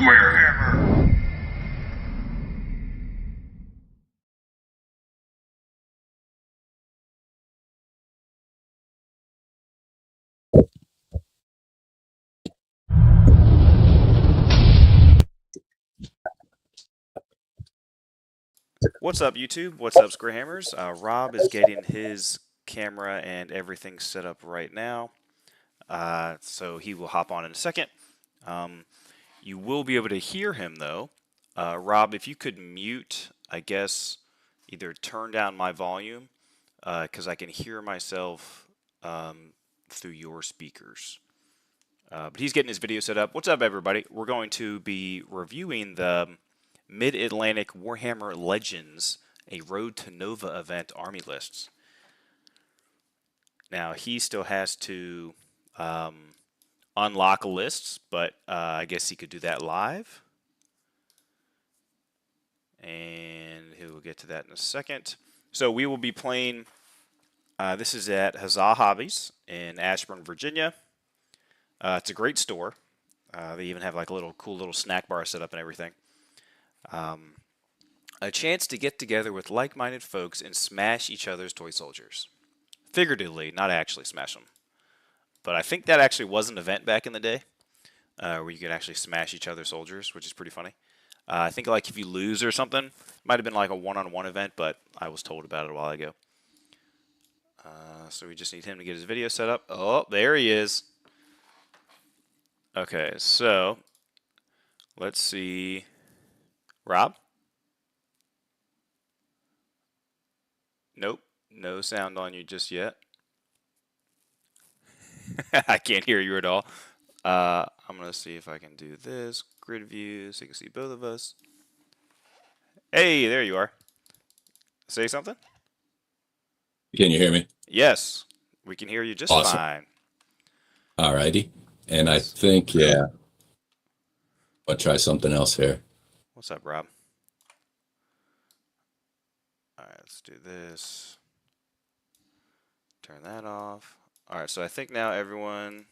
SquareHammer. What's up, YouTube? What's up, SquareHammers? Rob is getting his camera and everything set up right now, so he will hop on in a second. You will be able to hear him, though. Rob, if you could mute, I guess, either turn down my volume, because I can hear myself through your speakers. But he's getting his video set up. What's up, everybody? We're going to be reviewing the Mid-Atlantic Warhammer Legends, a Road to Nova event army lists. Now, he still has to unlock lists, but I guess he could do that live. And he will get to that in a second. So we will be playing, this is at Huzzah Hobbies in Ashburn, Virginia. It's a great store. They even have like a little cool little snack bar set up and everything. A chance to get together with like-minded folks and smash each other's toy soldiers. Figuratively, not actually smash them. But I think that actually was an event back in the day, where you could actually smash each other's soldiers, which is pretty funny. I think like if you lose or something, it might have been like a one-on-one event, but I was told about it a while ago. So we just need him to get his video set up. Oh, there he is. Okay, so let's see. Rob? Nope, no sound on you just yet. I can't hear you at all. I'm going to see if I can do this. Grid view so you can see both of us. Hey, there you are. Say something? Can you hear me? Yes, we can hear you just Awesome. fine. Alrighty. And I think, yeah, I'll try something else here. What's up, Rob? All right, let's do this. Turn that off. All right, so I think now everyone,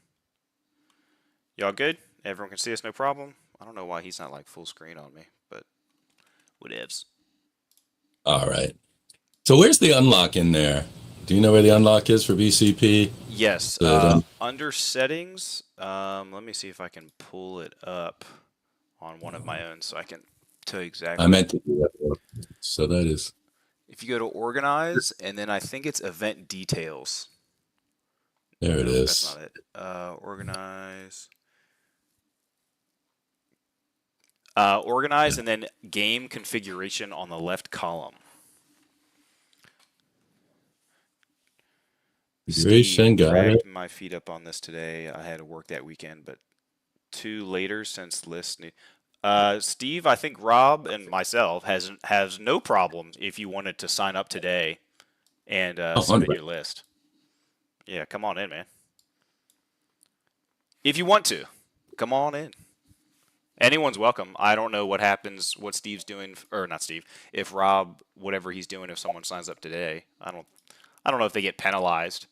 y'all good? Everyone can see us, no problem? I don't know why he's not like full screen on me, but whatevs. All right. So where's the unlock in there? Do you know where the unlock is for BCP? Yes, under settings, let me see if I can pull it up on one of my own so I can tell you exactly. I meant to do that. So that is. If you go to organize, and then I think it's event details. There it is. That's not it. Organize. Organize and then game configuration on the left column. Configuration, got it. My feet up on this today. I had to work that weekend, but too later since list. Steve, I think Rob and myself has no problem if you wanted to sign up today and submit your list. Yeah, come on in, man. If you want to, come on in. Anyone's welcome. I don't know what happens, what Steve's doing, or not Steve. If Rob, whatever he's doing, if someone signs up today, I don't know if they get penalized,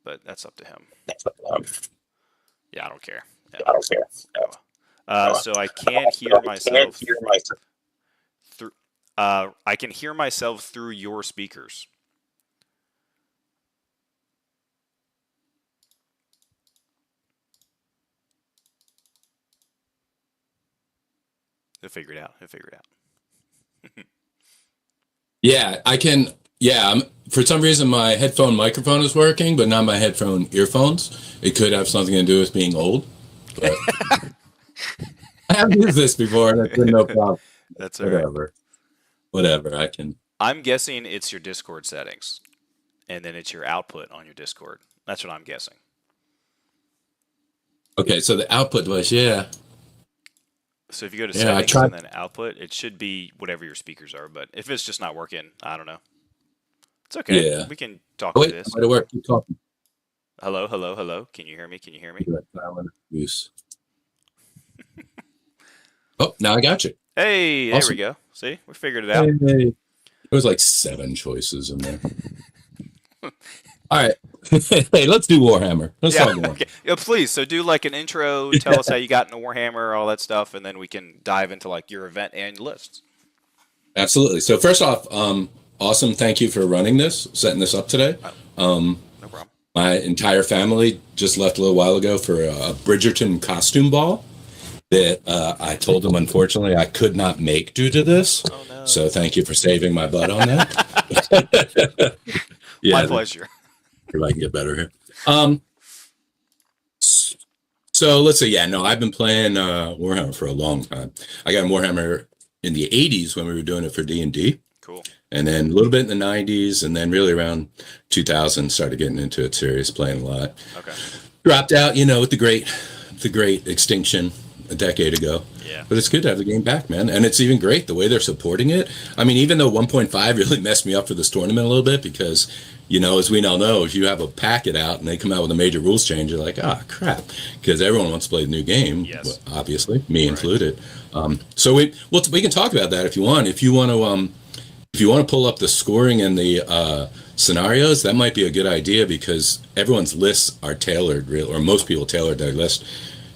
but that's up to him. Yeah, I don't care. Yeah. I don't care. So I can't hear myself. Through. I can hear myself through your speakers. He'll figure it out. Yeah, I can. Yeah, for some reason my headphone microphone is working, but not my headphone earphones. It could have something to do with being old. But I have used this before, and it's been no problem. That's all right. Whatever, I can. I'm guessing it's your Discord settings, and then it's your output on your Discord. That's what I'm guessing. Okay, so the output was, yeah. So if you go to settings and then output, it should be whatever your speakers are. But if it's just not working, I don't know. It's okay. Yeah. We can talk through this. Wait, work. Keep talking. Hello, hello, hello. Can you hear me? Oh, now I got you. Hey, there we go. See, we figured it out. Hey. There was like 7 choices in there. All right. Hey, let's do Warhammer. Let's Yeah, talk Warhammer. okay. Yeah, please. So do like an intro, tell us how you got into Warhammer, all that stuff, and then we can dive into like your event and lists. Absolutely. So first off, awesome. Thank you for running this, setting this up today. Oh, no problem. My entire family just left a little while ago for a Bridgerton costume ball that I told them, unfortunately, I could not make due to this. Oh no. So thank you for saving my butt on that. My Yeah, pleasure. if I can get better here. Um, so let's see. Yeah, no, I've been playing Warhammer for a long time. I got Warhammer in the '80s when we were doing it for D&D, Cool. and then a little bit in the '90s, and then really around 2000 started getting into it serious, playing a lot. Okay. Dropped out, with the great extinction a decade ago. Yeah. But it's good to have the game back, man. And it's even great the way they're supporting it. I mean, even though 1.5 really messed me up for this tournament a little bit because, as we now know, if you have a packet out and they come out with a major rules change, you're like, ah, crap. Because everyone wants to play the new game, Yes. obviously, me Right. included. So we can talk about that if you want. If you want to pull up the scoring and the scenarios, that might be a good idea because everyone's lists are tailored, or most people tailored their list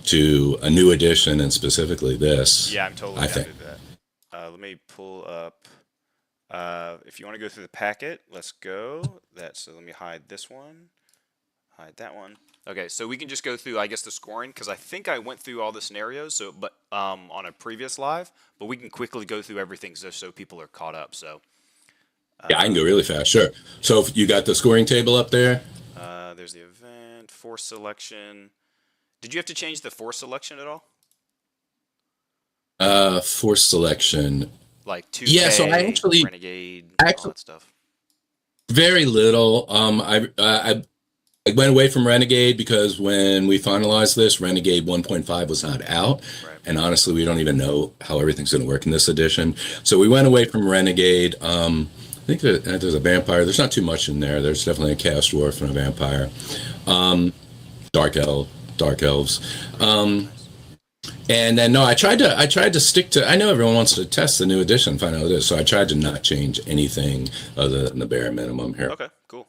to a new edition and specifically this. Yeah, I'm totally I down think. to do that. Let me pull up. If you want to go through the packet, let's go. So let me hide this one. Hide that one. Okay, so we can just go through, I guess, the scoring because I think I went through all the scenarios. So, but on a previous live, but we can quickly go through everything just so people are caught up. So. Yeah, I can go really fast. Sure. So if you got the scoring table up there. There's the event, force selection. Did you have to change the force selection at all? Force selection. Like 2K, Yeah, so Renegade, all actually that stuff. very little. I went away from Renegade because when we finalized this, Renegade 1.5 was not out. Right. And honestly, we don't even know how everything's going to work in this edition. So we went away from Renegade. I think that there's a vampire. There's not too much in there. There's definitely a chaos dwarf and a vampire. Dark elves. And then no, I tried to stick to. I know everyone wants to test the new edition, find out what it is. So I tried to not change anything other than the bare minimum here. Okay, cool.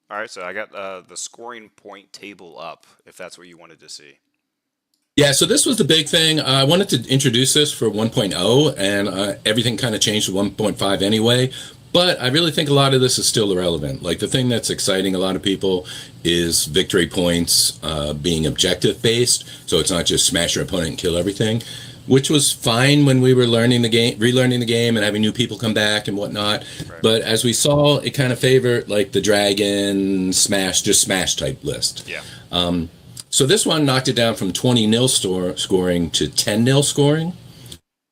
All right, so I got the scoring point table up, if that's what you wanted to see. Yeah, so this was the big thing. I wanted to introduce this for 1.0, and everything kind of changed to 1.5 anyway. But I really think a lot of this is still irrelevant. Like the thing that's exciting a lot of people is victory points being objective based. So it's not just smash your opponent and kill everything, which was fine when we were relearning the game and having new people come back and whatnot. Right. But as we saw, it kind of favored like the dragon smash type list. Yeah. So this one knocked it down from 20-0 scoring to 10-0 scoring.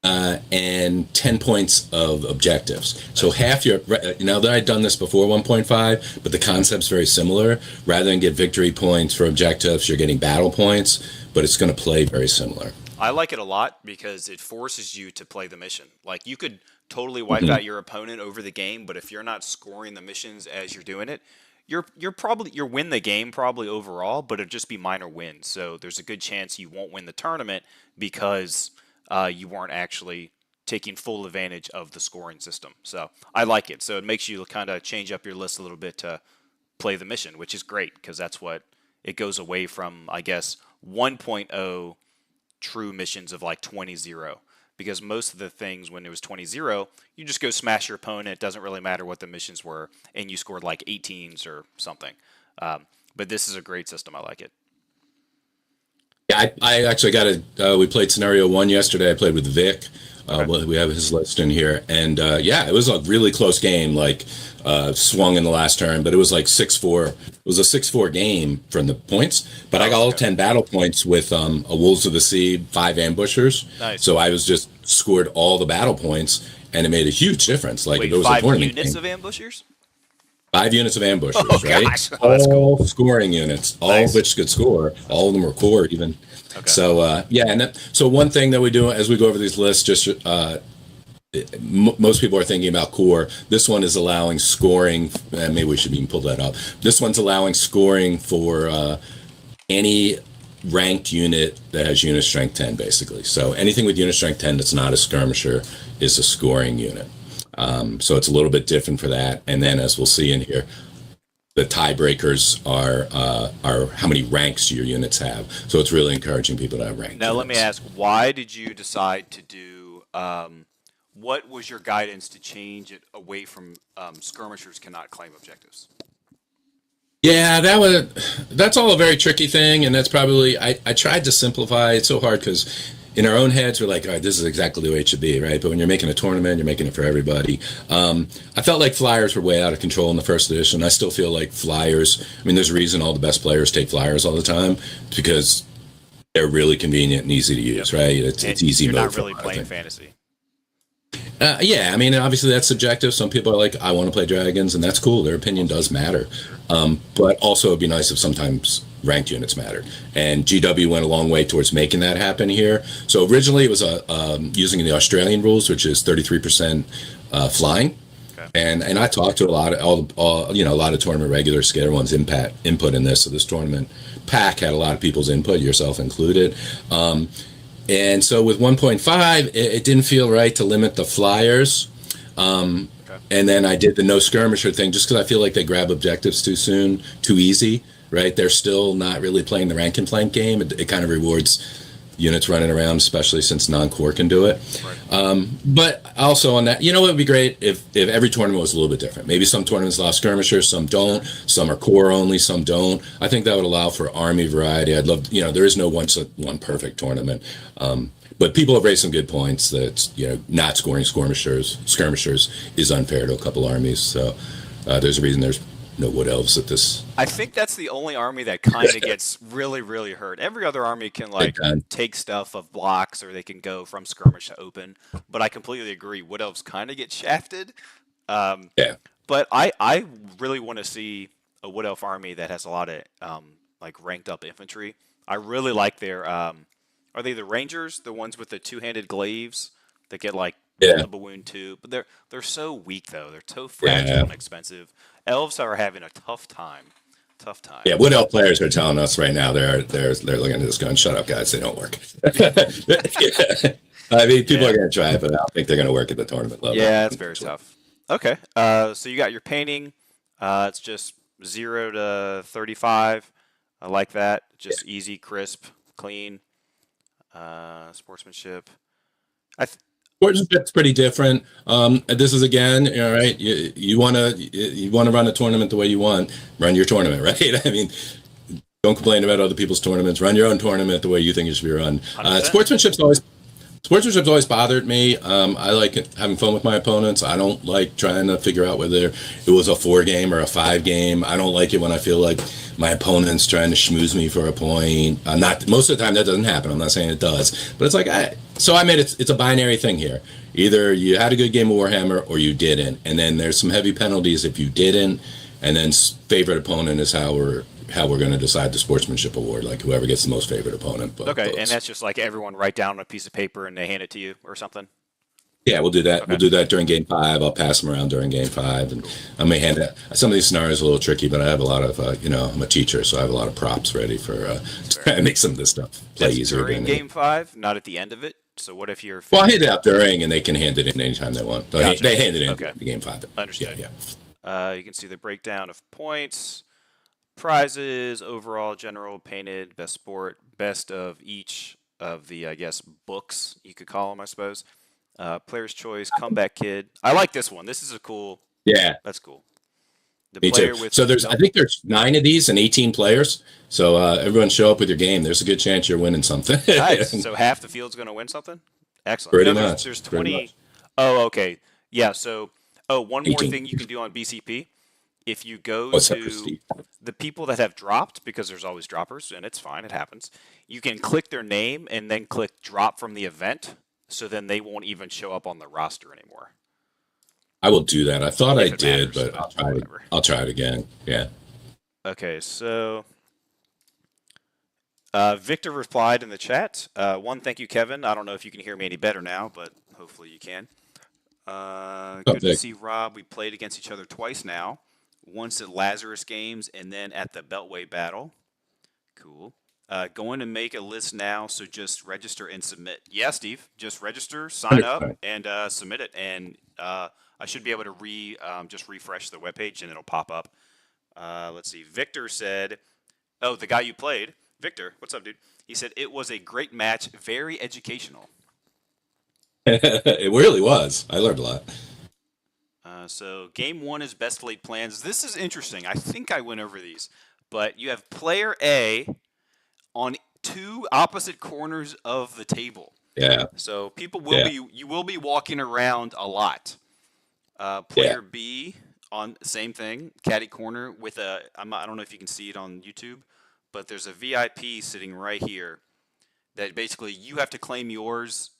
And 10 points of objectives. So half your, now that I'd done this before 1.5, but the concept's very similar. Rather than get victory points for objectives, you're getting battle points, but it's going to play very similar. I like it a lot because it forces you to play the mission. Like you could totally wipe out your opponent over the game, but if you're not scoring the missions as you're doing it, you're win the game probably overall, but it'll just be minor wins. So there's a good chance you won't win the tournament because you weren't actually taking full advantage of the scoring system. So I like it. So it makes you kind of change up your list a little bit to play the mission, which is great because that's what it goes away from, I guess, 1.0 true missions of like 20-0. Because most of the things when it was 20-0, you just go smash your opponent. It doesn't really matter what the missions were, and you scored like 18s or something. But this is a great system. I like it. Yeah, I actually got we played scenario 1 yesterday. I played with Vic. Okay. We have his list in here. And yeah, it was a really close game, like swung in the last turn, but it was like 6-4. It was a 6-4 game from the points, but I got all 10 battle points with a Wolves of the Sea, 5 ambushers. Nice. So I was just scored all the battle points, and it made a huge difference. Like Wait, if it was 5 a tournament units game. of ambushers? 5 units of ambushers, Oh, right? gosh. Oh, that's cool. All scoring units, all Nice. of which could score. All of them were core even. Okay. So yeah, and so one thing that we do as we go over these lists, just most people are thinking about core. This one is allowing scoring. Maybe we should even pull that up. This one's allowing scoring for any ranked unit that has unit strength 10, basically. So anything with unit strength 10 that's not a skirmisher is a scoring unit. So it's a little bit different for that. And then as we'll see in here, the tiebreakers are how many ranks your units have. So it's really encouraging people to have ranked Now, let me units. ask, why did you decide to do? What was your guidance to change it away from skirmishers cannot claim objectives? Yeah, that's all a very tricky thing, and that's probably I tried to simplify. It's so hard because in our own heads we're like, all right, this is exactly the way it should be, right? But when you're making a tournament, you're making it for everybody. I felt like flyers were way out of control in the first edition. I still feel like flyers. I mean, there's a reason all the best players take flyers all the time because they're really convenient and easy to Yep. use, right? It's And easy you're mode not for a really lot of playing things. fantasy. Yeah, I mean, obviously that's subjective. Some people are like, I want to play dragons, and that's cool. Their opinion does matter. But also, it'd be nice if sometimes ranked units mattered. And GW went a long way towards making that happen here. So originally, it was using the Australian rules, which is 33% flying. Okay. And I talked to a lot of a lot of tournament regulars, get everyone's input in this. So this tournament pack had a lot of people's input, yourself included. And so with 1.5, it didn't feel right to limit the flyers. Okay. And then I did the no skirmisher thing just because I feel like they grab objectives too soon, too easy, right? They're still not really playing the rank and plank game. It kind of rewards units running around, especially since non-core can do it. Right. But also on that, it would be great if every tournament was a little bit different. Maybe some tournaments allow skirmishers, some don't. Some are core only, some don't. I think that would allow for army variety. I'd love, there is no one perfect tournament. But people have raised some good points that not scoring skirmishers is unfair to a couple armies. So there's a reason there's no wood elves at this. I think that's the only army that kind of gets really, really hurt. Every other army can Big like time. take stuff of blocks, or they can go from skirmish to open. But I completely agree. Wood elves kind of get shafted. Um, Yeah. but I really want to see a wood elf army that has a lot of like ranked up infantry. I really like their are they the rangers, the ones with the two-handed glaives that get like Yeah. a wound too? But they're so weak though. They're so fragile Yeah. and expensive. Elves are having a tough time. Tough time. Yeah, Wood Elf players are telling us right now they're looking at this going, shut up, guys, they don't work. Yeah. I mean, people Yeah. are going to try it, but I don't think they're going to work at the tournament level. Yeah, it's very tough. Okay. So you got your painting. It's just 0 to 35. I like that. Just easy, crisp, clean. Sportsmanship. I th- Sportsmanship's pretty different. This is again, all right. You want to run a tournament the way you want. Run your tournament, right? I mean, don't complain about other people's tournaments. Run your own tournament the way you think it should be run. 100%. Sportsmanship's always bothered me. I like having fun with my opponents. I don't like trying to figure out whether it was a 4 game or a 5 game. I don't like it when I feel like my opponent's trying to schmooze me for a point. Not most of the time that doesn't happen. I'm not saying it does, but it's like so I made it. It's a binary thing here. Either you had a good game of Warhammer or you didn't, and then there's some heavy penalties if you didn't, and then favorite opponent is how we're going to decide the sportsmanship award. Like whoever gets the most favorite opponent. Okay, and Votes. that's just like everyone write down on a piece of paper and they hand it to you or something. Yeah, we'll do that. We'll Okay. do that during game 5. I'll pass them around during game 5, and Cool. I may hand it. Some of these scenarios are a little tricky, but I have a lot of, I'm a teacher, so I have a lot of props ready for Fair. to make some of this stuff play That's easier. during Than game 5, not at the end of it. So what if you're well, I hand finishing? it out during, and they can hand it in anytime they want. Gotcha. They hand it in Okay. the game 5. Yeah, Understood. yeah. You can see the breakdown of points, prizes, overall, general, painted, best sport, best of each of the, I guess, books you could call them, I suppose. Player's choice, comeback kid. I like this one. This is a cool. Yeah, That's cool. The me too. player with So I think there's 9 of these and 18 players. So everyone show up with your game. There's a good chance you're winning something. nice. So half the field's going to win something. Excellent. Pretty No, much. there's Pretty 20. much. Oh, okay. Yeah. So, one more 18. thing you can do on BCP. If you go What's that, to Steve? the people that have dropped, because there's always droppers, and it's fine, it happens. You can click their name and then click drop from the event, so then they won't even show up on the roster anymore. I will do that. I thought I If it did, matters, but I'll try it. whatever. I'll try it again. Yeah. Okay, so Victor replied in the chat. One, thank you, Kevin. I don't know if you can hear me any better now, but hopefully you can. Good to Vic? see Rob. We played against each other twice now. Once at Lazarus Games and then at the Beltway Battle. Cool. Going to make a list now, so just register and submit. Yeah, Steve, just register, sign up, 100%. and submit it. And I should be able to just refresh the webpage, and it'll pop up. Let's see. Victor said, "Oh, the guy you played, Victor. What's up, dude?" He said it was a great match, very educational. It really was. I learned a lot. So game one is best laid plans. This is interesting. I think I went over these, but you have player A on two opposite corners of the table. Yeah, So people will yeah, be you will be walking around a lot. yeah. Player B on same thing, caddy corner with a I don't know if you can see it on YouTube, but there's a VIP sitting right here that basically you have to claim yours,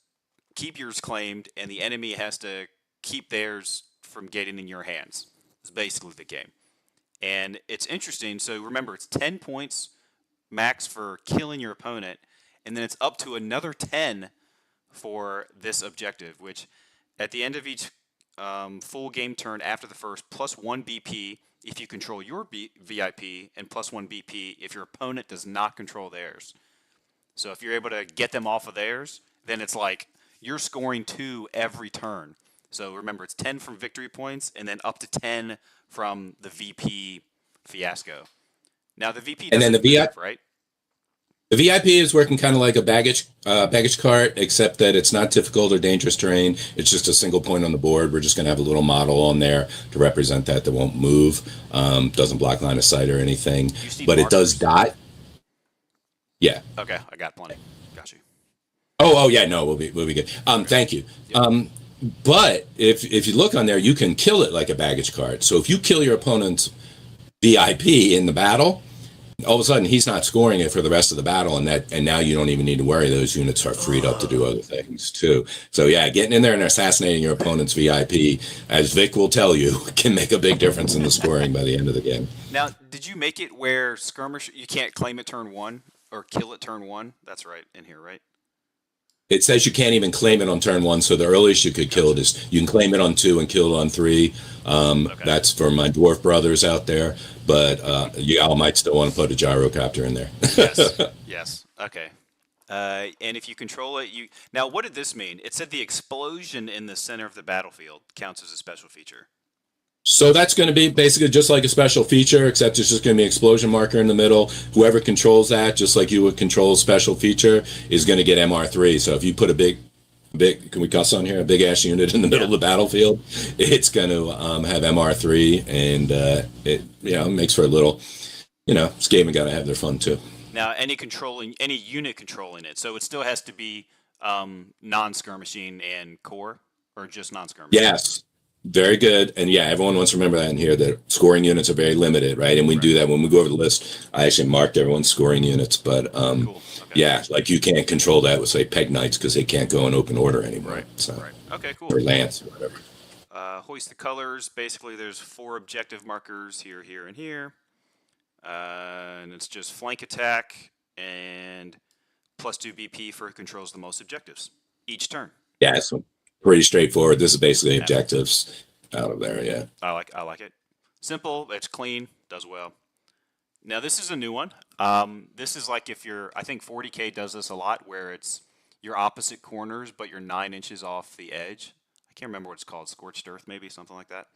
keep yours claimed, and the enemy has to keep theirs from getting in your hands. It's basically the game. And it's interesting. So remember, it's 10 points max for killing your opponent, and then it's up to another 10 for this objective, which at the end of each full game turn after the first, plus 1 BP if you control your VIP, and plus 1 BP if your opponent does not control theirs. So if you're able to get them off of theirs, then it's like you're scoring 2 every turn. So remember, it's 10 from victory points, and then up to 10 from the VP fiasco. Now the VP And then doesn't move, right? the VIP is working kind of like a baggage cart, except that it's not difficult or dangerous terrain. It's just a single point on the board. We're just going to have a little model on there to represent that won't move. Doesn't block line of sight or anything, but it does dot. Yeah. Okay, I got plenty. Got you. Oh, yeah. No, we'll be good. Okay. Thank you. Yep. But if you look on there, you can kill it like a baggage cart. So if you kill your opponent's VIP in the battle, all of a sudden he's not scoring it for the rest of the battle, and now you don't even need to worry. Those units are freed up to do other things too. So yeah, getting in there and assassinating your opponent's VIP, as Vic will tell you, can make a big difference in the scoring by the end of the game. Now, did you make it where skirmish you can't claim it turn 1 or kill it turn 1? That's right in here, right? It says you can't even claim it on turn 1, so the earliest you could kill it is you can claim it on 2 and kill it on 3. Okay. That's for my dwarf brothers out there, but you all might still want to put a gyrocopter in there. Yes. Yes. Okay. And if you control it, you now what did this mean? It said the explosion in the center of the battlefield counts as a special feature. So that's going to be basically just like a special feature, except it's just going to be an explosion marker in the middle. Whoever controls that, just like you would control a special feature, is going to get MR3. So if you put a big, can we cuss on here? A big ass unit in the middle of the battlefield, it's going to have MR3, and it makes for a little, this game got to have their fun too. Now, any unit controlling it, so it still has to be non-skirmishing and core, or just non-skirmishing. Yes. Very good. And yeah, everyone wants to remember that in here, that scoring units are very limited, right? And we do that when we go over the list. I actually marked everyone's scoring units, but Cool. Okay. yeah, like you can't control that with, say, Peg Knights because they can't go in open order anymore. Right. So, Right. Okay, cool. or Lance, or whatever. Hoist the colors. Basically, there's 4 objective markers here, here, and here. And it's just flank attack and plus 2 BP for who controls the most objectives each turn. Yeah, it's pretty straightforward. This is basically objectives out of there, yeah. I like it. Simple, it's clean, does well. Now this is a new one. This is like if I think 40K does this a lot, where it's your opposite corners, but you're 9 inches off the edge. I can't remember what it's called, scorched earth, maybe something like that.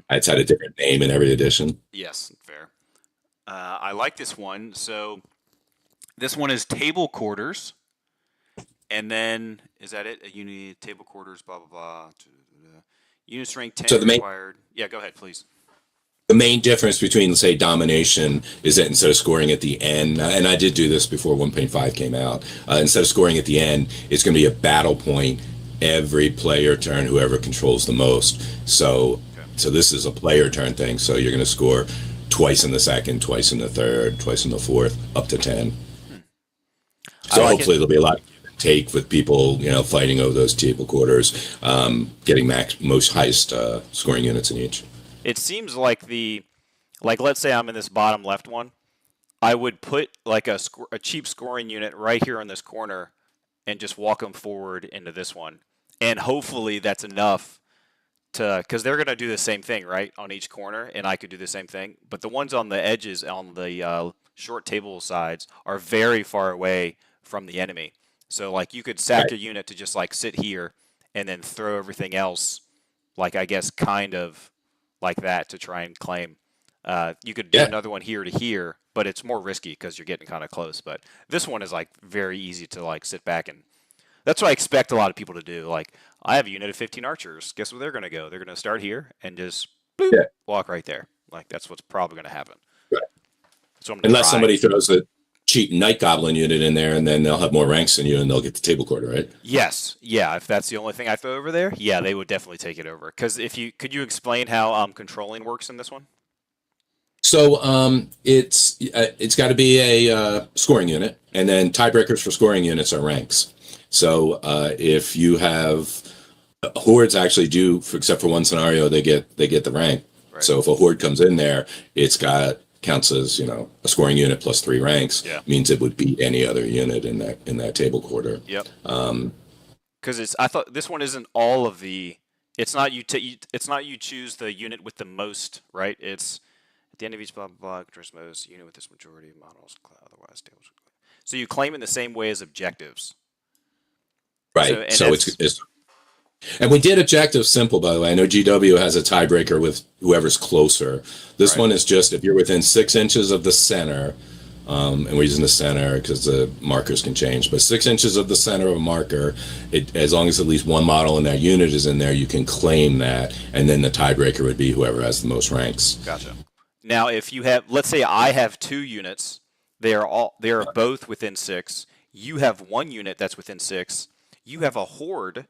It's had a different name in every edition. Yes, fair. I like this one. So this one is table quarters. And then, is that it? A unit, table quarters, blah, blah, blah. Unit strength 10 So the required. Yeah, go ahead, please. The main difference between, say, domination is that instead of scoring at the end, and I did do this before 1.5 came out, instead of scoring at the end, it's going to be a battle point every player turn, whoever controls the most. So, so this is a player turn thing. So you're going to score twice in the second, twice in the third, twice in the fourth, up to 10. So hopefully there'll be a lot of take with people, fighting over those table quarters, getting most highest scoring units in each. It seems like let's say I'm in this bottom left one, I would put like a cheap scoring unit right here in this corner and just walk them forward into this one. And hopefully that's enough because they're going to do the same thing, right, on each corner, and I could do the same thing. But the ones on the edges, on the short table sides, are very far away from the enemy. So, like, you could sack a unit to just, like, sit here and then throw everything else, like, I guess, kind of like that to try and claim. You could do Yeah. another one here to here, but it's more risky because you're getting kind of close. But this one is like very easy to like sit back and that's what I expect a lot of people to do. Like I have a unit of 15 archers. Guess where they're going to go? They're going to start here and just boop, Yeah. walk right there. Like that's what's probably going to happen. Right. So I'm going to Unless try. somebody throws a cheap night goblin unit in there, and then they'll have more ranks than you, and they'll get the table quarter, right? Yes, yeah. If that's the only thing I throw over there, yeah, they would definitely take it over. Because if you could you explain how controlling works in this one? So it's got to be a scoring unit, and then tiebreakers for scoring units are ranks. So if you have hordes, actually do, except for one scenario, they get the rank. Right. So if a horde comes in there, it's got counts as a scoring unit plus 3 ranks. Yeah. Means it would beat any other unit in that table quarter. Yep. Because it's I thought this one isn't all of the. It's not it's not you choose the unit with the most, right? It's at the end of each blah blah blah. Controls most unit with this majority of models. Otherwise, tables. So you claim in the same way as objectives. Right. So it's and we did objectives simple, by the way. I know GW has a tiebreaker with whoever's closer. This right. one is just if you're within 6 inches of the center, and we're using the center because the markers can change, but 6 inches of the center of a marker, as long as at least one model in that unit is in there, you can claim that, and then the tiebreaker would be whoever has the most ranks. Gotcha. Now, if you have, let's say I have 2 units, they are both within 6. You have one unit that's within 6. You have a horde.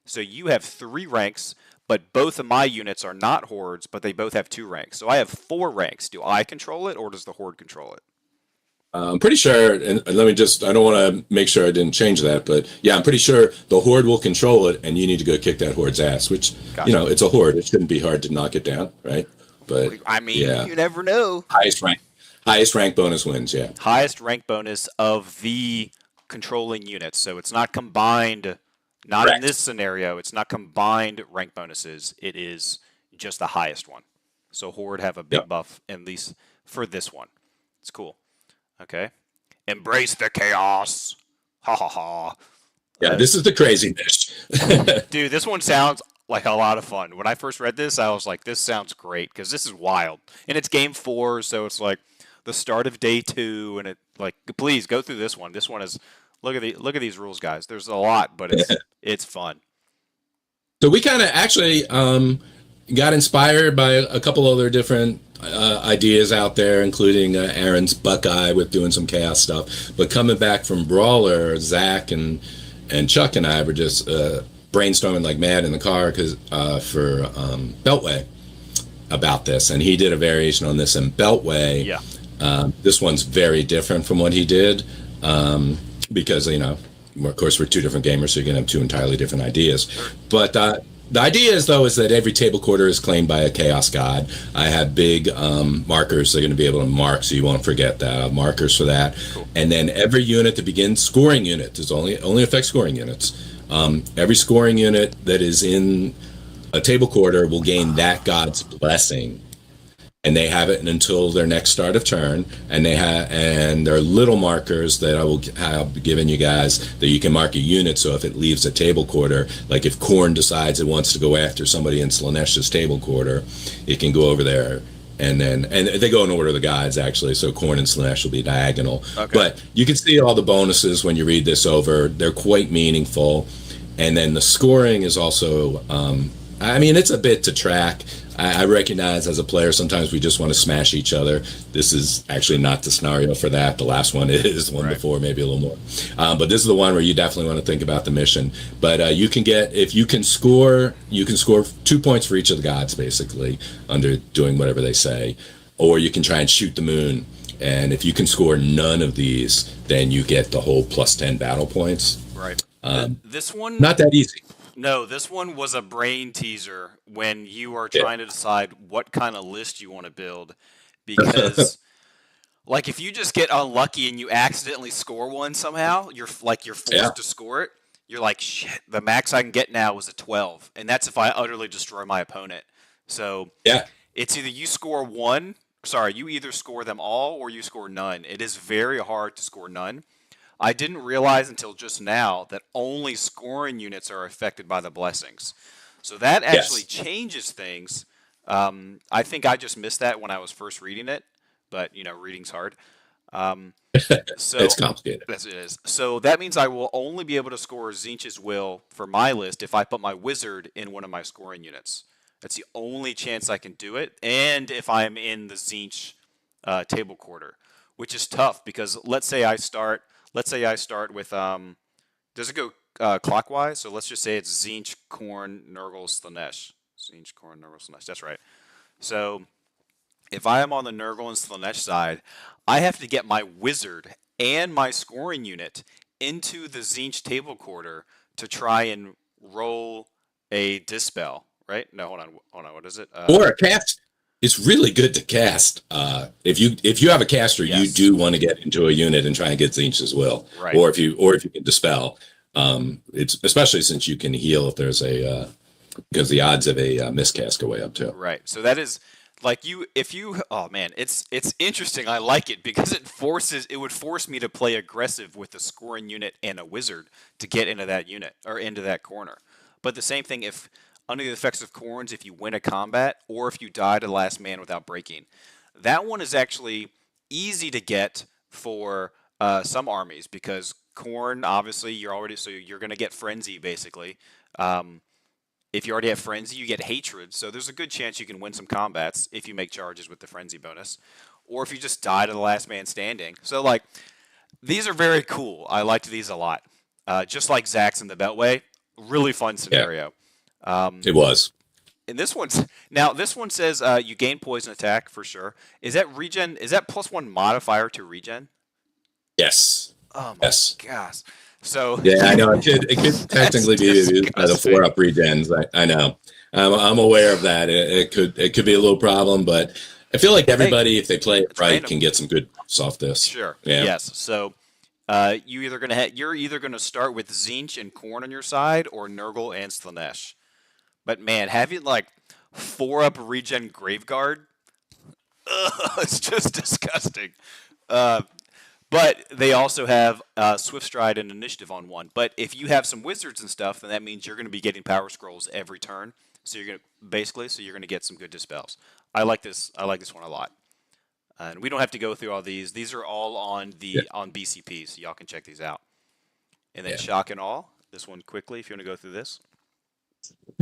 So you have 3 ranks, but both of my units are not hordes, but they both have 2 ranks. So I have 4 ranks. Do I control it, or does the horde control it? I'm pretty sure, and let me just, I don't want to make sure I didn't change that, but yeah, I'm pretty sure the horde will control it, and you need to go kick that horde's ass, which, Gotcha. it's a horde. It shouldn't be hard to knock it down, right? But I mean, yeah, you never know. highest rank bonus wins, yeah. Highest rank bonus of the controlling units. So it's not combined, not in Correct. this scenario, it's not combined rank bonuses. It is just the highest one. So horde have a big Yep. buff, at least for this one. It's cool. Okay. Embrace the chaos. Ha ha ha. Yeah, this is the craziness. Dude, this one sounds like a lot of fun. When I first read this, I was like, this sounds great because this is wild. And it's game 4, so it's like the start of day 2, and it like please go through this one. This one is look at these rules, guys. There's a lot, but it's fun. So we kind of actually got inspired by a couple other different ideas out there, including Aaron's Buckeye with doing some chaos stuff. But coming back from Brawler, Zach and Chuck and I were just brainstorming like mad in the car for Beltway about this, and he did a variation on this in Beltway. Yeah. This one's very different from what he did because of course we're 2 different gamers, so you're gonna have 2 entirely different ideas. But the idea is that every table quarter is claimed by a chaos god. I have big markers they're going to be able to mark, so you won't forget that. I have markers for that. Cool. And then every unit that begins scoring unit does only affect scoring units. Every scoring unit that is in a table quarter will gain that god's blessing, and they have it until their next start of turn. And there are little markers that I will have given you guys that you can mark a unit. So if it leaves a table quarter, like if Khorne decides it wants to go after somebody in Slaanesh table quarter, it can go over there. And they go in order of the gods, actually. So Khorne and Slaanesh will be diagonal. Okay. But you can see all the bonuses when you read this over. They're quite meaningful. And then the scoring is also, it's a bit to track. I recognize as a player, sometimes we just want to smash each other. This is actually not the scenario for that. The last one is, the one Right. before, maybe a little more. But this is the one where you definitely want to think about the mission. But if you can score 2 points for each of the gods, basically, under doing whatever they say. Or you can try and shoot the moon. And if you can score none of these, then you get the whole +10 battle points. Right. This one Not that easy. No, this one was a brain teaser when you are trying to decide what kind of list you want to build. Because, like, if you just get unlucky and you accidentally score one somehow, you're forced to score it. You're like, shit, the max I can get now is a 12. And that's if I utterly destroy my opponent. So, it's either you score you either score them all or you score none. It is very hard to score none. I didn't realize until just now that only scoring units are affected by the blessings. So that actually changes things I think I just missed that when I was first reading it, but reading's hard. Um, It's so complicated. as it is. So that means I will only be able to score Zinch's Will for my list if I put my wizard in one of my scoring units. That's the only chance I can do it, and if I'm in the Zinch table quarter, which is tough because Let's say I start with Does it go clockwise? So let's just say it's Zinch, Korn, Nurgle, Slanesh. Zinch, Korn, Nurgle, Slanesh. That's right. So if I am on the Nurgle and Slanesh side, I have to get my wizard and my scoring unit into the Zinch table quarter to try and roll a dispel. Right? No, hold on. What is it? Or a cast. It's really good to cast. If you have a caster, you Yes. do want to get into a unit and try and get Zinch as well. Right. Or if you can dispel, it's especially since you can heal if there's a because the odds of a miscast go way up too. Right. So that is like you if you oh man, it's interesting. I like it because it would force me to play aggressive with a scoring unit and a wizard to get into that unit or into that corner. But the same thing if under the effects of corns, if you win a combat or if you die to the last man without breaking. That one is actually easy to get for some armies because corn obviously you're going to get frenzy basically. Um, if you already have Frenzy, you get Hatred, so there's a good chance you can win some combats if you make charges with the Frenzy bonus. Or if you just die to the last man standing. So, like, these are very cool. I liked these a lot. Just like Zax in the Beltway, really fun Yeah, scenario. Um, it was. and this one says you gain poison attack for sure. Is that regen? Is that +1 modifier to regen? Yes. Oh my Yes. gosh. So Yeah, I know. It could that's technically be used by the disgusting. 4-up regens. I know. I'm aware of that. It could be a little problem, but I feel like Hey, everybody, if they play it it's right, random. can get some good buffs off this. Sure. Yeah. Yes. So you're either gonna start with Zinch and Korn on your side, or Nurgle and Slanesh. But man, having like 4-up regen Graveguard, it's just disgusting. Uh, but they also have Swift Stride and Initiative on one. But if you have some wizards and stuff, then that means you're going to be getting Power Scrolls every turn. So you're going to get some good dispels. I like this. I like this one a lot. And we don't have to go through all these. These are all Yeah. on BCP, so y'all can check these out. And then Yeah. shock and all. This one quickly, if you want to go through this.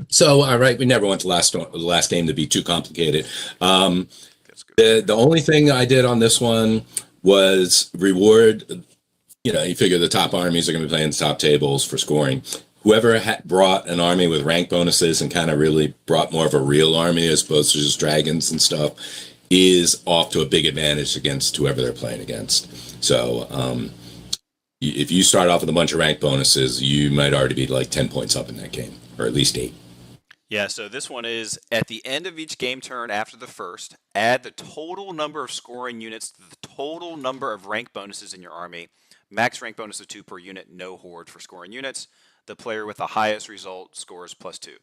So, all right, we never want the last game to be too complicated. Um, That's good. the only thing I did on this one was reward. You figure the top armies are going to be playing the top tables for scoring. Whoever brought an army with rank bonuses and kind of really brought more of a real army as opposed to just dragons and stuff is off to a big advantage against whoever they're playing against. So if you start off with a bunch of rank bonuses, you might already be like 10 points up in that game, or at least 8. Yeah, so this one is at the end of each game turn after the first, add the total number of scoring units to the total number of rank bonuses in your army. Max rank bonus of 2 per unit, no horde for scoring units. The player with the highest result scores +2.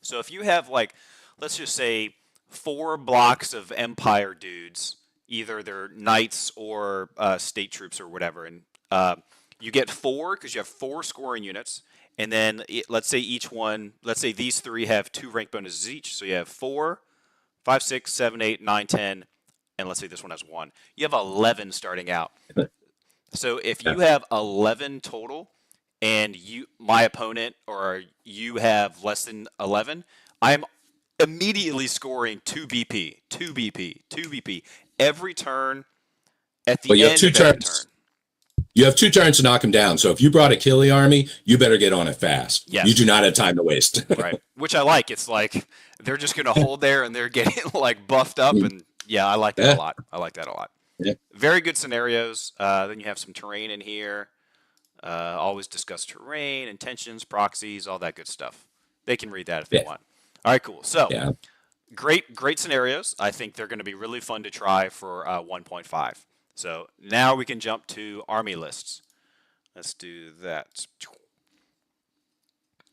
So if you have, like, let's just say 4 blocks of Empire dudes, either they're knights or state troops or whatever, and you get 4 because you have 4 scoring units. And then let's say these three have 2 rank bonuses each. So you have 4, 5, 6, 7, 8, 9, 10, and let's say this one has 1. You have 11 starting out. So if Yeah. you have 11 total and my opponent or you have less than 11, I'm immediately scoring 2 BP, 2 BP, 2 BP every turn at But the you have end two of every turns. turn. You have 2 turns to knock him down. So if you brought a Killy army, you better get on it fast. You Yes. do not have time to waste. Right. Which I like. It's like they're just going to hold there and they're getting like buffed up. And yeah, I like that a Yeah. lot. I like that a lot. Yeah. Very good scenarios. Then you have some terrain in here. Always discuss terrain, intentions, proxies, all that good stuff. They can read that if they Yeah. want. All right, cool. So Yeah. great scenarios. I think they're going to be really fun to try for 1.5. So now we can jump to army lists. Let's do that.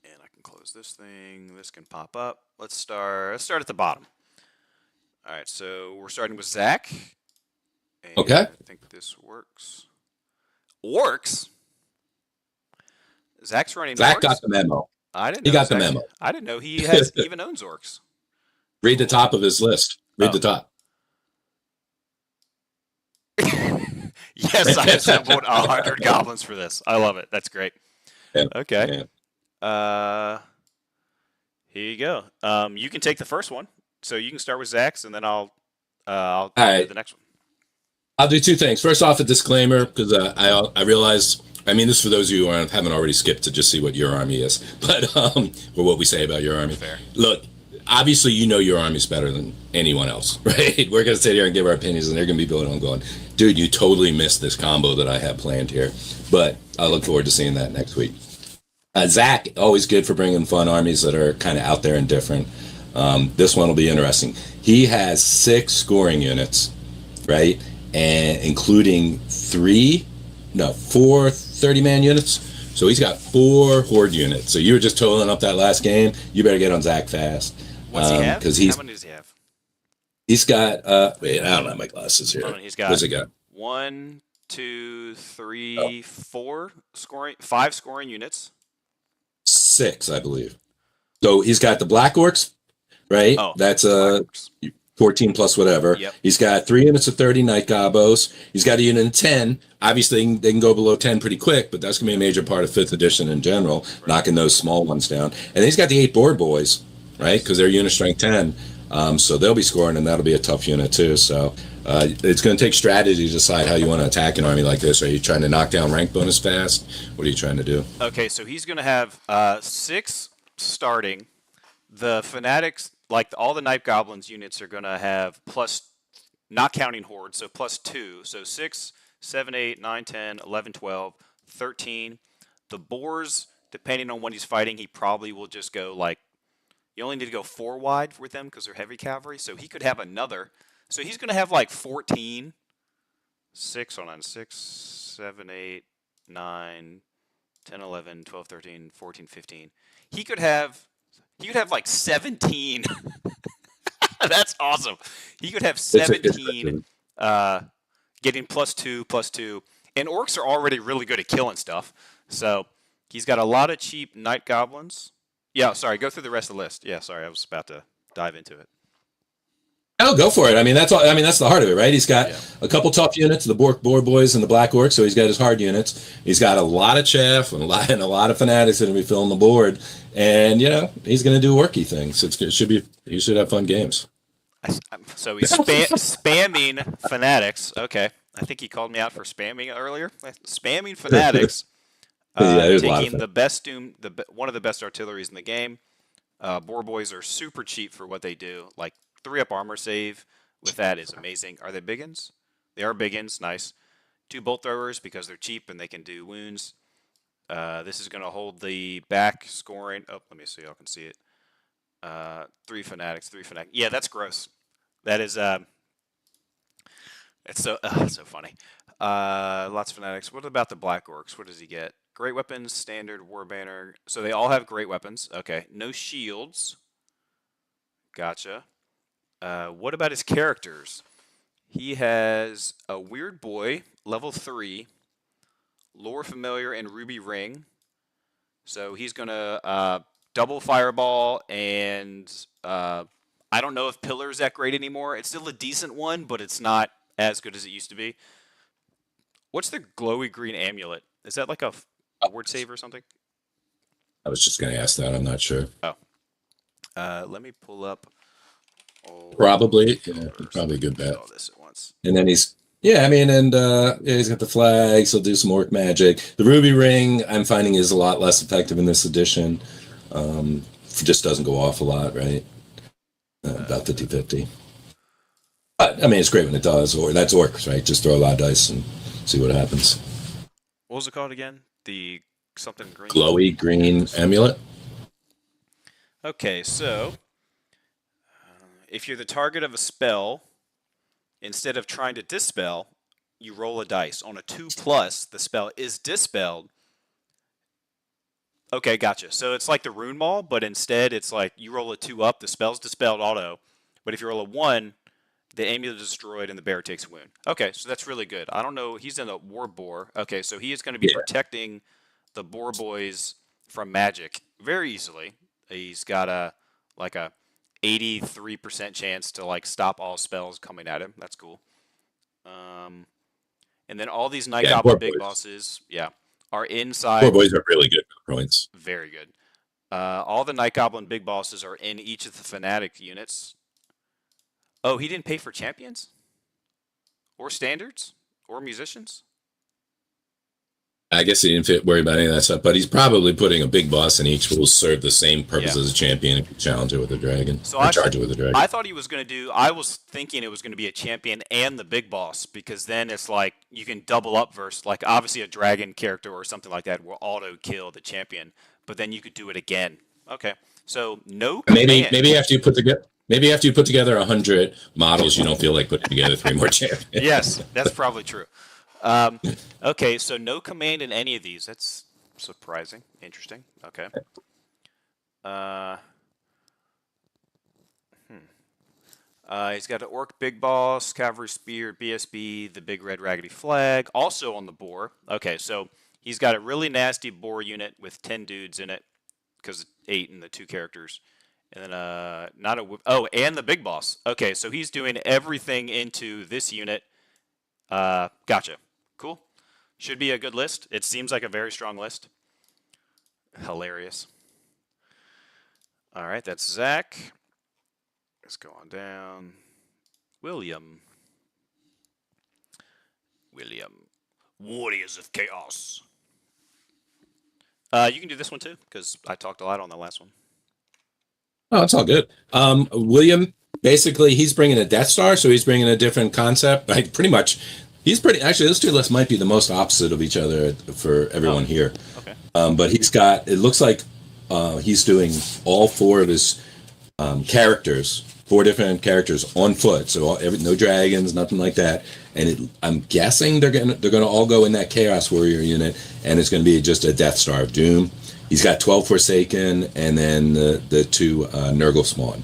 And I can close this thing. This can pop up. Let's start at the bottom. All right, so we're starting with Zach. And Okay. I think this works. Orcs? Zach's running Zach orcs? got the memo. I didn't He know got the Zach. memo. I didn't know he has even owns orcs. Read the Cool. top of his list. Read Oh. the top. Yes, I assembled 100 goblins for this. I love it. That's great. Yeah, Okay. yeah. Uh, Here you go. You can take the first one. So you can start with Zach's, and then All I'll do right. the next one. I'll do two things. First off, a disclaimer because I realize. I mean, this is for those of you who haven't already skipped to just see what your army is, but or what we say about your army. Fair. Look, obviously, you know your army's better than anyone else, right? We're gonna sit here and give our opinions, and they're gonna be building on going, dude, you totally missed this combo that I have planned here. But I look forward to seeing that next week. Zach, always good for bringing fun armies that are kind of out there and different. This one will be interesting. He has 6 scoring units, right? And including 4 30-man units. So he's got 4 horde units. So you were just totaling up that last game. You better get on Zach fast. What's he have? Because How many does he have? he's got, wait, I don't have my glasses here. Hold on, he's What's got he got? 1, 2, Oh, 3, 4 scoring, 5 scoring units. 6, I believe. So he's got the Black Orcs, right? Oh, That's Black Orcs. 14 plus whatever. Yep. He's got 3 units of 30 Night Gobos. He's got a unit of 10. Obviously, they can go below 10 pretty quick, but that's going to be a major part of 5th edition in general, Right. knocking those small ones down. And then he's got the 8 Board Boys, right? Nice. Because they're unit strength 10. So they'll be scoring, and that'll be a tough unit too. So it's going to take strategy to decide how you want to attack an army like this. Are you trying to knock down rank bonus fast? What are you trying to do? Okay, so he's going to have 6 starting. The Fanatics, like all the Night Goblins units, are going to have plus, not counting Horde, so plus 2. So 6, 7, 8, 9, 10, 11, 12, 13. The Boars, depending on what he's fighting, he probably will just go like, you only need to go 4 wide with them because they're heavy cavalry. So he could have another. So he's going to have like 14, 6, hold on, 6, 7, 8, 9, 10, 11, 12, 13, 14, 15. He could have like 17. That's awesome. He could have It's 17 getting plus 2, plus 2. And orcs are already really good at killing stuff. So he's got a lot of cheap night goblins. Yeah, sorry, go through the rest of the list. Yeah, sorry, I was about to dive into it. Oh, go for it. I mean, that's all. I mean, that's the heart of it, right? He's got Yeah. a couple tough units, the Board Boys and the Black Orcs. So he's got his hard units. He's got a lot of chaff and a lot of fanatics that will be filling the board. And he's going to do worky things. It should be. You should have fun games. So he's spamming fanatics. Okay, I think he called me out for spamming earlier. Spamming fanatics. Yeah, there's a lot of Taking fun. the best doom, one of the best artilleries in the game. Boar boys are super cheap for what they do. Like 3-up armor save with that is amazing. Are they biggins? They are biggins. Nice. 2 bolt throwers because they're cheap and they can do wounds. This is going to hold the back scoring. Oh, let me see. Y'all can see it. 3 fanatics. 3 fanatics. Yeah, that's gross. That is. It's so funny. Lots of fanatics. What about the Black Orcs? What does he get? Great weapons, standard, war banner. So they all have great weapons. Okay. No shields. Gotcha. What about his characters? He has a weird boy, level 3, lore familiar, and ruby ring. So he's gonna double fireball, and I don't know if pillar is that great anymore. It's still a decent one, but it's not as good as it used to be. What's the glowy green amulet? Is that like a ward save or something? I was just going to ask that. I'm not sure. Oh, let me pull up. Probably. Yeah, Colors. probably a good bet. All this at once. And then he's he's got the flags. He'll do some orc magic. The ruby ring I'm finding is a lot less effective in this edition. Just doesn't go off a lot, right? About 50-50. But I mean, it's great when it does. Or that's orcs, right? Just throw a lot of dice and see what happens. What was it called again? The something green. Glowy green amulet. Okay, so if you're the target of a spell, instead of trying to dispel, you roll a dice. On a 2+, the spell is dispelled. Okay, gotcha. So it's like the rune maul, but instead it's like you roll a 2 up, the spell's dispelled auto. But if you roll a 1, the amulet is destroyed and the bear takes a wound. Okay, so that's really good. I don't know. He's in a war boar. Okay, so he is going to be protecting the boar boys from magic very easily. He's got a 83% chance to like stop all spells coming at him. That's cool. Um, and then all these Night Yeah, Goblin big bosses, yeah, are poor inside. boys are really good for points. Very good. All the Night Goblin big bosses are in each of the Fanatic units. Oh, he didn't pay for champions? Or standards? Or musicians? I guess he didn't worry about any of that stuff, but he's probably putting a big boss in each who will serve the same purpose Yeah. as a champion if you challenge it with a dragon. So Or charge it with a dragon. I thought he was going to do. I was thinking it was going to be a champion and the big boss because then it's like you can double up versus like obviously a dragon character or something like that will auto kill the champion, but then you could do it again. Okay, so no command. Maybe after you put together 100 models, you don't feel like putting together 3 more champions. Yes, that's probably true. Okay, so no command in any of these. That's surprising. Interesting. Okay. He's got an Orc Big Boss, Cavalry Spear, BSB, the Big Red Raggedy Flag, also on the boar. Okay, so he's got a really nasty boar unit with 10 dudes in it, because 8 in the 2 characters. And then, not a... Oh, and the Big Boss. Okay, so he's doing everything into this unit. Gotcha. Cool. Should be a good list. It seems like a very strong list. Hilarious. All right, that's Zach. Let's go on down. William. Warriors of Chaos. You can do this one too, because I talked a lot on the last one. Oh, it's all good. William, basically, he's bringing a Death Star, so he's bringing a different concept. Like, pretty much, actually, those 2 lists might be the most opposite of each other for everyone here. Okay. But it looks like he's doing all 4 of his characters, 4 different characters on foot. So no dragons, nothing like that. And I'm guessing they're gonna all go in that Chaos Warrior unit, and it's gonna be just a Death Star of Doom. He's got 12 Forsaken, and then the 2 Nurgle Spawn.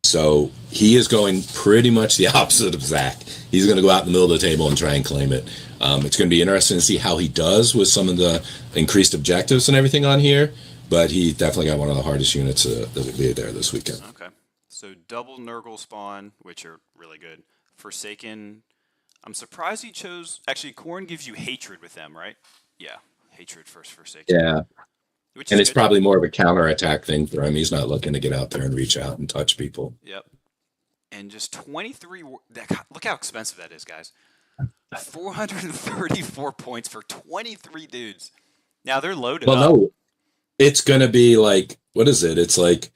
So he is going pretty much the opposite of Zach. He's going to go out in the middle of the table and try and claim it. It's going to be interesting to see how he does with some of the increased objectives and everything on here. But he definitely got one of the hardest units that will be there this weekend. Okay. So double Nurgle Spawn, which are really good. Forsaken. I'm surprised he chose... Actually, Khorne gives you hatred with them, right? Yeah. Hatred first Forsaken. Yeah. And it's probably more of a counterattack thing for him. He's not looking to get out there and reach out and touch people. Yep. And just 23... Look how expensive that is, guys. 434 points for 23 dudes. Now, they're loaded up. No. It's going to be like... What is it? It's like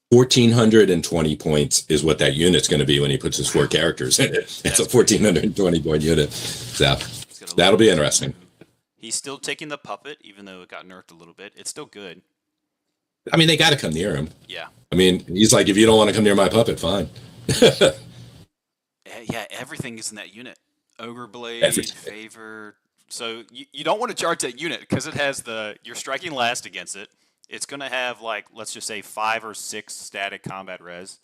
1,420 points is what that unit's going to be when he puts his 4 characters in it. It's a 1,420 point unit. So that'll be interesting. He's still taking the puppet, even though it got nerfed a little bit. It's still good. I mean, they got to come near him. Yeah. I mean, he's like, if you don't want to come near my puppet, fine. Yeah, everything is in that unit. Ogre Blade, Favor. So you don't want to charge that unit because it has you're striking last against it. It's going to have, like, let's just say 5 or 6 static combat res.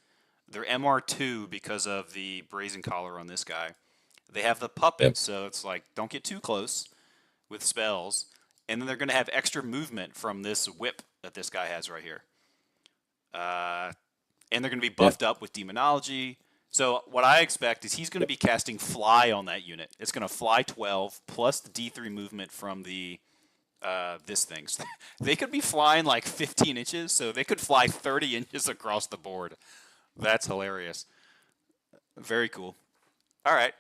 They're MR2 because of the Brazen Collar on this guy. They have the puppet, so it's like, don't get too close with spells, and then they're going to have extra movement from this whip that this guy has right here. And they're going to be buffed up with Demonology. So what I expect is he's going to be casting Fly on that unit. It's going to fly 12, plus the D3 movement from the this thing. So they could be flying like 15 inches, so they could fly 30 inches across the board. That's hilarious. Very cool. All right,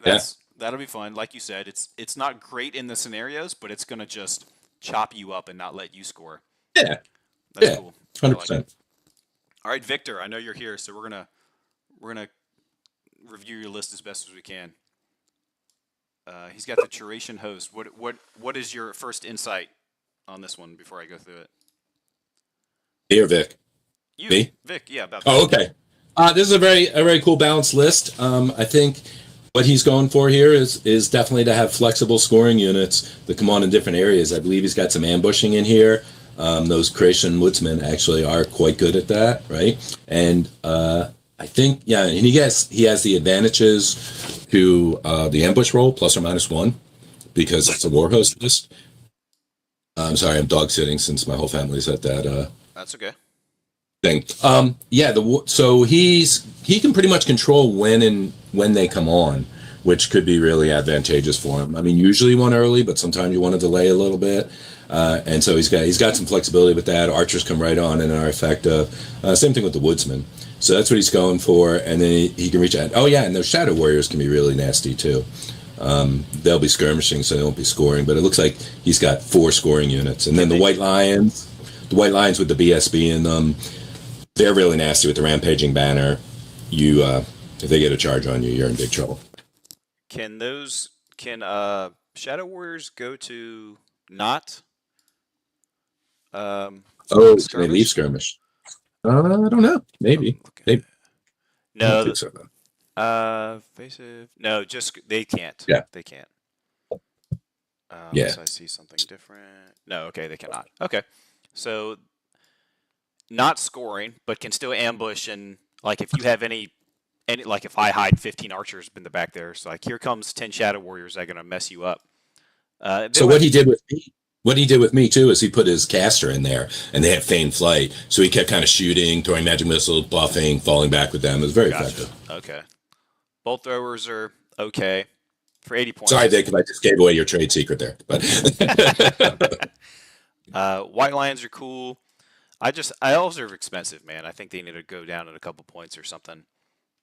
that'll be fun. Like you said, it's not great in the scenarios, but it's gonna just chop you up and not let you score. Yeah, that's cool. 100%. Like all right, Victor, I know you're here, so we're gonna review your list as best as we can. He's got the Curation Host. What is your first insight on this one before I go through it? Me or Vic? You, Me? Vic, yeah. About oh, okay. This is a very cool balanced list. I think what he's going for here is definitely to have flexible scoring units that come on in different areas. I believe he's got some ambushing in here. Those Creation Woodsmen actually are quite good at that, right? And I think, and he has the advantages to the ambush roll, ±1, because it's a war host list. I'm sorry, I'm dog sitting since my whole family's at that. That's okay. thing. Yeah, so he can pretty much control when they come on, which could be really advantageous for him. I mean, usually one early, but sometimes you want to delay a little bit. And so he's got some flexibility with that. Archers come right on and are effective. Same thing with the woodsman. So that's what he's going for, and then he can reach out. Oh yeah, and those shadow warriors can be really nasty too. They'll be skirmishing, so they won't be scoring. But it looks like he's got 4 scoring units, and then the white lions with the BSB in them, they're really nasty with the rampaging banner. You, if they get a charge on you, you're in big trouble. Can Shadow Warriors go to not Oh, can they leave skirmish? skirmish? I don't know. Maybe. I'm looking. Maybe. I don't No, think so. Though. evasive. No, just they can't. Yeah. They can't. Yeah. So I see something different. No, okay, they cannot. Okay, so not scoring, but can still ambush and like if you have any like if I hide 15 archers in the back there, so like here comes 10 shadow warriors that are gonna mess you up. They So don't have what he did with me too, is he put his caster in there, and they have feigned flight. So he kept kind of shooting, throwing magic missiles, buffing, falling back with them. It was very gotcha. effective. Okay, bolt throwers are okay for 80 Sorry, points. Vic, if I just gave away your trade secret there, but White lions are cool. I also are expensive, man. I think they need to go down at a couple points or something.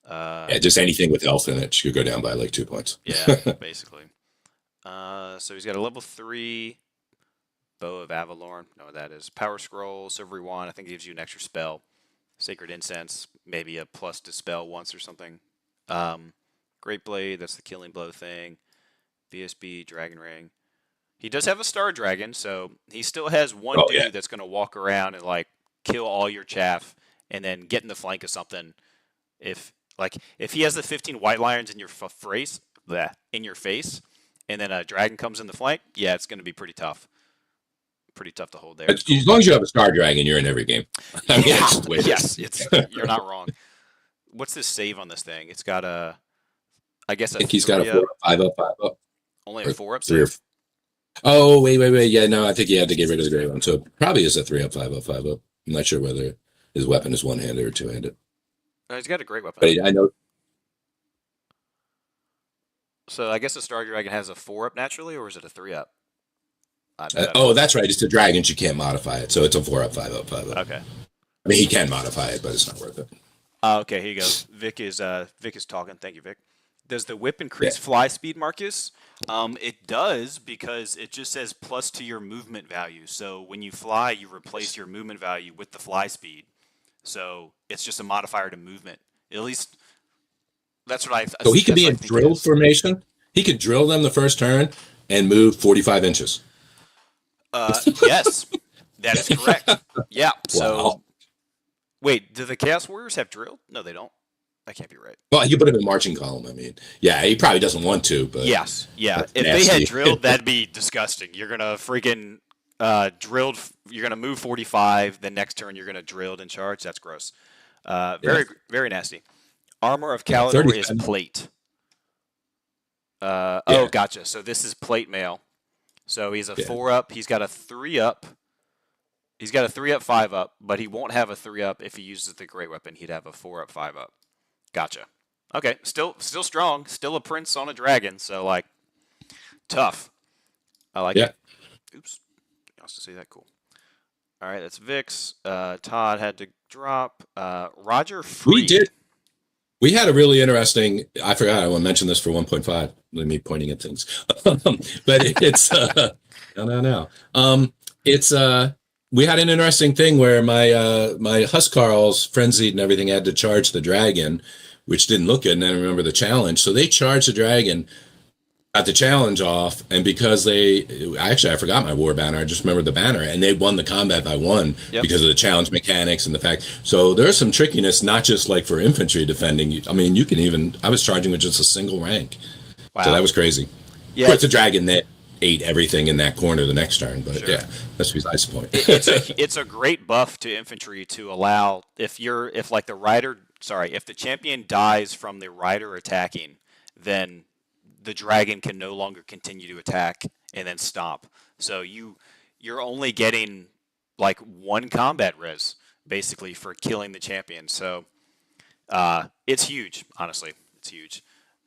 Uh, yeah, just anything with health in it should go down by like 2 points. yeah, basically. So he's got a level 3 Bow of Avalorn. Know what that is. Power Scroll, Silvery Wand. I think it gives you an extra spell. Sacred Incense, maybe a plus to spell once or something. Um, Great Blade, that's the killing blow thing. BSB, Dragon Ring. He does have a Star Dragon, so he still has one Oh yeah. dude that's going to walk around and like kill all your chaff and then get in the flank of something. If he has the 15 White Lions in your face, and then a dragon comes in the flank, yeah, it's going to be pretty tough. Pretty tough to hold there. As long as you have a star dragon, you're in every game. I mean, Yeah, it's just the way it yes, is. it's you're not wrong. What's this save on this thing? It's got I guess I a think he's got a 3 up, 4 up, 5 up, 5 up, only a or 4 up 3 or. save. Oh wait. Yeah, no, I think he had to get rid of the gray one. So it probably is a 3 up, 5 up, 5 up. I'm not sure whether his weapon is one handed or two handed, He's got a great weapon. but I know. So I guess the Star Dragon has a 4 up naturally, or is it a 3 up? I bet I Oh, missed. that's right. It's the dragons. You can't modify it, so it's a 4 up, 5 up, 5 up. Okay. I mean, he can modify it, but it's not worth it. Okay, here you go. Vic is talking. Thank you, Vic. Does the whip Yeah. increase fly speed, Marcus? It does because it just says plus to your movement value. So when you fly, you replace your movement value with the fly speed. So it's just a modifier to movement. At least that's what So he could that's be what I in think it drilled is. formation. He could drill them the first turn and move 45 inches. Yes, that is correct. Yeah. Wow. So wait, do the Chaos Warriors have drill? No, they don't. That can't be right. Well, he could put him in marching column. I mean, yeah, he probably doesn't want to, but Yes, yeah. that's If they had nasty. drilled, that'd be disgusting. You're gonna freaking drilled. You're gonna move 45. The next turn, you're gonna drilled and charge. That's gross. Yeah, Very nasty. Armor of yeah, Calidor is 37. plate. Oh, Yeah, gotcha. So this is plate mail. So he's a yeah. 4 up. He's got a 3 up. He's got a 3 up, 5 up, but he won't have a 3 up if he uses the great weapon. He'd have a 4 up, 5 up. Gotcha. Okay, still strong. Still a prince on a dragon. So like tough. I like Yeah. it. Oops. Nice to see that. Cool. All right, that's Vix. Todd had to drop. Roger We Freed. did. We had a really interesting. I forgot. I want to mention this for 1.5. Let me pointing at things, but it's no. It's we had an interesting thing where my Huskarls frenzied and everything had to charge the dragon, which didn't look good. And then I remember the challenge, so they charged the dragon, got the challenge off, and because I forgot my war banner. I just remembered the banner, and they won the combat by 1 Yep. because of the challenge mechanics and the fact. So there's some trickiness, not just like for infantry defending. I mean, you can even. I was charging with just a single rank, so that Wow. was crazy. Of Yeah. course, the dragon that ate everything in that corner the next turn, but Sure. yeah, that's besides the point. It's a great buff to infantry to allow if like the rider if the champion dies from the rider attacking, then the dragon can no longer continue to attack and then stop. So you're only getting like 1 combat res, basically for killing the champion. So it's huge, honestly. It's huge.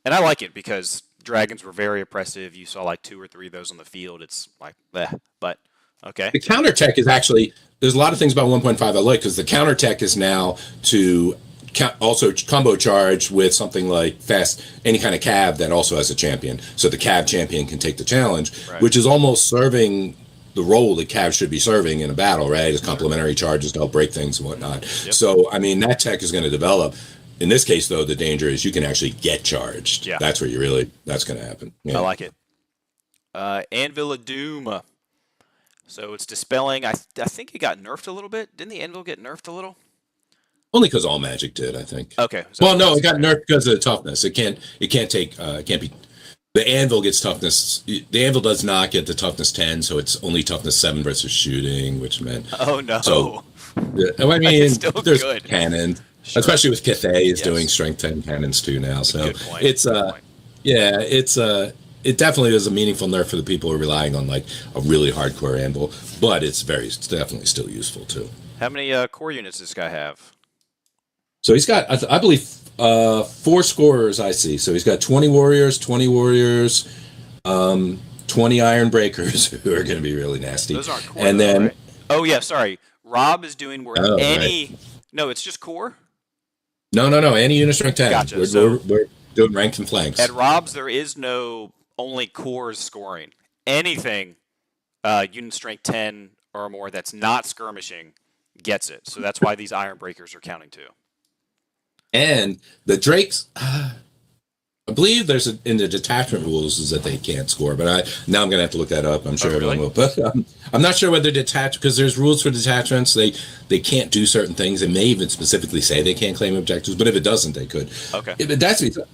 And I like it because dragons were very oppressive. You saw like 2 or 3 of those on the field. It's like, but okay. The counter tech is actually there's a lot of things about 1.5 I like because the counter tech is now to also combo charge with something like fast any kind of cab that also has a champion. So the cab champion can take the challenge, Right. which is almost serving the role that cab should be serving in a battle, right? As complementary charges to help break things and whatnot. Yep. So I mean that tech is going to develop. In this case, though, the danger is you can actually get charged. Yeah. That's where that's going to happen. Yeah. I like it. Anvil of Doom. So it's dispelling. I think it got nerfed a little bit. Didn't the Anvil get nerfed a little? Only because all magic did, I think. Okay. So Well, no, it got nerfed because of the toughness. It can't take. It can't be. The anvil gets toughness. The anvil does not get the toughness 10, so it's only toughness 7 versus shooting, which meant. Oh no. So, I mean, It's still there's good. cannons, Sure. especially with Cathay is Yes. doing strength 10 cannons too now. So Good point. it's Good point. yeah, it definitely is a meaningful nerf for the people who are relying on like a really hardcore anvil, but it's definitely still useful too. How many core units does this guy have? So he's got, I believe, 4 scorers. I see. So he's got 20 warriors, 20 iron breakers who are going to be really nasty. Those aren't core. And though, then, right? Oh yeah, sorry. Rob is doing where Oh, any. right. No, it's just core. no, any unit strength 10. Gotcha. We're doing ranks and flanks. At Rob's, there is no only cores scoring. Anything unit strength 10 or more that's not skirmishing gets it. So that's why these iron breakers are counting too. And the Drakes, I believe there's in the detachment rules is that they can't score, but now I'm going to have to look that up. I'm sure really? everyone will, but I'm not sure whether detach because there's rules for detachments. They can't do certain things. It may even specifically say they can't claim objectives, but if it doesn't, they could. Okay.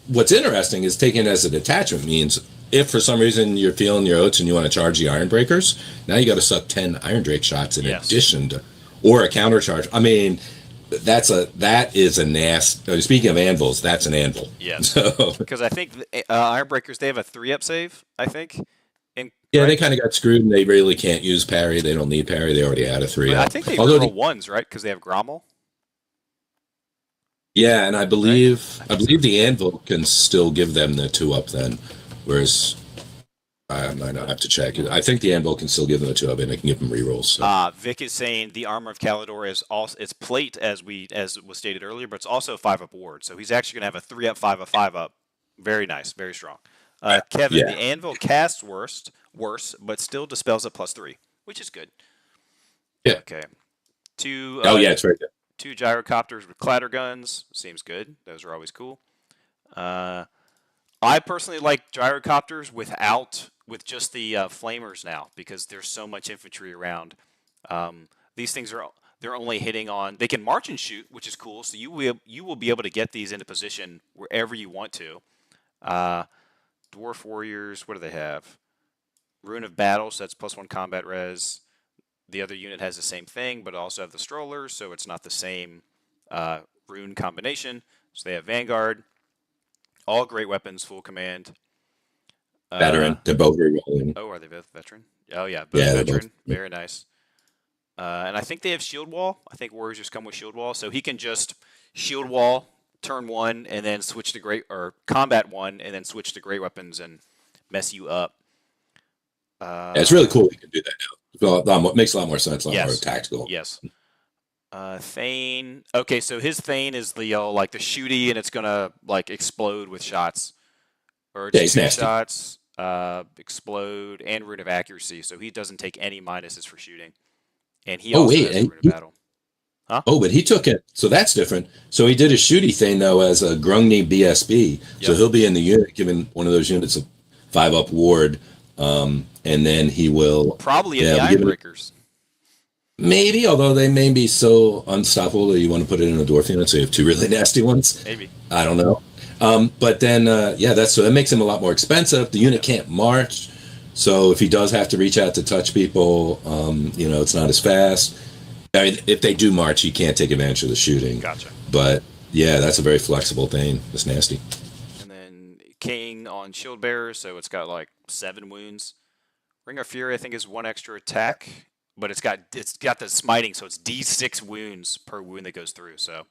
What's interesting is taking it as a detachment means if for some reason you're feeling your oats and you want to charge the iron breakers, now you got to suck 10 iron drake shots in Yes. addition to, or a counter charge. I mean. That is a nasty. Speaking of anvils, that's an anvil. Yes. So, Because I think iron breakers, they have a 3-up save, I think. yeah, Right? they kind of got screwed, and they really can't use parry. They don't need parry. They already had a 3 But up. I think they Although roll ones, right? Because they have Grommel. yeah, and I believe the anvil can still give them the 2 up then, whereas I might not have to check. I think the anvil can still give them the 2 up, and it can give them rerolls. So. Vic is saying the armor of Calidor is also it's plate as was stated earlier, but it's also 5-up ward. So he's actually going to have a 3-up, 5-up, 5-up. Very nice, very strong. Kevin, Yeah. the anvil casts worse, but still dispels at +3, which is good. Yeah. Okay. Two. Yeah, it's very good. 2 gyrocopters with clatter guns seems good. Those are always cool. I personally like gyrocopters with just the flamers now because there's so much infantry around. These things they're only hitting on. They can march and shoot, which is cool. So you will be able to get these into position wherever you want to. Dwarf warriors, what do they have? Rune of battle, so that's +1 combat res. The other unit has the same thing, but also have the strollers, so it's not the same rune combination. So they have Vanguard. All great weapons, full command. Veteran, they're both rerolling. Oh, are they both veteran? Oh, yeah, both Yeah, they're veteran. both. Very nice. And I think they have shield wall. I think warriors just come with shield wall, so he can just shield wall turn 1 and then switch to combat 1 and then switch to great weapons and mess you up. Yeah, it's really cool. We can do that now. It makes a lot more sense. A lot Yes. more tactical. Yes. Thane. Okay, so his Thane is the like the shooty, and it's gonna like explode with shots, or Yeah, he's two nasty. shots, explode, and rune of accuracy. So he doesn't take any minuses for shooting, and he also has a rune of battle. Oh, but he took it. So that's different. So he did a shooty thing though as a Grungni BSB. So Yep. he'll be in the unit, given one of those units a 5-up ward, and then he will Probably in Yeah, the we Iron give it- Breakers. maybe, although they may be so unstoppable that you want to put it in a dwarf unit, so you have 2 really nasty ones. Maybe. I don't know. But then, that makes him a lot more expensive. The unit can't march, so if he does have to reach out to touch people, it's not as fast. I mean, if they do march, he can't take advantage of the shooting. Gotcha. But yeah, that's a very flexible thing. It's nasty. And then King on Shield Bearer, so it's got like 7 wounds. Ring of Fury, I think, is 1 extra attack but it's got the smiting, so it's D6 wounds per wound that goes through. So,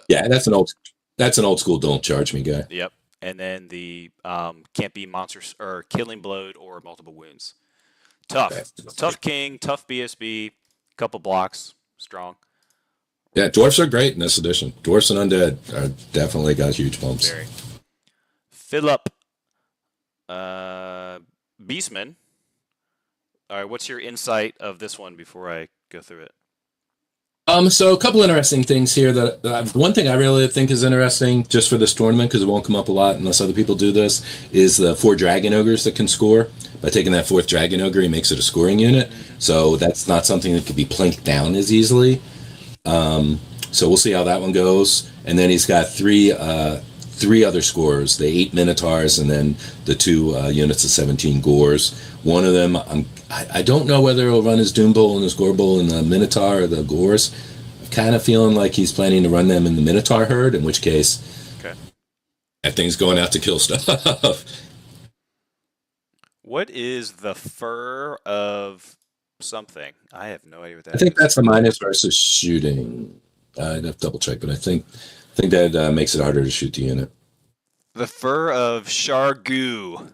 Yeah, that's an old school don't charge me guy. yep. And then the can't be monsters or killing blow or multiple wounds. Tough, tough king, tough BSB, couple blocks, strong. Yeah, dwarfs are great in this edition. Dwarfs and undead are definitely got huge bumps. Very. Philip, uh, Beastman. All right, what's your insight of this one before I go through it? So a couple interesting things here one thing I really think is interesting just for this tournament, because it won't come up a lot unless other people do this, is the 4 dragon ogres that can score. By taking that 4th dragon ogre, he makes it a scoring unit. So that's not something that could be plinked down as easily. So we'll see how that one goes. And then he's got three other scores: the 8 minotaurs, and then the 2 units of 17 gores. One of them, I don't know whether he'll run his Doom Bowl and his Gore Bowl in the minotaur or the gores. I'm kind of feeling like he's planning to run them in the minotaur herd, in which case, okay, that thing's going out to kill stuff. What is the fur of something? I have no idea what that I think is. that's the minus versus shooting. I'd have to double check, but I think that makes it harder to shoot the unit. The fur of Shargoo.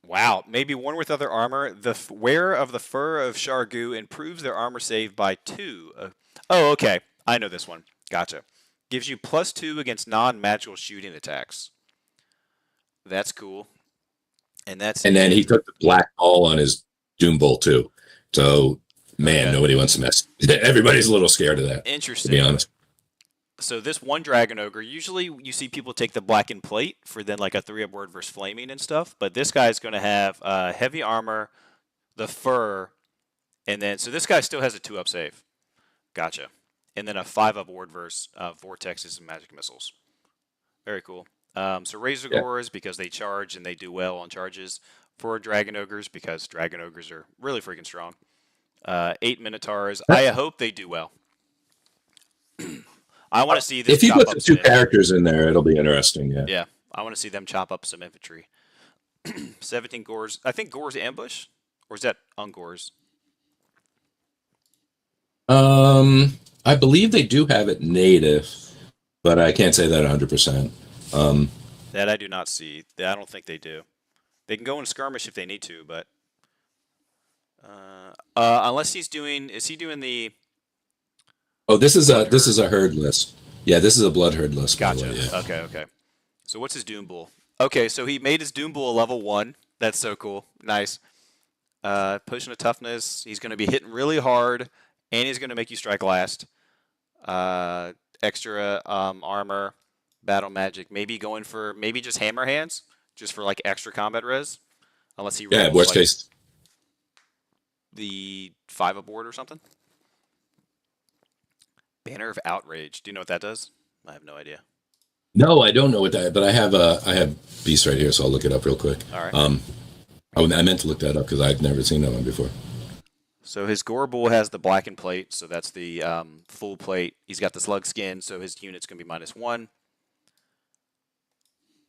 Wow, maybe one with other armor. The wearer of the fur of Shargoo improves their armor save by 2. Oh, okay. I know this one. Gotcha. Gives you +2 against non-magical shooting attacks. That's cool. And then he took the black ball on his Doom Bowl too. So man, okay. Nobody wants to mess. Everybody's a little scared of that. Interesting. To be honest. So this one dragon ogre, usually you see people take the blackened plate for then like a 3-up word versus flaming and stuff, but this guy's going to have heavy armor, the fur, and then so this guy still has a 2-up save. Gotcha. And then a 5-up ward versus vortexes and magic missiles. Very cool. So razor gores because they charge and they do well on charges. 4 dragon ogres because dragon ogres are really freaking strong. 8 minotaurs. I hope they do well. I want to see this. If he puts the 2 characters in there, it'll be interesting. Yeah. Yeah, I want to see them chop up some infantry. 17 gores. I think gores ambush, or is that ungores? I believe they do have it native, but I can't say that 100%. That I do not see. I don't think they do. They can go in skirmish if they need to, but unless he's doing, is he doing the? Oh, this is a herd list. Yeah, this is a blood herd list. Gotcha. By the way, yeah. Okay. So what's his Doom Bull? Okay, so he made his Doom Bull a level 1. That's so cool. Nice. Potion of toughness. He's going to be hitting really hard, and he's going to make you strike last. Extra armor, battle magic. Maybe going for just hammer hands, just for like extra combat res. Unless he rolls, worst case the 5 aboard or something. Banner of Outrage. Do you know what that does? I have no idea. No, I don't know what that. But I have Beast right here, so I'll look it up real quick. All right. I meant to look that up because I've never seen that one before. So his Gore Bull has the blackened plate, so that's the full plate. He's got the slug skin, so his unit's going to be -1.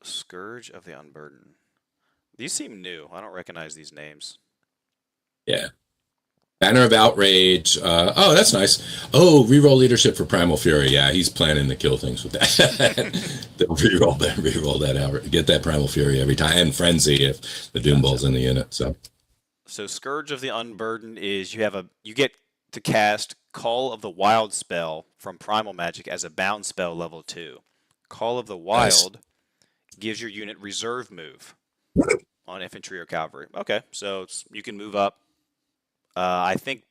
Scourge of the Unburdened. These seem new. I don't recognize these names. Yeah. Banner of Outrage. Oh, that's nice. Oh, reroll leadership for Primal Fury. Yeah, he's planning to kill things with that. They'll reroll that out. Get that Primal Fury every time. And Frenzy if the Doom Ball's in the unit. So Scourge of the Unburdened is you get to cast Call of the Wild spell from Primal Magic as a bound spell level 2. Call of the Wild gives your unit reserve move on infantry or cavalry. Okay, so you can move up. I think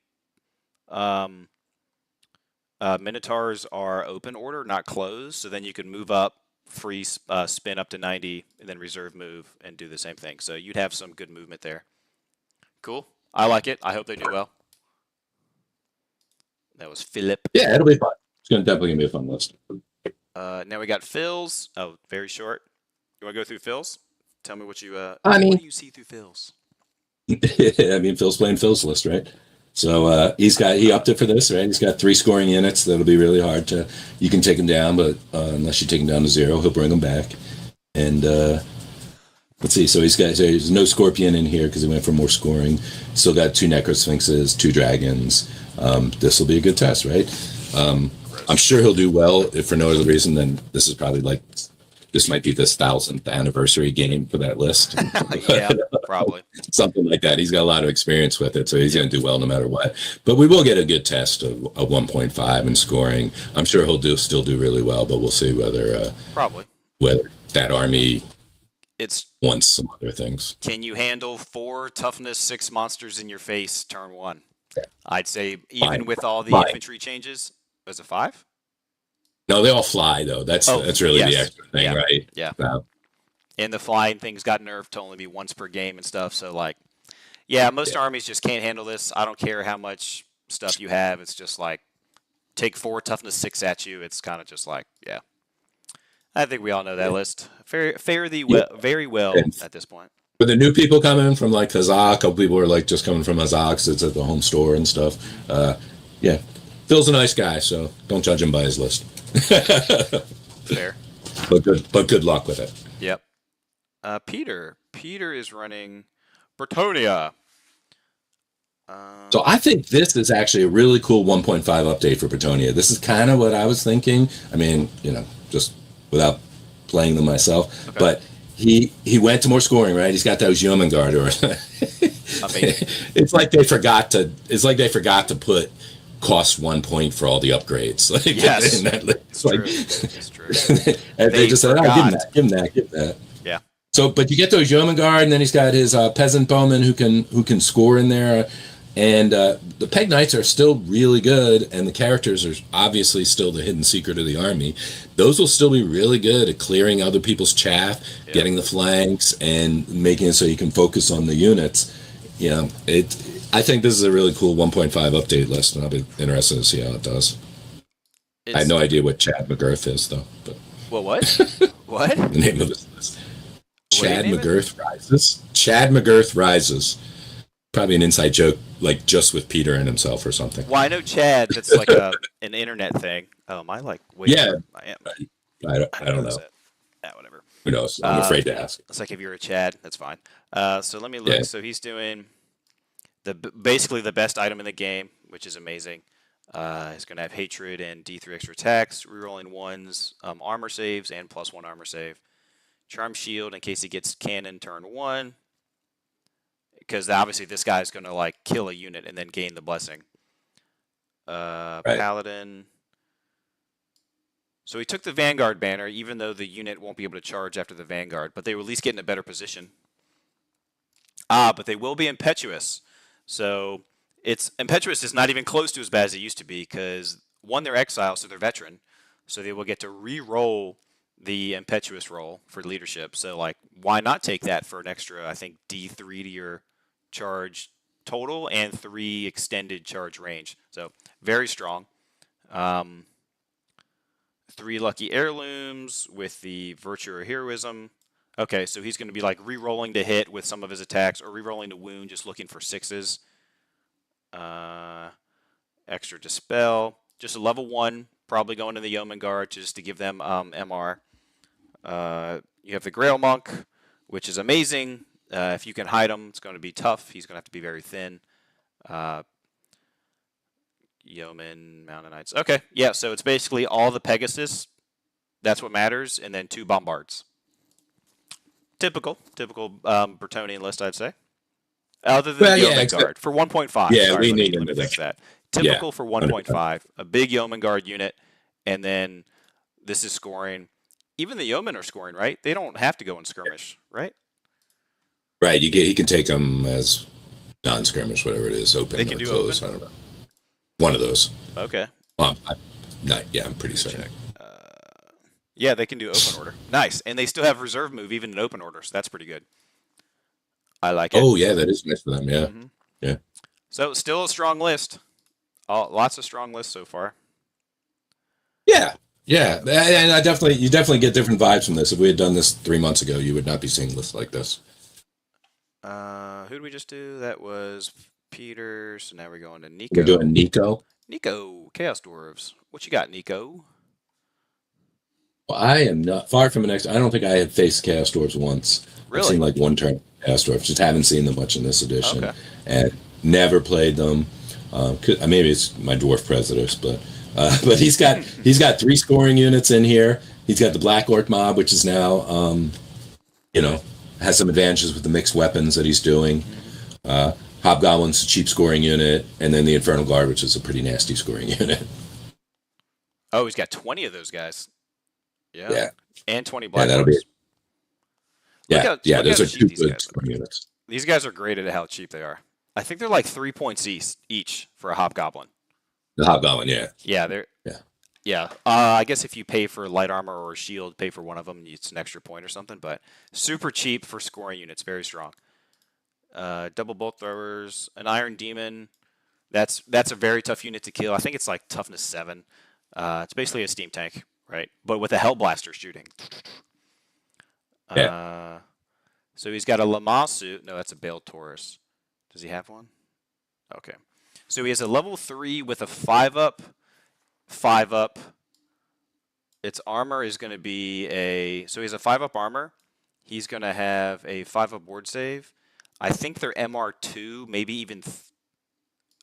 Minotaurs are open order, not closed. So then you can move up, free spin up to 90, and then reserve move and do the same thing. So you'd have some good movement there. Cool. I like it. I hope they do well. That was Philip. Yeah, it'll be fun. It's definitely going to be a fun list. Now we got Phil's. Oh, very short. You want to go through Phil's? Tell me what you what do you see through Phil's? I mean, Phil's playing Phil's list, right? So he upped it for this, right? He's got 3 scoring units that'll be really hard to. You can take him down, but unless you take him down to 0, he'll bring them back. And let's see. So there's no Scorpion in here because he went for more scoring. Still got 2 Necrosphinxes, 2 Dragons. This will be a good test, right? I'm Gross. sure he'll do well. If for no other reason than this is probably like this might be this 1,000th anniversary game for that list. Yeah, probably. Something like that. He's got a lot of experience with it, so he's Yep, going to do well no matter what. But we will get a good test of 1.5 in scoring. I'm sure he'll still do really well, but we'll see probably. whether that army It's wants some other things. can you handle 4 toughness 6 monsters in your face turn 1? Yeah. I'd say even Fine, with all the fine. infantry changes, was it 5? No, they all fly though. Oh, That's really the yes. extra thing, Yeah. right? Yeah. So, And the flying things got nerfed to only be once per game and stuff. So like, yeah, most yeah. armies just can't handle this. I don't care how much stuff you have. It's just like take 4 toughness 6 at you. It's kind of just like, yeah. I think we all know that Yeah. list. Fare thee Yeah. well, very well And at this point. for the new people coming from like Kazakh, a couple people are like just coming from Kazakh, 'cause it's at the home store and stuff. Yeah, Phil's a nice guy, so don't judge him by his list. Fair. But good luck with it. Yep. Peter. Peter is running Bretonia. So I think this is actually a really cool 1.5 update for Bretonia. This is kind of what I was thinking. I mean, just without playing them myself, Okay. but he went to more scoring, right? He's got those Yeoman Guard, or Amazing. it's like they forgot to. It's like they forgot to put cost 1 point for all the upgrades. Like, Yes. in that list. It's Like, true. It's true. and they They just said, "Oh, forgot. give him that, give him that." Yeah. So, but you get those Yeoman Guard, and then he's got his peasant bowmen who can score in there, and the Peg Knights are still really good, and the characters are obviously still the hidden secret of the army. Those will still be really good at clearing other people's chaff, Yeah. getting the flanks, and making it so you can focus on the units. It. I think this is a really cool 1.5 update list, and I'll be interested to see how it does. I had It's no idea what Chad McGirth is, though, but well, what? What? the name of this list. What do you Chad name it? McGirth Rises. Chad McGirth Rises. Probably an inside joke, like just with Peter and himself or something. Well, I know Chad. That's like an internet thing. Oh, am I like way Yeah, over? I am. I don't Is know. it? Yeah, whatever. Who knows? I'm afraid to ask. It's like if you're a Chad, that's fine. So let me look. Yeah. So he's doing basically the best item in the game, which is amazing. He's going to have hatred and D3 extra attacks, rerolling ones, armor saves, and +1 armor save. Charm shield in case he gets cannon turn 1. Because obviously this guy's going to like kill a unit and then gain the blessing. Right. Paladin. So he took the Vanguard banner, even though the unit won't be able to charge after the Vanguard, but they will at least get in a better position. But they will be impetuous. So impetuous is not even close to as bad as it used to be because one, they're exiled, so they're veteran, so they will get to re-roll the impetuous roll for leadership. So like, why not take that for an extra? I think D3 to your charge total and 3 extended charge range. So very strong. 3 lucky heirlooms with the virtue or heroism. Okay, so he's going to be like re-rolling to hit with some of his attacks or re-rolling to wound, just looking for 6s. Extra dispel, just a level 1, probably going to the Yeoman Guard just to give them MR. You have the Grail Monk, which is amazing. If you can hide him, it's going to be tough. He's going to have to be very thin. Yeoman, Mountain Knights. Okay, yeah, so it's basically all the Pegasus. That's what matters, and then 2 Bombards. Typical Bretonian list, I'd say. Other than Yeoman Guard for 1.5. Yeah, Sorry, we need let me fix that. Typical Yeah, for 1.5. A big Yeoman Guard unit, and then this is scoring. Even the Yeomen are scoring, right? They don't have to go in skirmish, right? Right. He can take them as non-skirmish, whatever it is, open They can or do close. open? I don't know. One of those. Okay. I'm pretty certain. Check. Yeah, they can do open order. Nice. And they still have reserve move even in open order, so that's pretty good. I like it. Oh yeah, that is nice for them. Yeah, yeah. So still a strong list. Lots of strong lists so far. Yeah, yeah, and you definitely get different vibes from this. If we had done this 3 months ago, you would not be seeing lists like this. Who did we just do? That was Peter. So now we're going to Nico. We're doing Nico. Nico, Chaos Dwarves. What you got, Nico? Well, I am not far from an expert. I don't think I have faced Chaos Dwarves once. I've seen Really? like one turn of Chaos Dwarves, just haven't seen them much in this edition, Okay. and never played them. Maybe it's my dwarf prejudice, but but he's got three scoring units in here. He's got the Black Orc mob, which is now you know has some advantages with the mixed weapons that he's doing. Hmm. Uh, Hobgoblin's a cheap scoring unit, and then the Infernal Guard, which is a pretty nasty scoring unit. Oh, he's got 20 of those guys. Yeah. Yeah, And 20 yeah, Black that'll be Orcs. it. Yeah, yeah, Look those how are cheap two these good guys are. scoring units. These guys are great at how cheap they are. I think they're like 3 points each for a Hobgoblin. The Hobgoblin, yeah, Yeah, they're yeah. yeah. I guess if you pay for light armor or a shield, pay for one of them, it's an extra point or something. But super cheap for scoring units, very strong. Double bolt throwers, an Iron Demon. That's a very tough unit to kill. I think it's like toughness 7. It's basically a steam tank, right? But with a Hellblaster shooting. Yeah. Uh, so he's got a Lamasu. No, that's a Bale Taurus. Does he have one? Okay. So he has a level 3 with a 5-up, 5-up. Its armor is going to be a. So he has a 5-up armor. He's going to have a 5-up ward save. I think they're MR2, maybe even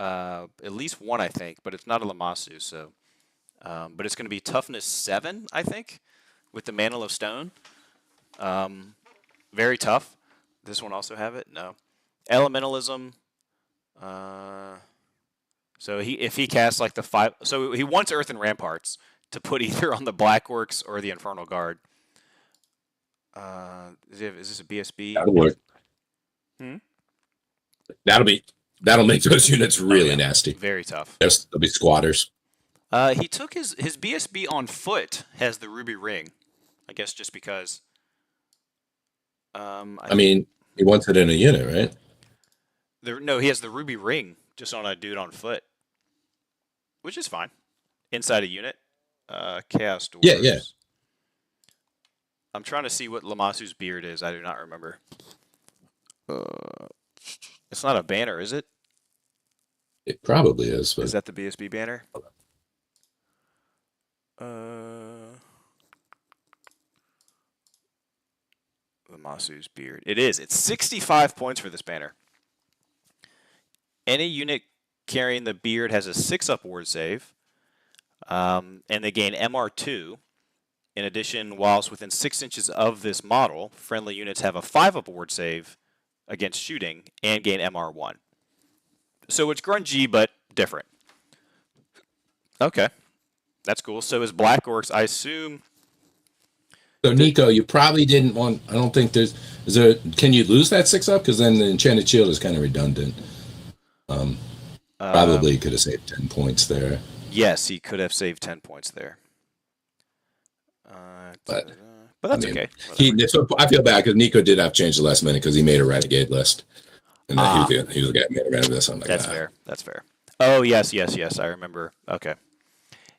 at least one, I think, but it's not a Lamasu. So, but it's going to be toughness 7, I think, with the Mantle of Stone. Very tough. This one also have it? No. Elementalism. So if he casts like the 5, so he wants Earth and Ramparts to put either on the Black Orcs or the Infernal Guard. Is this a BSB? That'll work. Hmm? That'll make those units Oh really yeah, nasty. very tough. They'll be squatters. He took his BSB on foot has the Ruby Ring, I guess just because. I mean, he wants it in a unit, right? No, he has the Ruby Ring just on a dude on foot, which is fine. Inside a unit. Chaos Yeah, yeah. Dwarves. I'm trying to see what Lamasu's beard is. I do not remember. It's not a banner, is it? It probably is, Is but that the BSB banner? Uh, Lamasu's beard. It is. It's 65 points for this banner. Any unit carrying the beard has a 6-up ward save, and they gain MR2. In addition, whilst within 6 inches of this model, friendly units have a 5-up ward save against shooting and gain MR1. So it's grungy, but different. Okay. That's cool. So his Black Orcs, I assume. so Nico, you probably didn't want. I don't think there's. Is there? Can you lose that 6-up? Because then the Enchanted Shield is kind of redundant. Probably could have saved 10 points there, Yes, he could have saved 10 points there. but But I that's mean, okay. So I feel bad because Nico did have changed the last minute because he made a renegade list, and he was the guy who made a renegade list. I'm like, That's fair. That's fair. Oh, yes. I remember. Okay.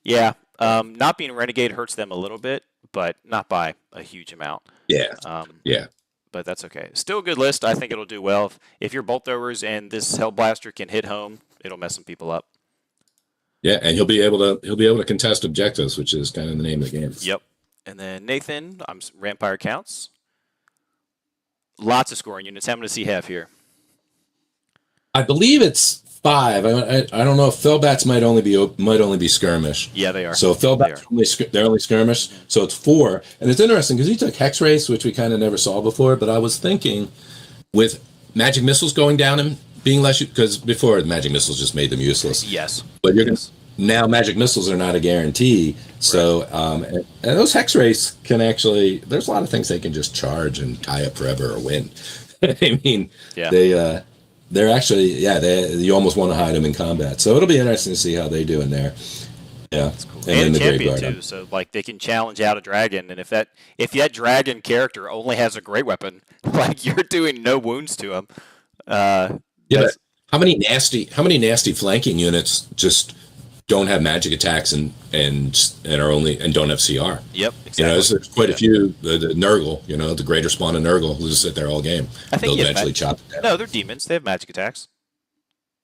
Yeah. Not being Renegade hurts them a little bit, but not by a huge amount. yeah, Um, yeah. but that's okay. Still a good list. I think it'll do well. If your bolt throwers and this Hellblaster can hit home, it'll mess some people up. Yeah, and he'll be able to contest objectives, which is kind of the name of the game. Yep. And then Nathan, Rampire counts. Lots of scoring units. How many does he have here? I believe it's 5. I don't know if Fellbats might only be skirmish. Yeah, they are. So Fellbats they're only skirmish. So it's 4, and it's interesting because he took Hex Race, which we kind of never saw before. But I was thinking with magic missiles going down and being less, because before the magic missiles just made them useless. Yes. But now magic missiles are not a guarantee. So and those Hex Race can actually. There's a lot of things they can just charge and tie up forever or win. I mean, Yeah. they're actually, you almost want to hide them in combat. So it'll be interesting to see how they do in there. Yeah. That's cool. And And then a the champion Graveyard. too, so like they can challenge out a dragon, and if that dragon character only has a great weapon, like you're doing no wounds to him. Yeah. But That's how many nasty flanking units just don't have magic attacks and don't have CR? Yep, You know, exactly. there's quite a Yeah. few. The Nurgle, the greater spawn of Nurgle, who just sit there all game. I think They'll he has eventually chop it down. No, they're demons. They have magic attacks.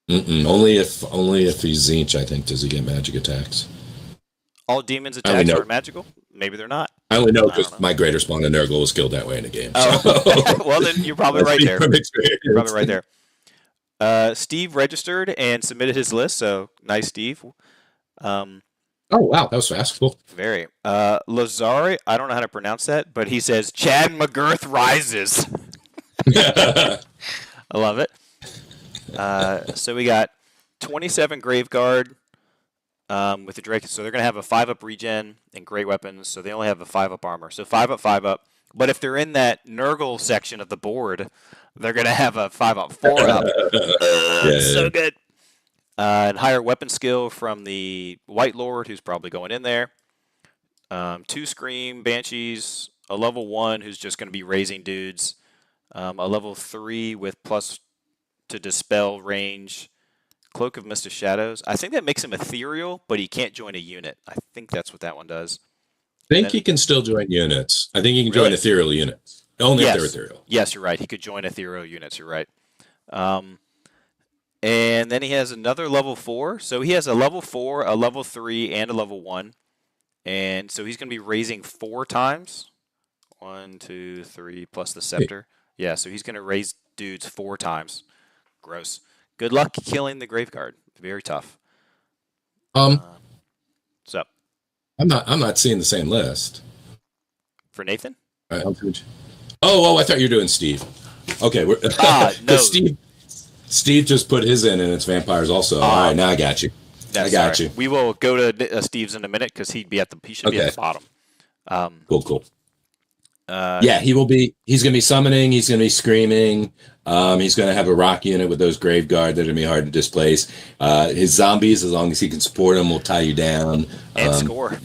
Only if he's Zinch, I think, does he get magic attacks. All demons' I mean, attacks no. are magical. Maybe they're not. I only know I don't because know. my greater spawn of Nurgle was killed that way in the game. So Oh, well then you're probably I right speak there. from You're probably experience. right there. Steve registered and submitted his list, so nice, Steve. Um, Oh wow, that was fast. Cool. very. Lazari, I don't know how to pronounce that, but he says Chad McGirth rises. I love it. So we got 27 Graveguard with the Drake. So they're going to have a 5-up regen and great weapons. So they only have a 5-up armor. So 5-up, 5-up. But if they're in that Nurgle section of the board, they're going to have a 5-up, 4-up. Yeah. So good. And higher weapon skill from the White Lord, who's probably going in there. 2 Scream Banshees, a level 1 who's just going to be raising dudes. A level 3 with plus to dispel range. Cloak of Mist of Shadows. I think that makes him ethereal, but he can't join a unit. I think that's what that one does. I think he can still join units. I think he can join Really? ethereal units. Only if they're Yes. ethereal. Yes, you're right. He could join ethereal units. You're right. And then he has another level 4. So he has a level 4, a level 3, and a level 1. And so he's going to be raising 4 times. 1, 2, 3, plus the scepter. Yeah, so he's going to raise dudes 4 times. Gross. Good luck killing the Graveguard. Very tough. Um, What's up? I'm not seeing the same list. For Nathan? Oh, I thought you were doing Steve. Okay, we're No. Steve just put his in, and it's vampires also. All right, now I got you. I got you. We will go to Steve's in a minute because he should be at the bottom. Cool. Yeah, he will be. He's going to be summoning. He's going to be screaming. He's going to have a rock unit with those grave guard that are going to be hard to displace. His zombies, as long as he can support them, will tie you down And score.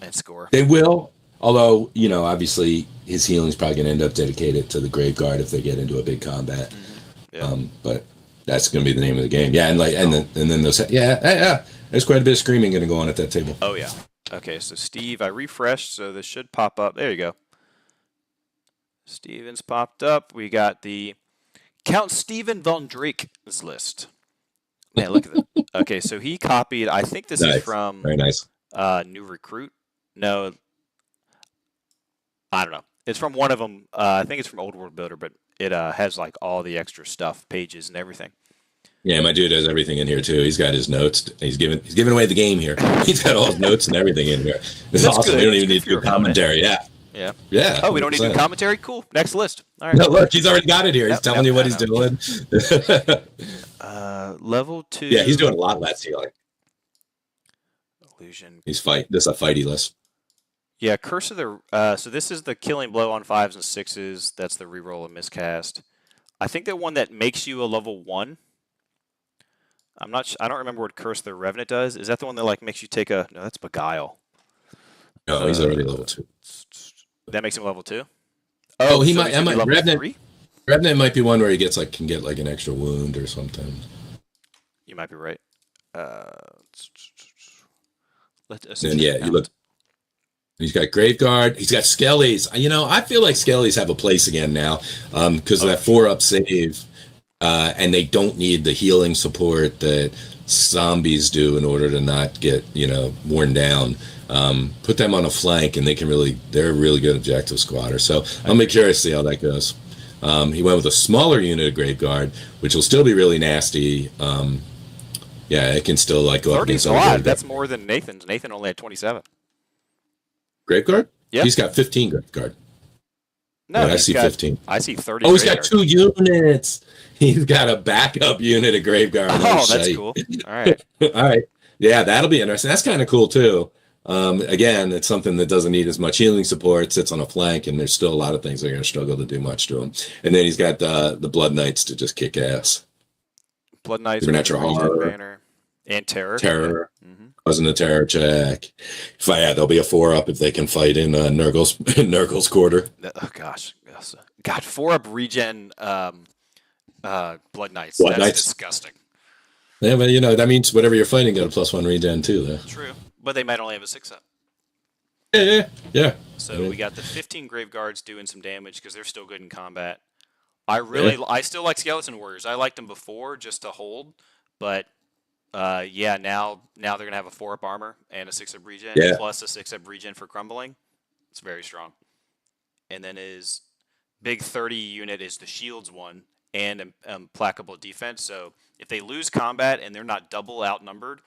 And score. They will. Although, obviously his healing's probably going to end up dedicated to the grave guard if they get into a big combat. Mm-hmm. Yeah. But that's going to be the name of the game. Yeah, and then those. Yeah. There's quite a bit of screaming going to go on at that table. Oh yeah. Okay, so Steve, I refreshed, so this should pop up. There you go. Steven's popped up. We got the Count Steven von Drake's list. Man, look at that. Okay, so he copied. I think this is from very nice. New Recruit. No, I don't know. It's from one of them. I think it's from Old World Builder, but it has like all the extra stuff, pages and everything. Yeah, my dude has everything in here too. He's got his notes. He's giving away the game here. He's got all his notes and everything in here. This is awesome. Good. We don't even need to do commentary. Yeah. Oh, we don't need to do commentary? Cool. Next list. All right. No, look, he's already got it here. He's telling you what he's doing. Level 2. Yeah, he's doing a lot less healing. Illusion. This is a fighty list. Yeah, Curse of the. So this is the killing blow on 5s and 6s. That's the reroll and miscast. I think the one that makes you a level 1. I'm not. I don't remember what Curse of the Revenant does. Is that the one that like makes you take a? No, that's Beguile. No, he's already level 2. That makes him level 2. Oh, he so might. Level Revenant. 3? Revenant might be one where he can get like an extra wound or something. You might be right. You look. He's got Graveguard. He's got Skellies. I feel like Skellies have a place again now because of that 4-up save, and they don't need the healing support that zombies do in order to not get worn down. Put them on a flank, and they're a really good objective squatter. So I'll be curious to see how that goes. He went with a smaller unit of Graveguard, which will still be really nasty. Yeah, it can still go up against 30's a lot. That's more than Nathan's. Nathan only had 27. Graveguard? Yeah. He's got 15 Graveguard. No, I see 15. I see 30. Oh, he's got 2 units. He's got a backup unit of Graveguard. Oh, that's cool. All right. All right. Yeah, that'll be interesting. That's kind of cool, too. Again, it's something that doesn't need as much healing support, sits on a flank, and there's still a lot of things that are going to struggle to do much to him. And then he's got the Blood Knights to just kick ass. Blood Knights, Supernatural Horror, banner, and Terror. Mm-hmm. Causing a terror check. There'll be a 4-up if they can fight in Nurgle's quarter. Oh gosh, God, 4-up regen. Blood Knights. That's disgusting. Yeah, but that means whatever you're fighting got a +1 regen too, though. True, but they might only have a 6-up. Yeah. So we got the 15 Graveguards doing some damage because they're still good in combat. I still like Skeleton Warriors. I liked them before just to hold, but now they're gonna have a 4-up armor and a 6-up regen plus a 6-up regen for crumbling. It's very strong. And then his big 30 unit is the shields one and implacable defense. So if they lose combat and they're not double outnumbered,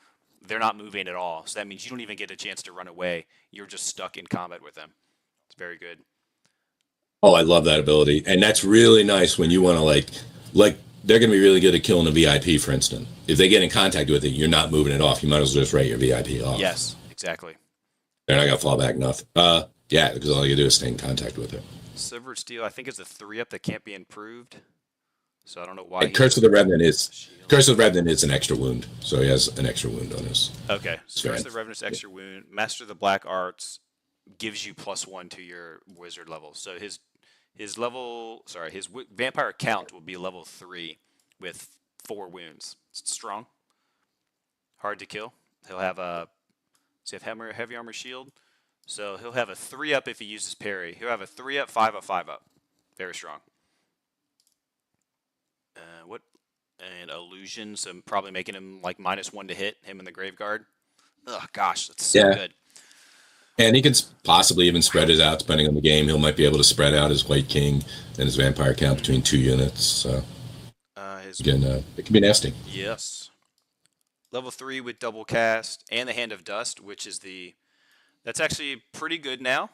they're not moving at all. So that means you don't even get a chance to run away. You're just stuck in combat with them. It's very good. Oh, I love that ability, and that's really nice when you want to like they're going to be really good at killing a VIP, for instance. If they get in contact with it, you're not moving it off. You might as well just write your VIP off. Yes, exactly. They're not going to fall back nothing. Yeah, because all you do is stay in contact with it. Silvered Steel, I think, is a 3-up that can't be improved. So I don't know why. And Curse of the Revenant is an extra wound, so he has an extra wound on his. Okay, so Curse of the Revenant is extra wound. Master of the Black Arts gives you +1 to your wizard level. So his vampire count will be level 3 with 4 wounds. It's strong, hard to kill. He'll have heavy armor shield. So he'll have a 3-up if he uses parry. He'll have a 3-up, 5-up, 5-up. Very strong. And illusion, so I'm probably making him like -1 to hit him in the Grave Guard. Oh gosh, that's so good. And he can possibly even spread it out depending on the game. He might be able to spread out his White King and his Vampire count between 2 units. So again, it can be nasty. Yes. Level 3 with double cast and the Hand of Dust, which is that's actually pretty good now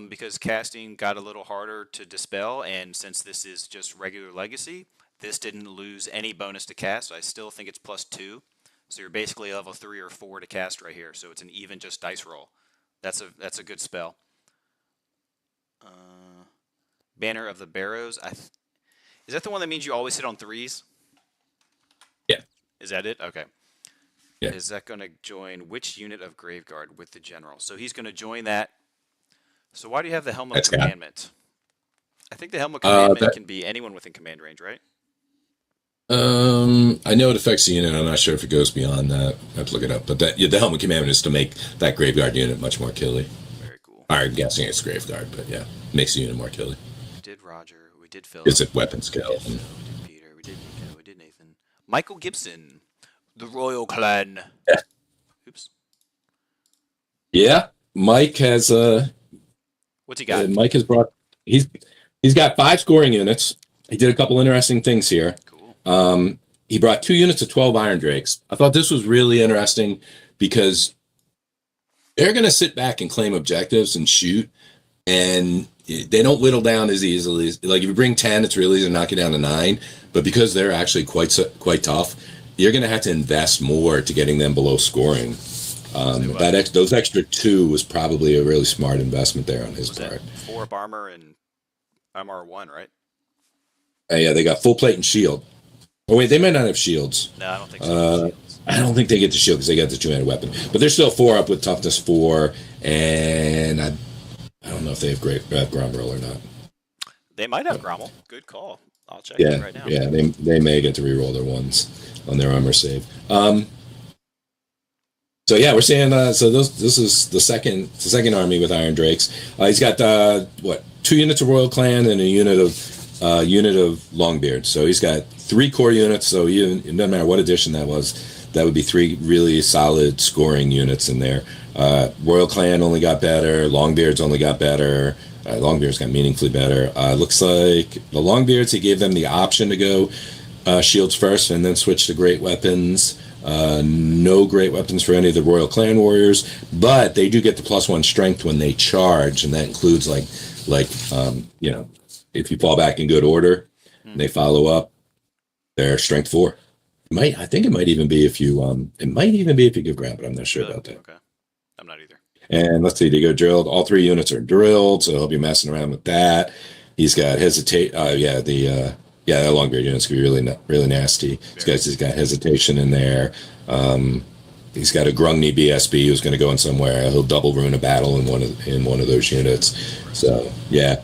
because casting got a little harder to dispel, and since this is just regular legacy, this didn't lose any bonus to cast, so I still think it's +2. So you're basically level 3 or 4 to cast right here. So it's an even just dice roll. That's a good spell. Banner of the Barrows. Is that the one that means you always hit on 3s? Yeah. Is that it? Okay. Yeah. Is that going to join which unit of Graveguard with the general? So he's going to join that. So why do you have the Helm of Commandment? I think the Helm of Commandment can be anyone within command range, right? I know it affects the unit. I'm not sure if it goes beyond that. I have to look it up. But the Helm of Commandment is to make that Graveguard unit much more killy. Very cool. I'm guessing it's Graveguard, but yeah, makes the unit more killy. We did Roger. We did Phil. Is it weapon skill? We did Peter. We did Nico. We did Nathan. Michael Gibson, the Royal Clan. Yeah. Oops. Yeah, Mike has What's he got? Mike has brought. He's got 5 scoring units. He did a couple interesting things here. Cool. He brought 2 units of 12 Iron Drakes. I thought this was really interesting because they're going to sit back and claim objectives and shoot, and they don't whittle down as easily. Like if you bring 10, it's really easy to knock it down to 9. But because they're actually quite tough, you're going to have to invest more to getting them below scoring. Those extra 2 was probably a really smart investment there on his part. 4 armor and MR1, right? Yeah, they got full plate and shield. Oh wait, they might not have shields. No, I don't think so. I don't think they get the shield because they got the 2-handed weapon. But they're still 4 up with toughness 4, and I don't know if they have Gromroll or not. They might have Grommel. Good call. I'll check it right now. Yeah, they may get to reroll their ones on their armor save. So yeah, we're seeing. So this is the second army with Iron Drakes. He's got 2 units of Royal Clan and a unit of Longbeard. So he's got 3 core units. So it doesn't matter what edition that was. That would be 3 really solid scoring units in there. Royal Clan only got better. Longbeard's only got better. Longbeard's got meaningfully better. Looks like the Longbeards, he gave them the option to go shields first and then switch to great weapons. No great weapons for any of the Royal Clan warriors, but they do get the +1 strength when they charge, and that includes if you fall back in good order, and they follow up, they're strength 4. I think it might even be if you give ground, but I'm not sure about that. Okay, I'm not either. And let's see, they go drilled. All 3 units are drilled, so he'll be messing around with that. He's got hesitate. That Longbeard unit's gonna be really nasty. He's got hesitation in there. He's got a Grungni BSB who's going to go in somewhere. He'll double ruin a battle in one of those units. So yeah,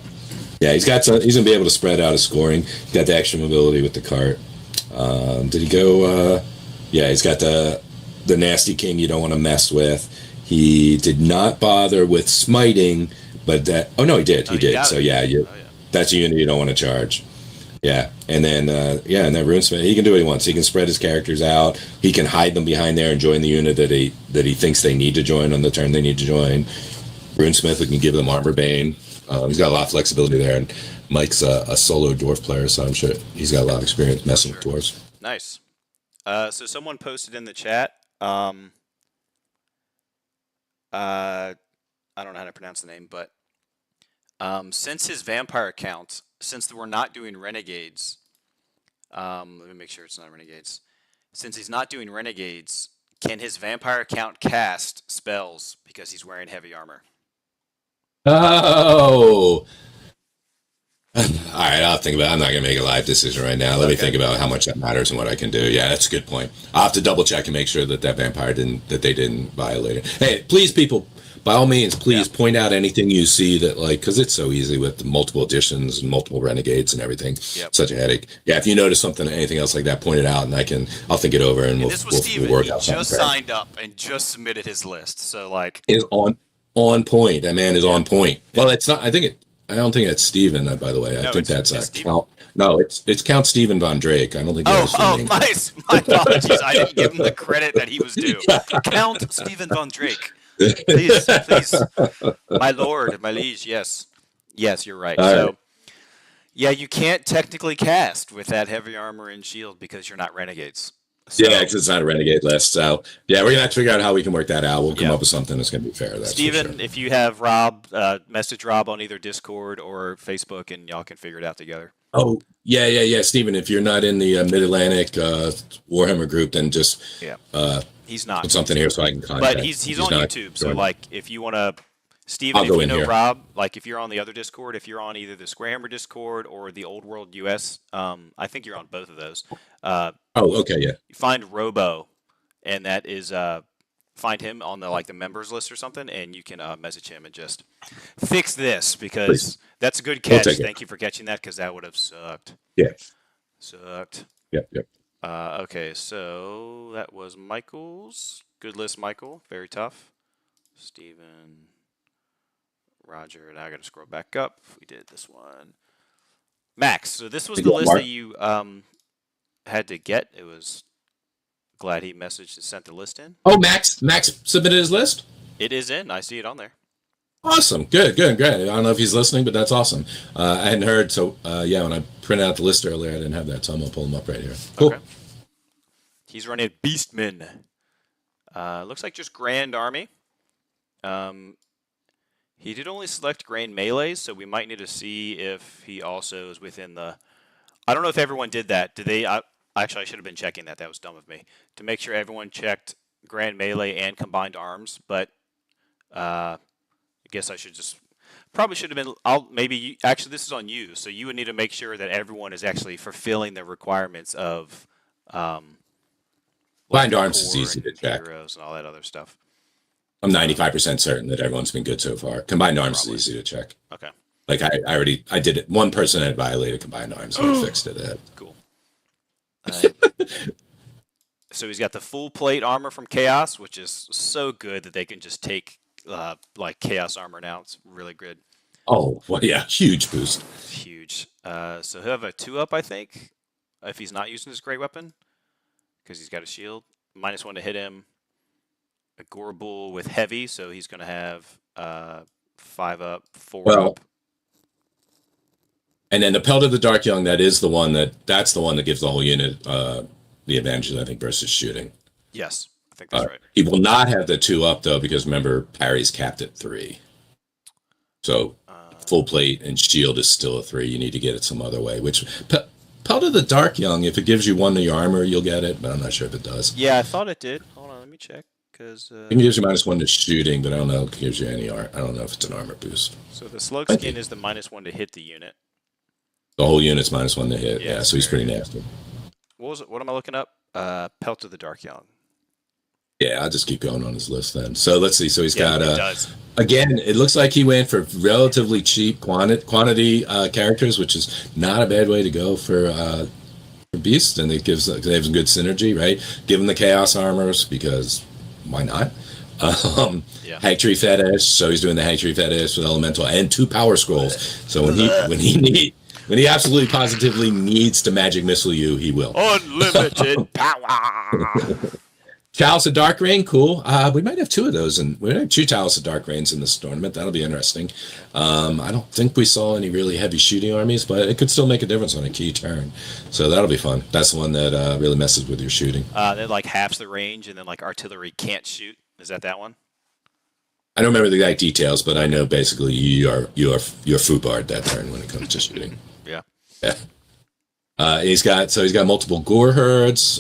he's gonna be able to spread out his scoring. He's got the extra mobility with the cart. Did he go? He's got the nasty king you don't want to mess with. He did not bother with smiting, but that. Oh no, he did. He did. So that's a unit you don't want to charge. Yeah, and then and that runesmith, he can do what he wants. He can spread his characters out. He can hide them behind there and join the unit that he thinks they need to join on the turn they need to join. Runesmith, we can give them Armor Bane. He's got a lot of flexibility there, and Mike's a solo dwarf player, so I'm sure he's got a lot of experience messing with dwarves. Nice. So someone posted in the chat. I don't know how to pronounce the name, but since his vampire account, since we're not doing renegades, let me make sure it's not renegades. Since he's not doing renegades, can his vampire account cast spells because he's wearing heavy armor? Oh. All right, I'll think about it. I'm not going to make a live decision right now. Let me think about how much that matters and what I can do. Yeah, that's a good point. I'll have to double check and make sure that vampire they didn't violate it. Hey, please, people, by all means, please point out anything you see that, like, because it's so easy with multiple editions and multiple renegades and everything. Such a headache. Yeah, if you notice something, anything else like that, point it out, and I'll think it over, and we'll work out something. Just signed up and just submitted his list, so like is on point. That man is on point. Well, it's not. I don't think it's Steven, by the way. I think that's Count. No, it's Count Stephen Von Drake. I don't think. My apologies. I didn't give him the credit that he was due. Count Stephen Von Drake. Please, my lord, my liege. Yes, you're right. So, yeah, you can't technically cast with that heavy armor and shield because you're not renegades. So, yeah, because it's not a renegade list. So, yeah, we're going to have to figure out how we can work that out. We'll come up with something that's going to be fair. Steven, if you have Rob, message Rob on either Discord or Facebook, and y'all can figure it out together. Oh, yeah. Steven, if you're not in the Mid-Atlantic Warhammer group, then just he's not. Put something here so I can contact. But he's on YouTube, so like if you want to, Steven, if you know Rob, like if you're on the other Discord, if you're on either the SquareHammer Discord or the Old World US, I think you're on both of those. Okay, yeah. You find Robo, and that is find him on the members list or something, and you can message him and just fix this because that's a good catch. Thank you for catching that because that would have sucked. Yeah. Sucked. Yep. Okay, so that was Michael's. Good list, Michael. Very tough. Steven, Roger, and I got to scroll back up. We did this one. Max, so this was the list that you had to get. It was glad he messaged and sent the list in. Oh, Max submitted his list? It is in. I see it on there. Awesome. Good. I don't know if he's listening, but that's awesome. I hadn't heard, so when I printed out the list earlier, I didn't have that, so I'm going to pull him up right here. Cool. Okay. He's running Beastmen. Looks like just Grand Army. He did only select Grand Melees, so we might need to see if he also is within the... I don't know if everyone did that. Did they? Actually, I should have been checking that. That was dumb of me. To make sure everyone checked Grand Melee and Combined Arms, but I guess I should just... Probably should have been... Actually, this is on you, so you would need to make sure that everyone is actually fulfilling the requirements of... Combined Arms is easy to check. Heroes and all that other stuff. I'm 95% certain that everyone's been good so far. Combined Arms is easy to check. Okay. Like I did it. One person had violated Combined Arms and I fixed it. Cool. So he's got the full plate armor from Chaos, which is so good that they can just take Chaos armor now. It's really good. Oh, well, yeah, huge boost. Huge. So he'll have a 2-up, I think, if he's not using his great weapon, because he's got a shield. -1 to hit him. A Gorebull with heavy, so he's going to have 5-up, 4-up. And then the Pelt of the Dark Young, that's the one that gives the whole unit the advantages, I think, versus shooting. Yes, I think that's right. He will not have the 2-up, though, because remember, parry's capped at 3. So full plate and shield is still a 3. You need to get it some other way, which... Pelt of the Dark Young, if it gives you 1 to your armor, you'll get it, but I'm not sure if it does. Yeah, I thought it did. Hold on, let me check. It gives you -1 to shooting, but I don't know if it gives you any I don't know if it's an armor boost. So the slug skin is the -1 to hit the unit. The whole unit's -1 to hit. Yeah, so he's pretty nasty. What am I looking up? Pelt of the Dark Young. Yeah, I'll just keep going on his list then. So let's see. So he's got again, it looks like he went for relatively cheap quantity characters, which is not a bad way to go for Beast, and they have some good synergy, right? Give him the Chaos armors because why not? Hag Tree Fetish, so he's doing the Hag Tree Fetish with Elemental and 2 Power Scrolls. So when he absolutely positively needs to magic missile you, he will. Unlimited power. Chalice of Dark Rain, cool. We might have two of those, and we might have two Chalice of Dark Rains in this tournament. That'll be interesting. I don't think we saw any really heavy shooting armies, but it could still make a difference on a key turn. So that'll be fun. That's the one that really messes with your shooting. That like halves the range, and then like artillery can't shoot. Is that one? I don't remember the exact details, but I know basically you're foobarred that turn when it comes to shooting. Yeah. Yeah. He's got multiple gore herds.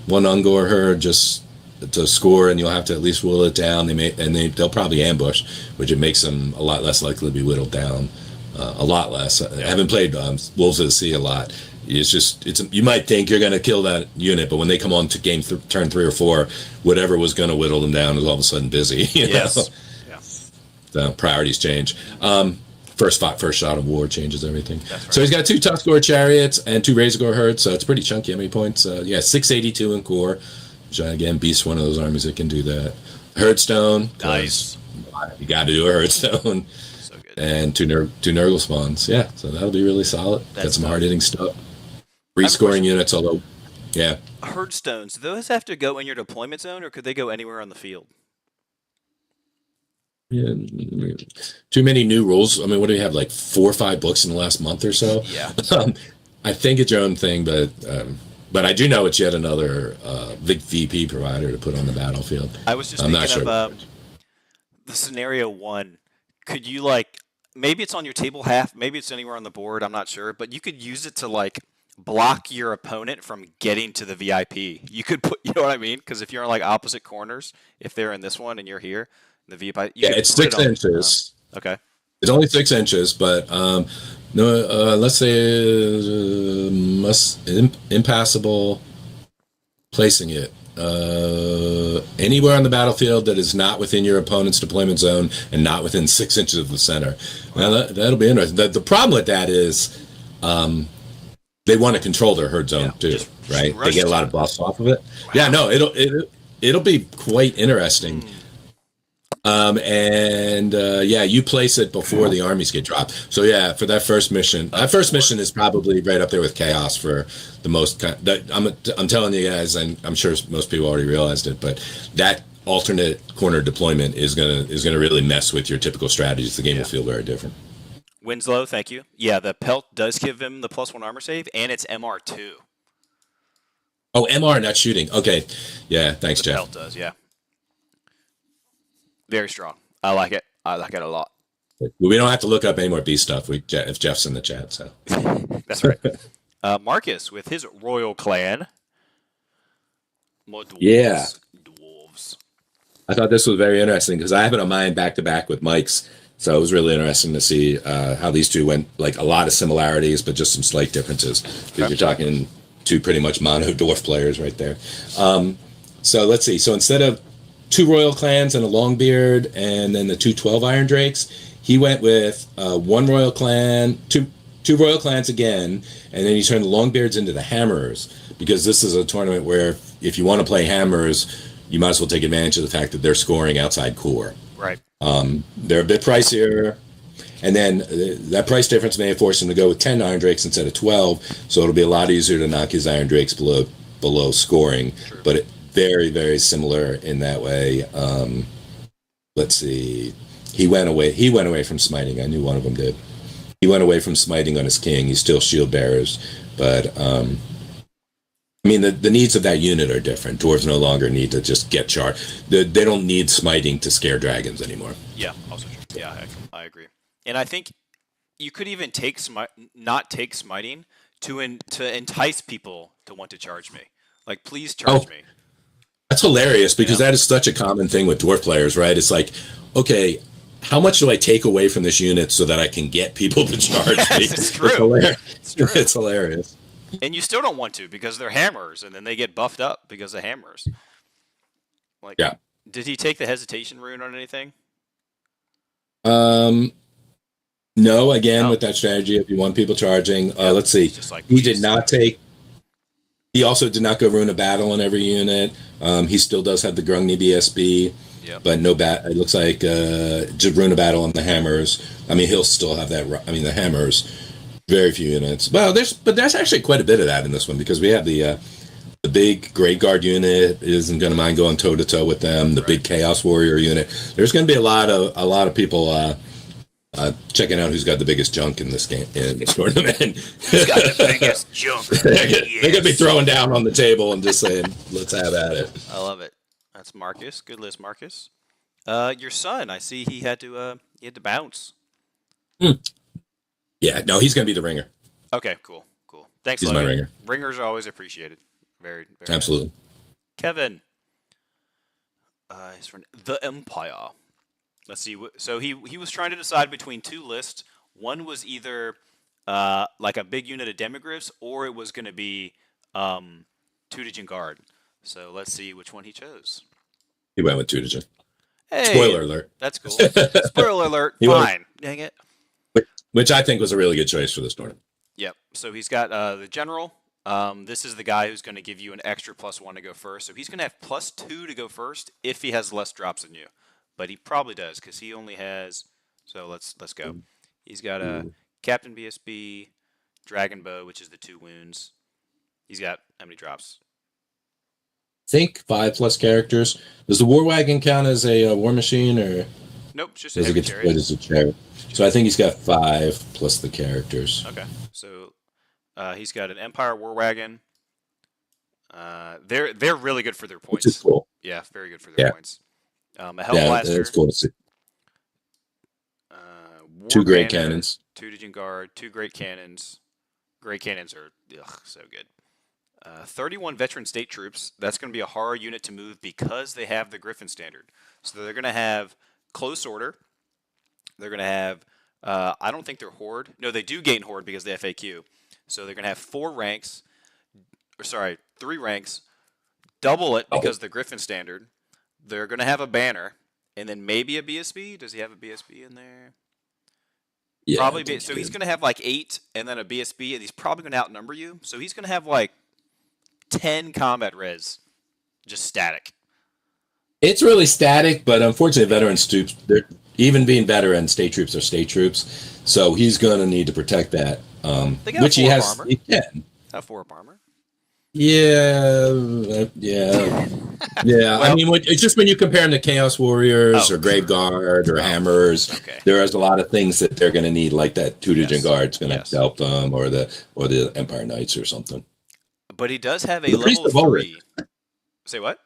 One ungore herd just to score, and you'll have to at least whittle it down. They'll probably ambush, which it makes them a lot less likely to be whittled down. A lot less. I haven't played Wolves of the Sea a lot. You might think you're going to kill that unit, but when they come on to turn 3 or 4, whatever was going to whittle them down is all of a sudden busy. Yes. Know? Yeah. The priorities change. First shot of war changes everything. Right. So he's got 2 Tuskgore chariots and 2 Razorgore herds, so it's pretty chunky. How many points? 682 in core. Which, again, Beast's one of those armies that can do that. Herdstone. Nice. You got to do a Herdstone. So good. And 2 Nurgle spawns. Yeah, so that'll be really solid. Got some hard-hitting stuff. 3 scoring units, although, yeah. Herdstones, do those have to go in your deployment zone, or could they go anywhere on the field? Yeah, too many new rules. I mean, what do you have, like 4 or 5 books in the last month or so? Yeah. I think it's your own thing, but I do know it's yet another VP provider to put on the battlefield. I was just thinking of the scenario 1. Could you maybe it's on your table half, maybe it's anywhere on the board, I'm not sure, but you could use it to block your opponent from getting to the VIP. You could put, you know what I mean? Because if you're on opposite corners, if they're in this one and you're here, the VIP. It's 6 inches. Okay. It's only 6 inches, but let's say impassable. Placing it anywhere on the battlefield that is not within your opponent's deployment zone and not within 6 inches of the center. Now that'll be interesting. The problem with that is they want to control their herd zone too, right? They get a lot of buffs off of it. Wow. Yeah, no, it'll be quite interesting. You place it before the armies get dropped. So yeah, for that first mission, mission is probably right up there with Chaos for the most. I'm telling you guys, and I'm sure most people already realized it, but that alternate corner deployment is gonna really mess with your typical strategies. The game will feel very different. Winslow, thank you. Yeah, the pelt does give him the +1 armor save, and it's MR2. Oh, MR, not shooting. Okay, yeah, thanks, Jeff. Pelt does, yeah. Very strong. I like it. I like it a lot. We don't have to look up any more B stuff. If Jeff's in the chat, so that's right. Marcus with his royal clan. More dwarves. Yeah. Dwarves. I thought this was very interesting because I have it on mine back to back with Mike's, so it was really interesting to see how these two went. A lot of similarities, but just some slight differences. Because you're talking 2 pretty much mono dwarf players right there. So let's see. So instead of 2 royal clans and a Longbeard, and then the 2 12 Iron Drakes, he went with 1 royal clan, two royal clans again, and then he turned the Longbeards into the Hammerers, because this is a tournament where if you want to play Hammers, you might as well take advantage of the fact that they're scoring outside core. Right. They're a bit pricier, and then that price difference may have forced him to go with 10 Iron Drakes instead of 12, so it'll be a lot easier to knock his Iron Drakes below scoring. True. But very, very similar in that way. Let's see. He went away from smiting. I knew one of them did. He went away from smiting on his king. He's still shield bearers, but the needs of that unit are different. Dwarves no longer need to just get charged. They don't need smiting to scare dragons anymore. Yeah, also true. Yeah, I agree. And I think you could even not take smiting to entice people to want to charge me. Please charge me. That's hilarious because that is such a common thing with dwarf players, right? It's okay, how much do I take away from this unit so that I can get people to charge me? It's true. It's true. It's hilarious. And you still don't want to because they're hammers, and then they get buffed up because of hammers. Did he take the hesitation rune on anything? No, again, with that strategy, if you want people charging, let's see. He did not take. He also did not go ruin a battle on every unit. He still does have the Grungni BSB, but no it looks like just ruin a battle on the hammers. He'll still have that. The hammers, very few units. Well, there's actually quite a bit of that in this one because we have the The big Grave Guard unit isn't going to mind going toe to toe with them. The Right. big Chaos Warrior unit. There's going to be a lot of people checking out who's got the biggest junk in this game in this tournament. Who's got the biggest junk? They're going to be Yes. throwing down on the table and just saying, "Let's have at it." I love it. That's Marcus. Good list, Marcus. Your son, I see he had to bounce. Hmm. Yeah, no, he's going to be the ringer. Okay, cool, cool. Thanks, He's my Logan. ringer. Ringers are always appreciated. Very, very nice. Absolutely. Kevin, he's from the Empire. Let's see. So he was trying to decide between two lists. One was either like a big unit of demigryphs, or it was going to be Tutagen Guard. So let's see which one he chose. He went with Tutagen. Hey, Spoiler alert. that's cool. Spoiler alert. He went, Fine. Dang it. which I think was a really good choice for this tournament. Yep. So he's got the general. This is the guy who's going to give you an extra +1 to go first. So he's going to have +2 to go first if he has less drops than you, but he probably does because he only has. So let's go. He's got a Captain BSB, Dragon Bow, which is the 2 wounds. He's got how many drops? Think 5+ characters. Does the War Wagon count as a war machine, or Nope, just a does it heavy get chariot. split as a chariot? So I think he's got 5 plus the characters. Okay, so he's got an Empire War Wagon. They're really good for their Which is points. cool. Yeah, very good for their Yeah. points. A Yeah, Hellblaster, that's cool to see. War 2 great Banner, cannons. Tutagen Guard, 2 great cannons. Great cannons are so good. 31 veteran state troops. That's going to be a horror unit to move because they have the Griffin standard. So they're going to have close order. They're going to have. I don't think they're horde. No, they do gain horde because they have FAQ. So they're going to have 4 ranks. Or sorry, 3 ranks. Double it because the Griffin standard. They're going to have a banner, and then maybe a BSB. Does he have a BSB in there? Yeah, Probably. I think So he he's did. going to have like 8, and then a BSB, and he's probably going to outnumber you. So he's going to have like 10 combat res, just static. It's really static, but unfortunately, veteran troops, they're even being veteran state troops are state troops, so he's going to need to protect that. They got Which a he 4 up has. armor. He can. Got 4 up armor. Yeah, yeah. Yeah, I Well, mean, it's just when you compare them to Chaos Warriors oh, or Grave Guard or oh, Hammers, okay. there is a lot of things that they're going to need, like that Tutagen Yes. Guard's going to Yes. help them, or the Empire Knights or something. But he does have a The Priest level of Ulrich. 3. Say what?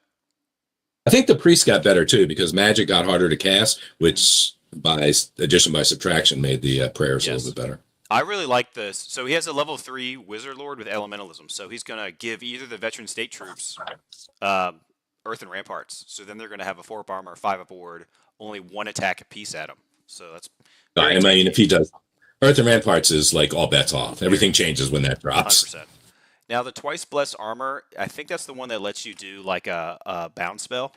I think the Priest got better too because Magic got harder to cast, which by addition by subtraction made the prayers a Yes. little bit better. I really like this. So he has a level 3 Wizard Lord with Elementalism. So he's going to give either the veteran state troops Earth and Ramparts. So then they're going to have a 4 up armor, 5 up ward, only 1 attack apiece at them. So that's very I mean, tanky. if he does, Earth and Ramparts is like all bets off. Everything changes when that drops. 100%. Now the twice blessed armor, I think that's the one that lets you do like a bound spell.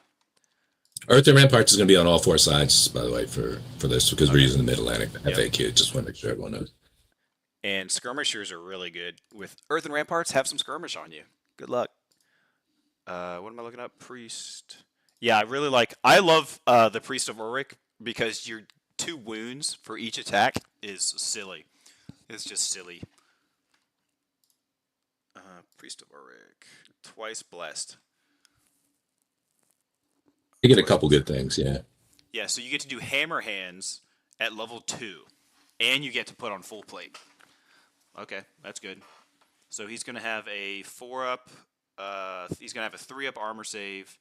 Earth and Ramparts is going to be on all 4 sides, by the way, for this because we're Okay. using the Mid Atlantic Yep. FAQ. Just want to make sure everyone knows. And skirmishers are really good. With Earth and Ramparts, have some skirmish on you. Good luck. What am I looking up? Priest. Yeah, I love the Priest of Ulrich because your 2 wounds for each attack is silly. It's just silly. Priest of Ulrich. Twice blessed. You get a couple good things, yeah. Yeah, so you get to do hammer hands at level 2. And you get to put on full plate. Okay, that's good. So he's going to have a 4 up. He's going to have a 3 up armor save.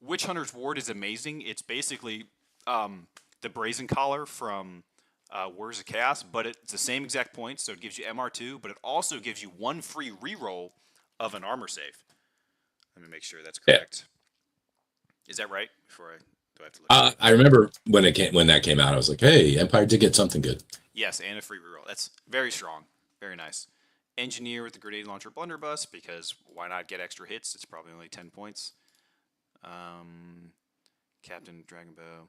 Witch Hunter's Ward is amazing. It's basically the Brazen Collar from Warriors of Chaos, but it's the same exact points. So it gives you MR2, but it also gives you 1 free reroll of an armor save. Let me make sure that's correct. Is that right? Do I have to look? I remember when that came out, I was like, "Hey, Empire did get something good." Yes, and a free reroll. That's very strong. Very nice. Engineer with the grenade launcher blunderbuss because why not get extra hits? It's probably only 10 points. Captain Dragon Bow,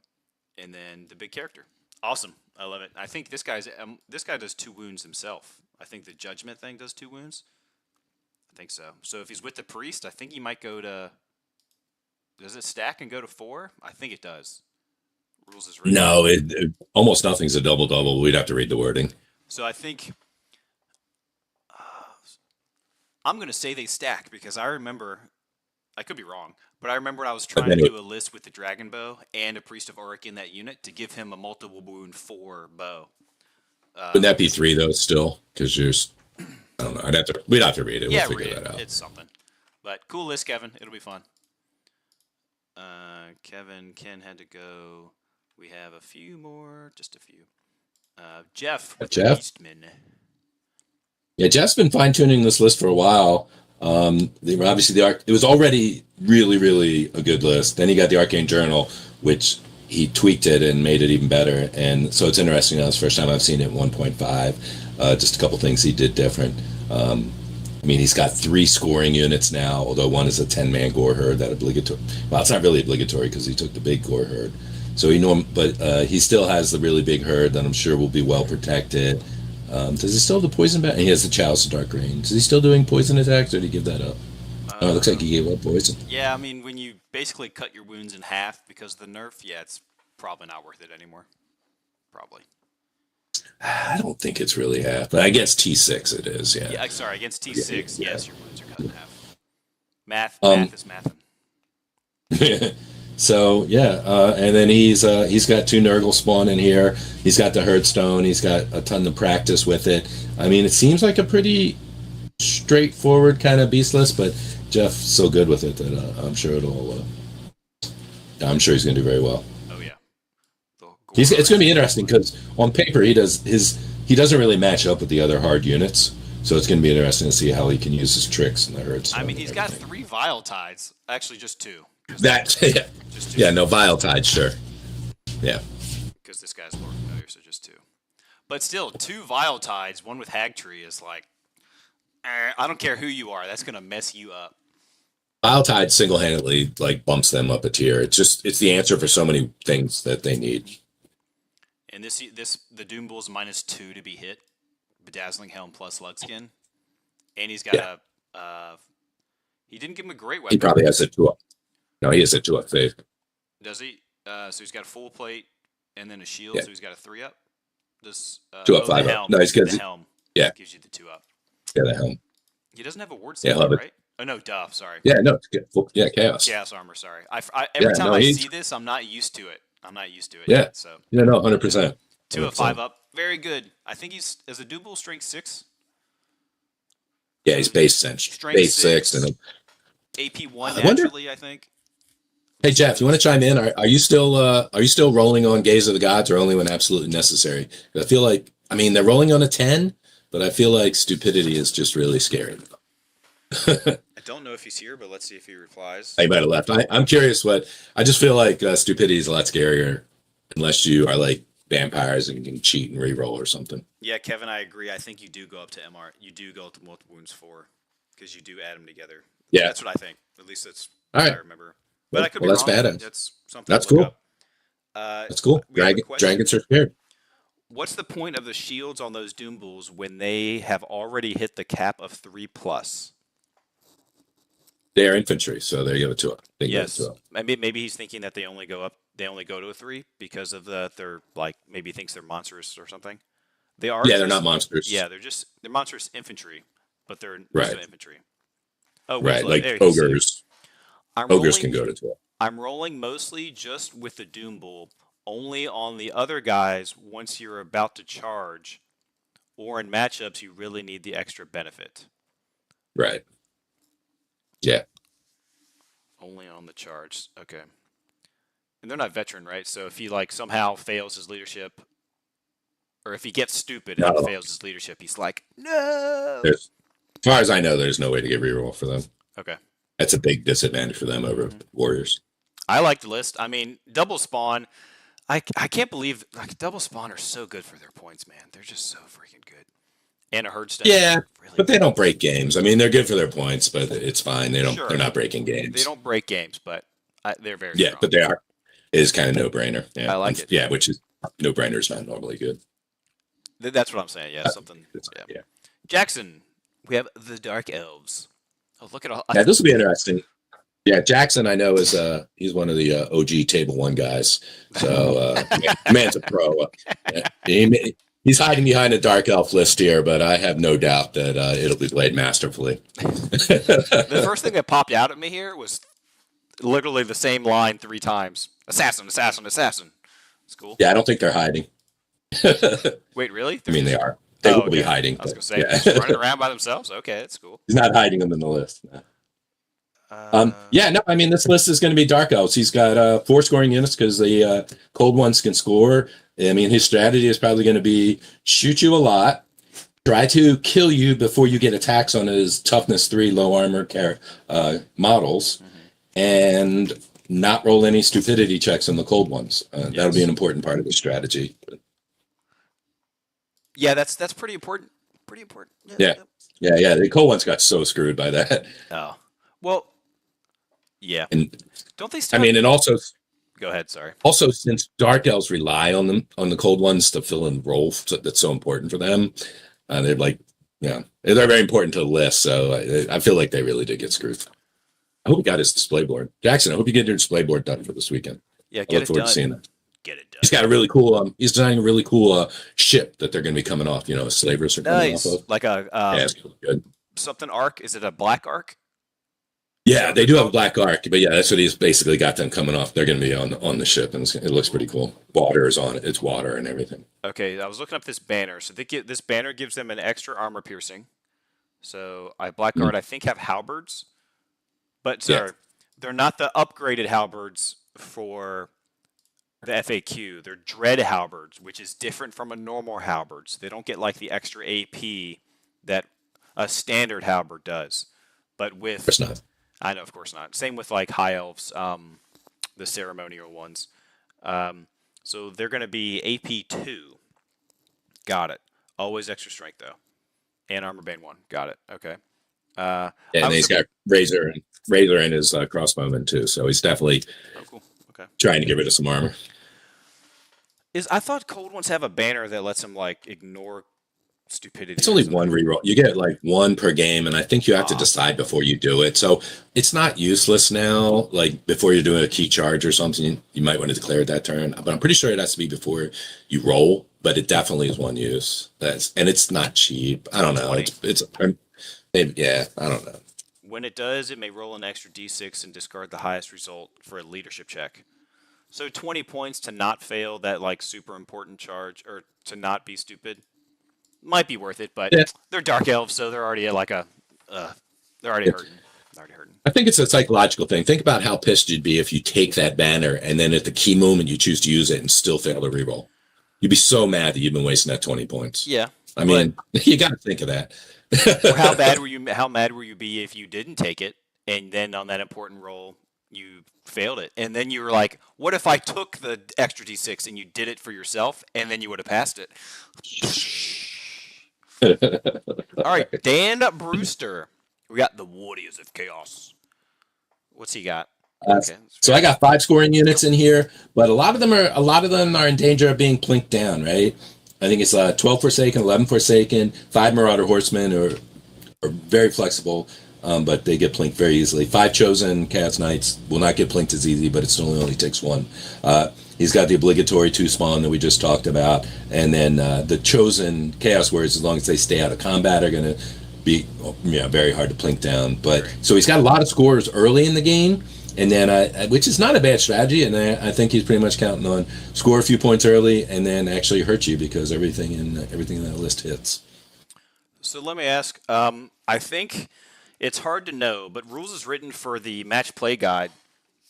and then the big character. Awesome, I love it. I think this guy does 2 wounds himself. I think the judgment thing does 2 wounds. I think so. So if he's with the priest, I think he might go to. Does it stack and go to 4? I think it does. Rules is written. No, almost nothing's a double. We'd have to read the wording. So I think I'm going to say they stack because I remember, I could be wrong, but I remember when I was But trying to then do a list with the Dragon Bow and a Priest of Auric in that unit to give him a multiple wound 4 bow. wouldn't that be 3 though still? Because there's, I don't know. We'd have to read it. We'll Yeah, figure that out. it's something. But cool list, Kevin. It'll be fun. Ken had to go. We have a few more, just a few. Jeff with the Jeff? Beastman. Yeah, Jeff's been fine tuning this list for a while. They were obviously it was already really, really a good list. Then he got the Arcane Journal, which he tweaked it and made it even better. And so it's interesting. Now, it's the first time I've seen it 1.5. Just a couple things he did different. I mean, he's got 3 scoring units now, although one is a 10-man gore herd that obligatory. Well, it's not really obligatory because he took the big gore herd. So he still has the really big herd that I'm sure will be well protected. Does he still have the poison back? And he has the Chalice of Dark Rain. Is he still doing poison attacks, or did he give that up? Oh, it looks like he gave up poison. Yeah, I mean, when you basically cut your wounds in half because of the nerf, yeah, it's probably not worth it anymore. Probably. I don't think it's really half, but I guess T6 it is, yeah. Yeah, sorry, against T6, Yeah. yes, your wounds are cut in half. Math is mathin'. So yeah, and then he's got 2 Nurgle spawn in here. He's got the Herdstone. He's got a ton of practice with it. I mean, it seems like a pretty straightforward kind of beast list, but Jeff's so good with it that I'm sure I'm sure he's going to do very well. Oh yeah. It's going to be interesting because on paper he doesn't really match up with the other hard units. So it's going to be interesting to see how he can use his tricks in the Herdstone. I mean, he's got 3 Vile Tides. Actually, just 2. No, Vile Tide, sure. Yeah. Because this guy's Lord Familiar, so just 2. But still, 2 Vile Tides, one with Hag Tree is like, I don't care who you are, that's going to mess you up. Vile Tide single-handedly bumps them up a tier. It's the answer for so many things that they need. And the Doom Bull's -2 to be hit, Bedazzling Helm plus Lugskin, and he's got he didn't give him a great weapon. He probably has a 2-up. No, he has a 2-up save. Does he? So he's got a full plate and then a shield, so he's got a 3-up. Does 2-up, 5-up. No, he's got the helm. Yeah, gives you the 2-up. Yeah, the helm. He doesn't have a ward save, right? Oh no, Duff. Sorry. Yeah, no, it's good. Yeah, chaos. Chaos armor. Sorry. Every time I see this, I'm not used to it. Yeah. Yet, so. Yeah, no, 100%. 2 of 5-up. Very good. I think he's a Doom Bull strength 6. Yeah, he's base strength 6 and AP 1 naturally, I think. Hey Jeff, you want to chime in? Are you still rolling on Gaze of the Gods or only when absolutely necessary? I feel like they're rolling on a 10, but I feel like stupidity is just really scary. I don't know if he's here, but let's see if he replies. He might have left. I'm curious I just feel like stupidity is a lot scarier unless you are like vampires and you can cheat and reroll or something. Yeah, Kevin, I agree. I think you do go up to MR. You do go up to multiple wounds 4 because you do add them together. Yeah, that's what I think. At least that's what I remember. But I could be that's wrong. Badass. That's something. That's cool. That's cool. Dragons are scared. What's the point of the shields on those Doom Bulls when they have already hit the cap of 3+? They're infantry, so they give it to them. Yes. Maybe he's thinking that they only go up. They only go to a 3 because of they're maybe thinks they're monstrous or something. They are. Yeah, they're not monsters. Yeah, they're monstrous infantry, but they're infantry. Oh, right, like ogres. Ogres can go to 12. I'm rolling mostly just with the Doom Bull, only on the other guys once you're about to charge, or in matchups you really need the extra benefit. Right. Yeah. Only on the charge. Okay. And they're not veteran, right? So if he somehow fails his leadership, or if he gets stupid and fails his leadership, he's like, no. As far as I know, there's no way to get reroll for them. Okay. That's a big disadvantage for them over warriors. I like the list. I mean, double spawn. I can't believe double spawn are so good for their points, man. They're just so freaking good. And a Herdstone. Yeah, really but they don't break games. I mean, they're good for their points, but it's fine. They don't. Sure. They're not breaking games. They don't break games, but they're very strong. But they are. It is kind of no brainer. Yeah, I like it. Yeah, which is no brainer is not normally good. That's what I'm saying. Yeah, something. Yeah. Jackson, we have the Dark Elves. Oh, look at all. Yeah, this will be interesting. Yeah, Jackson, I know is he's one of the OG Table 1 guys. So man's a pro. He He's hiding behind a dark elf list here, but I have no doubt that it'll be played masterfully. The first thing that popped out at me here was literally the same line 3 times. Assassin, assassin, assassin. It's cool. Yeah, I don't think they're hiding. I Wait, really? They're mean, they just. are. They Oh, will be okay. hiding, I was but gonna say they're yeah, just running around by themselves. Okay, that's cool. he's not hiding them in the list. No. Uh, Yeah, no, I mean, this list is going to be dark elves. He's got 4 scoring units because the cold ones can score. I mean, his strategy is probably going to be shoot you a lot, try to kill you before you get attacks on his toughness 3 low armor models, and not roll any stupidity checks on the cold ones. That'll be yes. an important part of the strategy. Yeah, that's pretty important. Pretty important. Yeah. Yeah, Yep. yeah. The cold ones got so screwed by that. Oh, well, yeah. And Don't they I still have? mean, and Go ahead. Sorry. also since dark elves rely on them on the cold ones to fill in roles that's so important for them, they're like, yeah, they're very important to the list. So I feel like they really did get screwed. I hope he got his display board. Jackson, I hope you get your display board done for this weekend. Yeah, I get look it forward done. to seeing that. Get it He's done. got a really cool. He's designing a really cool ship that they're going to be coming off. You know, slavers are coming off Nice. of. Like a Yeah, it's gonna look good. something arc. Is it a black arc? Is that Yeah, what they they're do have a called? black arc, but yeah, that's what he's basically got them coming off. They're going to be on the ship, and it looks pretty cool. Water is on it; it's water and everything. Okay, I was looking up this banner. So this banner gives them an extra armor piercing. So Mm, Blackguard, I think, have halberds, but yeah, they're not the upgraded halberds for the FAQ. They're dread halberds, which is different from a normal halberd. So they don't get like the extra AP that a standard halberd does. But of with, course not. I know, of course not. Same with like high elves, the ceremonial ones. Um, so they're going to be AP 2. Got it. Always extra strength though, and armor bane 1. Got it. Okay. Yeah, I and was. he's got razor in his crossbowman too, so he's definitely Oh, cool. Okay. trying to get rid of some armor. I thought cold ones have a banner that lets them like ignore It's stupidity or only something. one reroll. You get like one per game, and I think you have to Ah, decide before you do it. So it's not useless now. Like before you're doing a key charge or something, you might want to declare it that turn. But I'm pretty sure it has to be before you roll. But it definitely is one use. And it's not cheap. I don't know. 20. Yeah, I don't know. When it does, it may roll an extra d6 and discard the highest result for a leadership check. So 20 points to not fail that like super important charge or to not be stupid might be worth it, but Yeah, they're dark elves, so they're already at like they're already hurting. They're already hurting. I think it's a psychological thing. Think about how pissed you'd be if you take that banner and then at the key moment you choose to use it and still fail to reroll. You'd be so mad that you've been wasting that 20 points. Yeah, I but mean, you got to think of that. or how bad were you? How mad were you be if you didn't take it and then on that important roll you failed it, and then you were like, "What if I took the extra d6 and you did it for yourself, and then you would have passed it?" All right, Dan Brewster. We got the Warriors of Chaos. What's he got? Uh, Okay, that's so I very. got 5 scoring units in here, but a lot of them are in danger of being plinked down, right? I think it's 12 Forsaken, 11 Forsaken, 5 Marauder Horsemen are very flexible, but they get plinked very easily. 5 Chosen Chaos Knights will not get plinked as easy, but it only takes one. He's got the obligatory 2 spawn that we just talked about, and then the Chosen Chaos Warriors, as long as they stay out of combat, are going to be very hard to plink down. But Very. so he's got a lot of scores early in the game, and then which is not a bad strategy. And I think he's pretty much counting on score a few points early, and then actually hurt you because everything in that list hits. So let me ask. I think it's hard to know, but rules is written for the match play guide.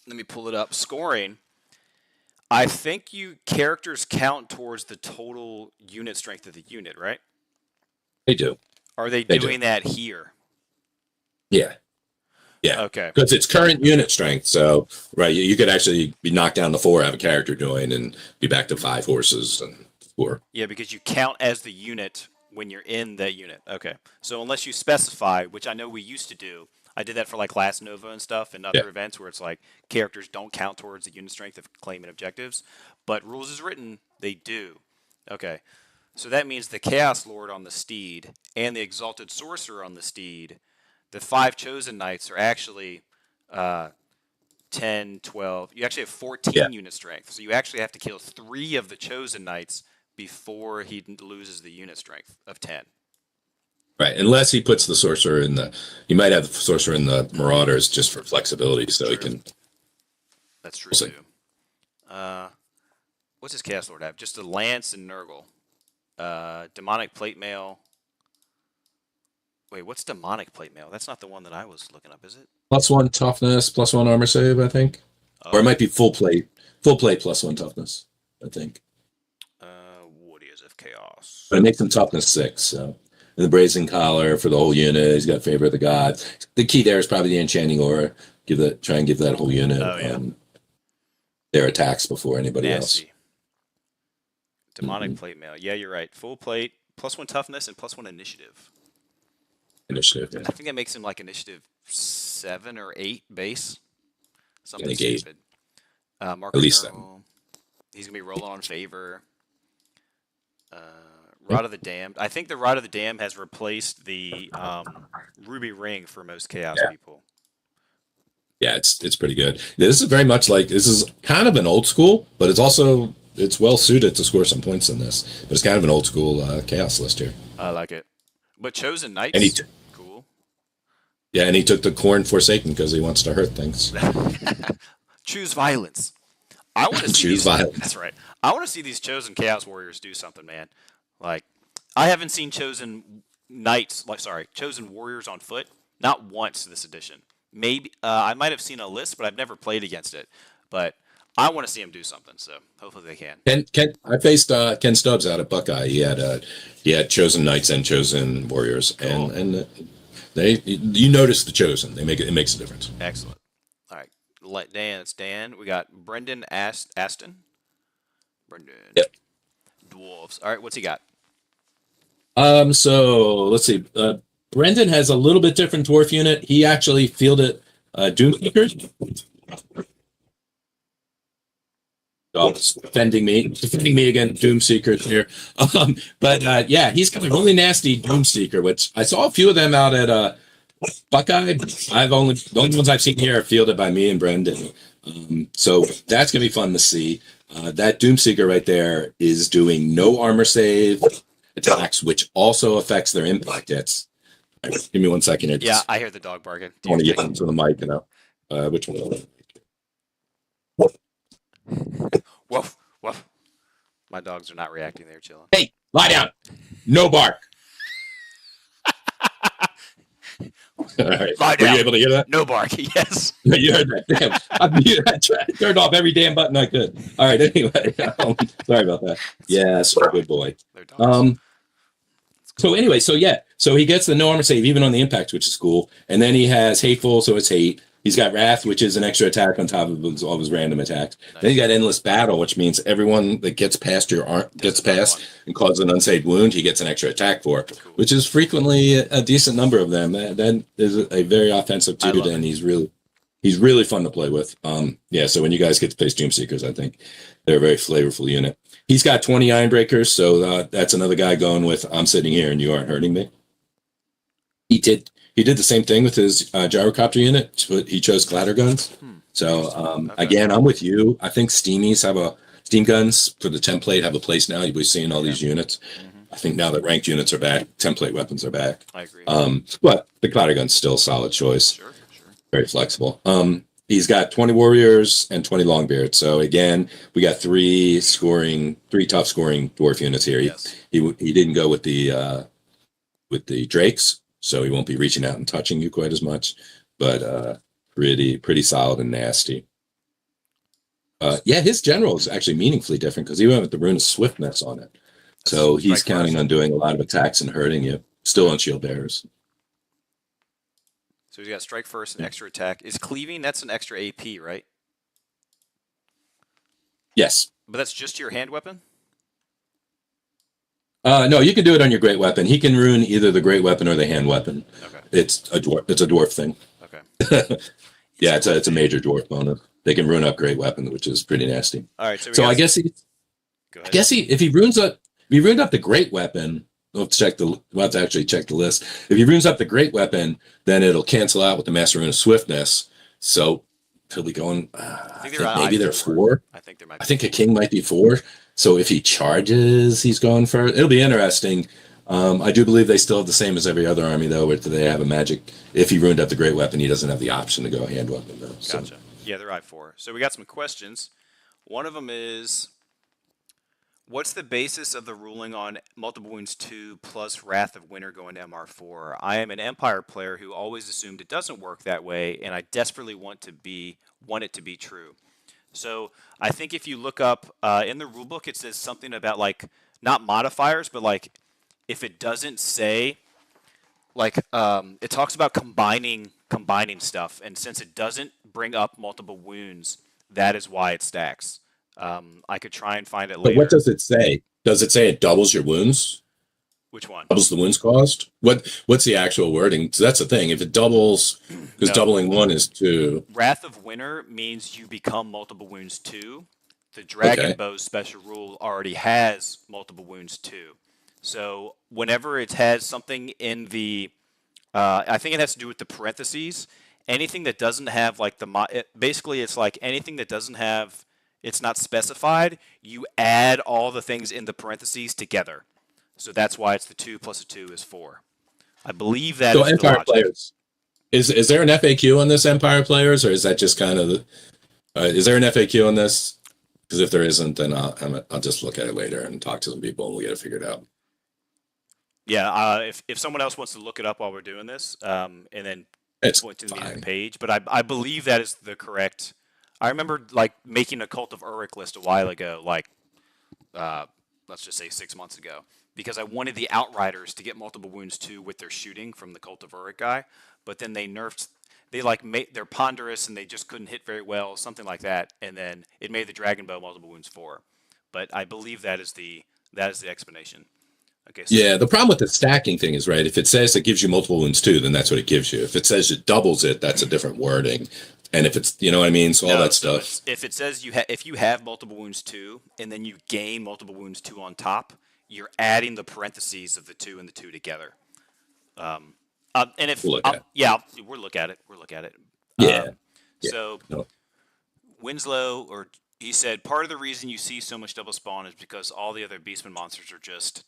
Let me pull it up. Scoring. I think you characters count towards the total unit strength of the unit, right? They do, Are they they do, doing that here? yeah. Yeah, Okay. because it's current unit strength. So, right, you could actually be knocked down to 4, have a character join, and be back to 5 horses and 4. Yeah, because you count as the unit when you're in that unit. Okay. So unless you specify, which I know we used to do, I did that for like Last Nova and stuff and Yeah, other events where it's like characters don't count towards the unit strength of claiming objectives, but rules is written, they do. Okay. So that means the Chaos Lord on the steed and the Exalted Sorcerer on the steed, the 5 Chosen Knights are actually uh, 10, 12. You actually have yeah, 14 unit strength. So you actually have to kill 3 of the Chosen Knights before he loses the unit strength of 10. Right, unless he puts the sorcerer in the, he might have the sorcerer in the marauders just for flexibility, so True. he can. That's true We'll see. too. What's his Chaos Lord have? Just a lance and Nurgle. Demonic plate mail. Wait, what's demonic plate mail? That's not the one that I was looking up, is it? +1 toughness, +1 armor save, I think, or it might be full plate +1 toughness, I think. Warriors of Chaos. But it makes him toughness 6. So, and the brazen collar for the whole unit. He's got favor of the gods. The key there is probably the enchanting aura. Try and give that whole unit their attacks before anybody else. Demonic plate mail. Yeah, you're right. Full plate, +1 toughness, and +1 initiative. Initiative. Yeah. I think that makes him like initiative 7 or 8 base. Something like 8. stupid. Mark At least Nurgle. He's gonna be rolling on favor. Rod of the Damned. I think the Rod of the Damned has replaced the Ruby Ring for most Chaos people. Yeah, it's pretty good. This is very much like, this is kind of an old school, but it's well suited to score some points in this. But it's kind of an old school Chaos list here. I like it. But Chosen Knights, cool. Yeah, and he took the Khorne Forsaken because he wants to hurt things. Choose violence. I want to see Choose violence. That's right. I want to see these Chosen Chaos Warriors do something, man. Like, I haven't seen Chosen Warriors on foot not once this edition. Maybe I might have seen a list, but I've never played against it. But I want to see him do something, so hopefully they can. I faced Ken Stubbs out at Buckeye. He had Chosen Knights and Chosen Warriors, Cool. and you notice the Chosen. It makes a difference. Excellent. All right, it's Dan. We got Brendan Aston. Brendan. Yep. Dwarves. All right, what's he got? So let's see. Brendan has a little bit different dwarf unit. He actually fielded Doomseekers. Defending me against Doomseekers here. But he's got a really nasty Doomseeker, which I saw a few of them out at Buckeye. The only ones I've seen here are fielded by me and Brendan. So that's gonna be fun to see. That Doomseeker right there is doing no armor save attacks, which also affects their impact hits. Right, give me 1 second. Yeah, I hear the dog barking. I want to get into the mic, which one? Woof, woof. My dogs are not reacting. They're chilling. Hey, lie down. No bark. All right. Lie down. Were you able to hear that? No bark. Yes. You heard that. Damn. I turned off every damn button I could. All right. Anyway, sorry about that. Yes, good boy. They're dogs. So anyway, so he gets the no armor save even on the impact, which is cool. And then he has hateful, so it's hate. He's got wrath, which is an extra attack on top of all of his random attacks. Nice. Then he's got endless battle, which means everyone that gets past and causes an unsaved wound, he gets an extra attack for, cool. Which is frequently a decent number of them. That is a very offensive dude, and he's really fun to play with. So when you guys get to face Doomseekers, I think they're a very flavorful unit. He's got 20 Ironbreakers, so that's another guy going with, I'm sitting here and you aren't hurting me. He did the same thing with his gyrocopter unit, but he chose clatter guns. So again, I'm with you. I think Steam guns for the template have a place now. You'll be seeing all these units. I think now that ranked units are back, template weapons are back. I agree. But the clatter gun's still a solid choice. Sure. Very flexible. He's got 20 warriors and 20 longbeards. So again, we got three tough scoring dwarf units here. Yes. He didn't go with the drakes, so he won't be reaching out and touching you quite as much. But pretty solid and nasty. His general is actually meaningfully different because he went with the rune of swiftness on it. So he's counting on doing a lot of attacks and hurting you. Still on shield bearers. So he's got strike first and extra attack. Is cleaving, that's an extra AP, right? Yes. But that's just your hand weapon? No, you can do it on your great weapon. He can rune either the great weapon or the hand weapon. Okay. It's a dwarf thing. Okay. Yeah, it's a major dwarf bonus. They can rune up great weapon, which is pretty nasty. All right. So I guess if he runes up the great weapon, we'll have to actually check the list. If he runes up the great weapon, then it'll cancel out with the Master Rune of Swiftness. So he'll be going. I think maybe they're 4. I think there might be. I think a king might be 4. So if he charges, he's going for it. It'll be interesting. I do believe they still have the same as every other army, though, where they have a magic. If he ruined up the great weapon, he doesn't have the option to go hand weapon, though. So Gotcha. Yeah, they're I4. So we got some questions. One of them is, what's the basis of the ruling on multiple wounds 2 plus Wrath of Winter going to MR4? I am an Empire player who always assumed it doesn't work that way, and I desperately want it to be true. So I think if you look up in the rulebook, it says something about like not modifiers, but like if it doesn't say like it talks about combining stuff, and since it doesn't bring up multiple wounds, that is why it stacks. I could try and find it but what later. does it say? Does it say it doubles your wounds? Which one? Doubles the wounds cost? What's the actual wording? So that's the thing. If it doubles, because No. doubling one is two. Wrath of Winter means you become multiple wounds 2. The Dragon Okay. Bow's special rule already has multiple wounds 2. So whenever it has something in the, I think it has to do with the parentheses. Anything that doesn't have like basically it's like anything that doesn't have, it's not specified. You add all the things in the parentheses together. So that's why it's the 2 plus a 2 is 4. I believe that So is the Empire logic. players, is there an FAQ on this Empire players, or is that just kind of is there an FAQ on this? Because if there isn't, then I'll just look at it later and talk to some people and we'll get it figured out. Yeah, if someone else wants to look it up while we're doing this, and then It's point to the fine. page, but I believe that is the correct. I remember like making a Cult of Uruk list a while ago, like uh, let's just say 6 months ago, because I wanted the Outriders to get multiple wounds too with their shooting from the Cult of Uruk guy, but then they nerfed. They like they're ponderous and they just couldn't hit very well, something like that, and then it made the Dragon Bow multiple wounds 4. But I believe that is the explanation. Okay, so Yeah, the problem with the stacking thing is right. If it says it gives you multiple wounds too, then that's what it gives you. If it says it doubles it, that's a different wording. And if it's, you know what I mean? So all no, that so stuff. it's if it says if you have multiple wounds 2 and then you gain multiple wounds 2 on top, you're adding the parentheses of the 2 and the 2 together. And if We'll look at. yeah, we'll look at it. We'll look at it. Yeah, yeah. So No. Winslow, or he said, part of the reason you see so much double spawn is because all the other Beastman monsters are just ...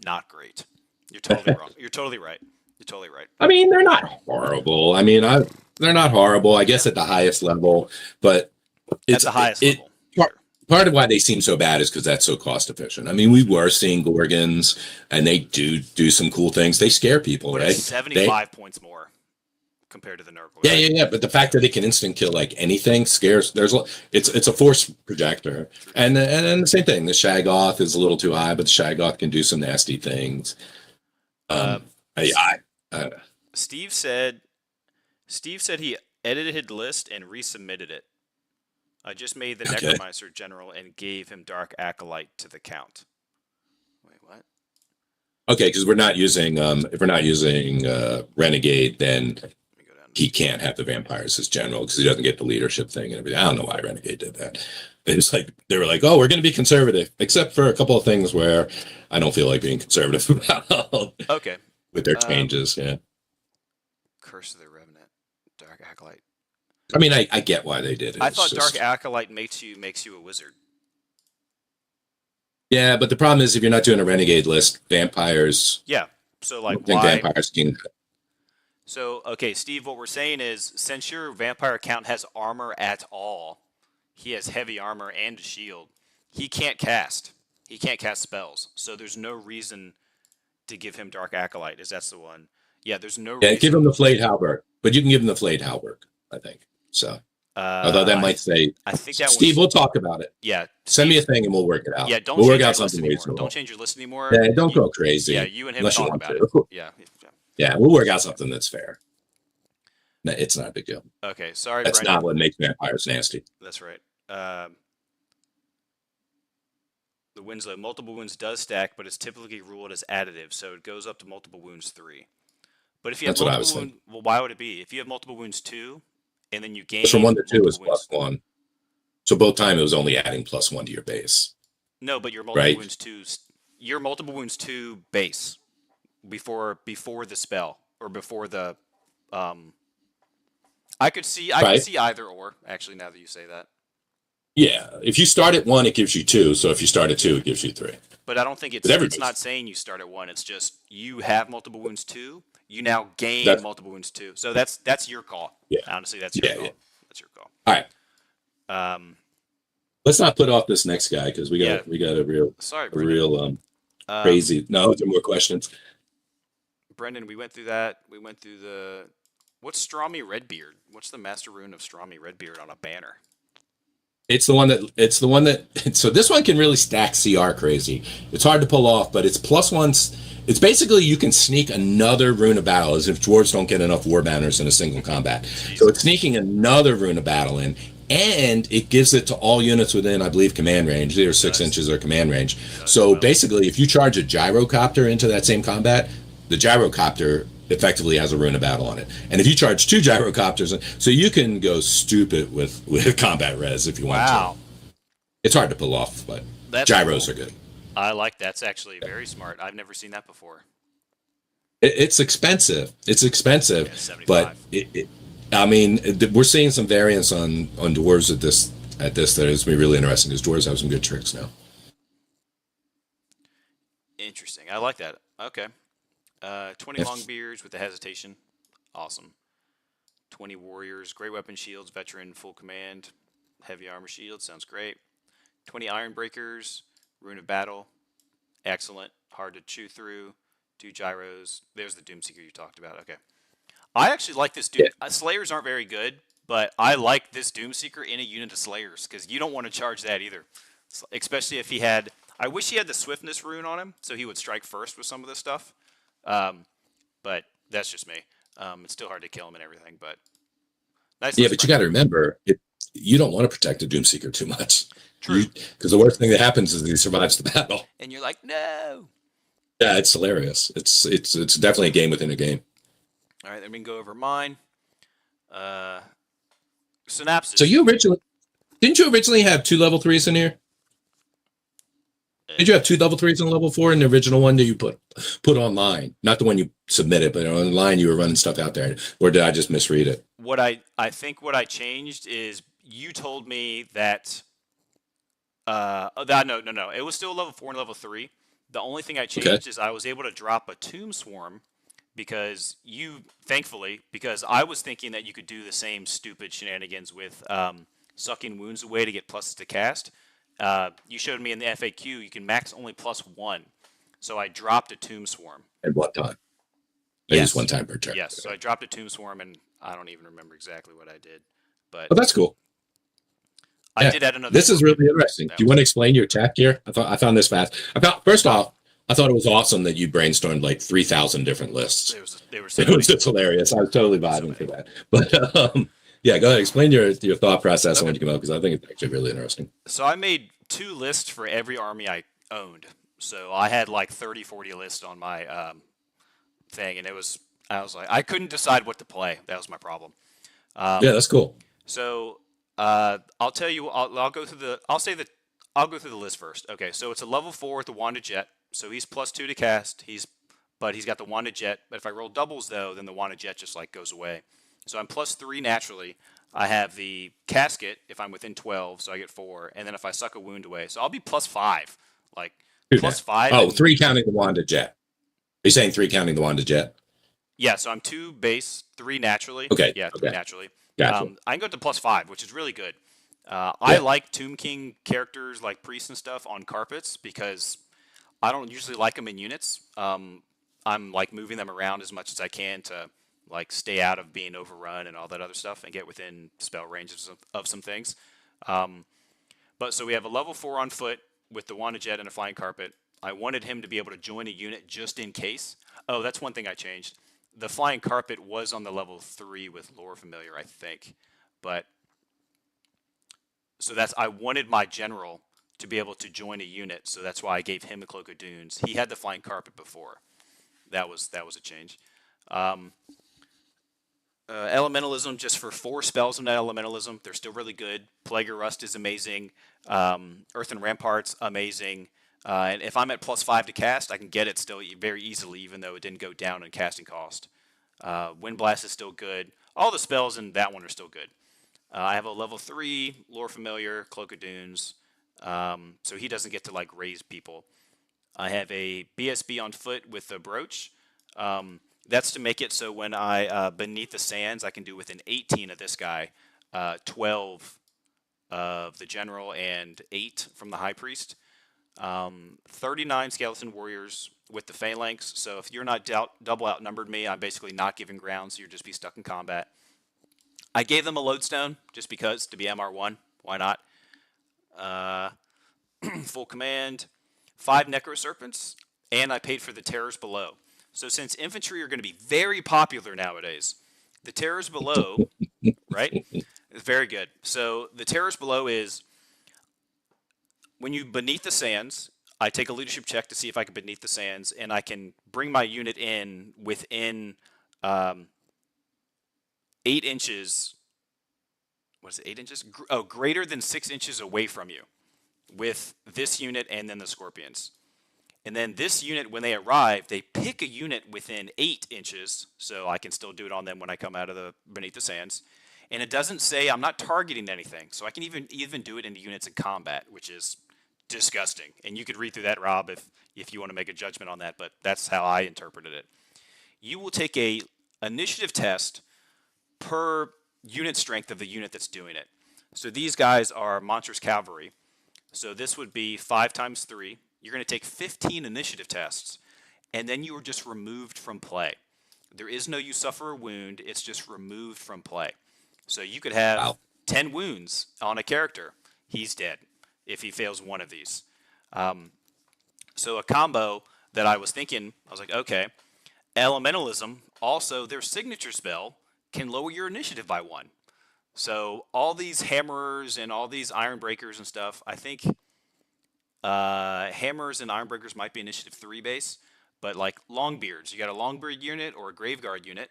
not great. You're totally wrong. You're totally right. You're totally right. I mean, they're not horrible. I mean, they're not horrible. I guess at the highest level, but At it's the highest it. level, Part, sure. part of why they seem so bad is because that's so cost efficient. I mean, we were seeing Gorgons, and they do some cool things. They scare people, But right? it's 75 points more compared to the Nurgle Yeah, guy. yeah, yeah. But the fact that it can instant kill like anything scares. It's a force projector, True. and the same thing. The Shaggoth is a little too high, but the Shaggoth can do some nasty things. Uh, Um, I Steve said he edited his list and resubmitted it. I just made the okay, Necromancer general and gave him Dark Acolyte to the count. Wait, what? okay, because we're not using if we're not using Renegade, then Let me go down to he this. can't have the vampires as general because he doesn't get the leadership thing and everything. I don't know why Renegade did that. It's like they were like, oh, we're going to be conservative, except for a couple of things where I don't feel like being conservative about Okay. with their Um, changes. Yeah. Curse of the Revenant, Dark Acolyte. I mean, I get why they did it. I It's thought Dark just Acolyte makes you a wizard. yeah, but the problem is if you're not doing a renegade list, vampires. Yeah. So I like don't think why? vampires can. So okay, Steve, what we're saying is since your vampire account has armor at all, he has heavy armor and a shield. He can't cast. He can't cast spells. So there's no reason to give him Dark Acolyte. Is that's the one? Yeah. There's no Yeah, give reason. him the flayed halberd, but you can give him the flayed halberd. I think so. Although that I might say, I think that Steve, one's we'll talk about it. yeah. Send me Steve, a thing and we'll work it out. yeah. Don't We'll work change out your list something anymore. Don't reasonable. change your list anymore. Yeah, don't go Yeah, crazy you and him unless you talk want about it. to. Yeah. Yeah, we'll work out something that's fair. No, it's not a big deal. Okay. Sorry, That's Brendan. not what makes vampires nasty. That's right. The Winslow multiple wounds does stack, but it's typically ruled as additive, so it goes up to multiple wounds 3. But if you have That's what I was multiple thinking. wounds, well, why would it be? If you have multiple wounds 2, and then you Because from gain 1 to 2 is multiple plus wounds, 1. So both time it was only adding +1 to your base, no, but right? your multiple wounds 2 base before the spell or before the um. I could see Right. either or actually now that you say that. Yeah, if you start at 1, it gives you 2. So if you start at 2, it gives you 3. But I don't think But it's everybody's not saying you start at 1. It's just you have multiple wounds 2. You now gain that's multiple wounds 2. So that's your call. yeah, Honestly, that's your yeah, yeah. call. That's your call. All right, Um, let's not put off this next guy because yeah. we got a real Sorry, a Brendan. real Um, crazy. No, there are more questions. Brendan, we went through that. We went through the what's Strami Redbeard? What's the master rune of Strami Redbeard on a banner? It's the one that so this one can really stack CR crazy. It's hard to pull off, but it's plus once. It's basically you can sneak another rune of battle as if dwarves don't get enough war banners in a single combat. So it's Jesus. sneaking another rune of battle in, and it gives it to all units within, I believe, command range. Either six Does inches or command range. does as So well. basically, if you charge a gyrocopter into that same combat, the gyrocopter effectively has a rune of battle on it. And if you charge two gyrocopters, so you can go stupid with combat res if you want to. Wow, It's hard to pull off, but that's gyros cool. are good. I like that's actually very smart. I've never seen that before. It's expensive. It's expensive, Yeah, but 75. I mean, we're seeing some variants on dwarves at this that is going to be really interesting because dwarves have some good tricks now. Interesting. I like that. Okay. 20 If, Longbeards with the hesitation. Awesome. 20 Warriors, Great Weapon Shields, Veteran, Full Command, Heavy Armor Shield. Sounds great. 20 Iron Breakers, Rune of Battle. Excellent. Hard to chew through. 2 gyros. There's the Doomseeker you talked about. Okay. I actually like this Doom. yeah, Slayers aren't very good, but I like this Doomseeker in a unit of Slayers because you don't want to charge that either. Especially if he had. I wish he had the Swiftness rune on him so he would strike first with some of this stuff. Um, but that's just me. It's still hard to kill him and everything, but nice yeah, list, but you got Brendan. to remember, you don't want to protect the Doomseeker too much. True. You Because the worst thing that happens is he survives the battle. And you're like, no. Yeah, it's hilarious. It's definitely a game within a game. All right, then we can go over mine. Uh, So synapses. you originally didn't you originally have two level threes in here? Did you Uh, have two level threes and level four in the original one that you put online? Not the one you submitted, but online you were running stuff out there. Or did I just misread it? what I think what I changed is you told me that that no, it was still level 4 and level 3. The only thing I Okay. changed is I was able to drop a tomb swarm because you thankfully because I was thinking that you could do the same stupid shenanigans with sucking wounds away to get pluses to cast. You showed me in the FAQ you can max only +1, so I dropped a tomb swarm. At what time? I use one Yes, time per turn. yes. So Okay. I dropped a tomb swarm, and I don't even remember exactly what I did, but Oh, that's cool. I Yeah. did add another This is swarm in. really interesting. Do That you was want to it. explain your attack here? I found this fast. I found first off, I thought it was awesome that you brainstormed like 3,000 different lists. There were so It was many, just hilarious. I was totally so vibing for many. that. But yeah, go ahead. Explain your thought process on Okay, when you come up because I think it's actually really interesting. so I made 2 lists for every army I owned. So I had like 30, 40 lists on my thing, and I was like I couldn't decide what to play. That was my problem. Yeah, Um, that's cool. so I'll tell you. I'll go through the. I'll say that I'll go through the list first. Okay, so it's a level 4 with the Wanda Jet. So he's +2 to cast. But he's got the Wanda Jet. But if I roll doubles though, then the Wanda Jet just like goes away. So I'm +3 naturally. I have the casket if I'm within 12, so I get 4, and then if I suck a wound away, so I'll be +5, like Two now. +5, Oh, and three counting the Wanda Jet. Are you saying three counting the Wanda Jet? yeah, so I'm 2 base, 3 naturally. Okay. Yeah, 3 Okay. naturally. Gotcha. I can go up to +5, which is really good. I Yeah. like Tomb King characters like priests and stuff on carpets because I don't usually like them in units. I'm like moving them around as much as I can to like stay out of being overrun and all that other stuff and get within spell range of some things. Um, but so we have a level 4 on foot with the Wanda Jet and a flying carpet. I wanted him to be able to join a unit just in case. Oh, that's one thing I changed. The flying carpet was on the level 3 with lore familiar, I think. But so that's I wanted my general to be able to join a unit, so that's why I gave him the Cloak of Dunes. He had the flying carpet before. That was a change. Um, Elementalism just for 4 spells in that elementalism. They're still really good. Plague of Rust is amazing. Earth and Ramparts amazing. And if I'm at +5 to cast, I can get it still very easily, even though it didn't go down in casting cost. Wind Blast is still good. All the spells in that one are still good. I have a level 3 lore familiar, Cloak of Dunes, so he doesn't get to like raise people. I have a BSB on foot with a brooch. That's to make it so when I beneath the sands, I can do within 18 of this guy, 12 of the general, and 8 from the high priest. 39 skeleton warriors with the phalanx. So if you're not double outnumbered me, I'm basically not giving ground, so you'll just be stuck in combat. I gave them a lodestone just because to be MR1. Why not? Uh, Full command, 5 necro serpents, and I paid for the terrors below. So since infantry are going to be very popular nowadays, the terrors below, right? Is very good. So the terrors below is when you beneath the sands. I take a leadership check to see if I can beneath the sands, and I can bring my unit in within 8 inches. What is it? 8 inches? Oh, greater than 6 inches away from you, with this unit and then the scorpions. And then this unit, when they arrive, they pick a unit within 8 inches, so I can still do it on them when I come out of the beneath the sands. And it doesn't say I'm not targeting anything, so I can even do it in the units in combat, which is disgusting. And you could read through that, Rob, if you want to make a judgment on that. But that's how I interpreted it. You will take a initiative test per unit strength of the unit that's doing it. So these guys are monstrous cavalry. So this would be 5 times 3. You're going to take 15 initiative tests, and then you are just removed from play. There is no you suffer a wound. It's just removed from play. So you could have Wow. 10 wounds on a character. He's dead if he fails one of these. So a combo that I was thinking, I was like, okay, elementalism, also their signature spell can lower your initiative by 1. So all these hammers and all these iron breakers and stuff, I think hammers and iron breakers might be initiative 3 base, but like longbeards, you got a longbeard unit or a graveguard unit,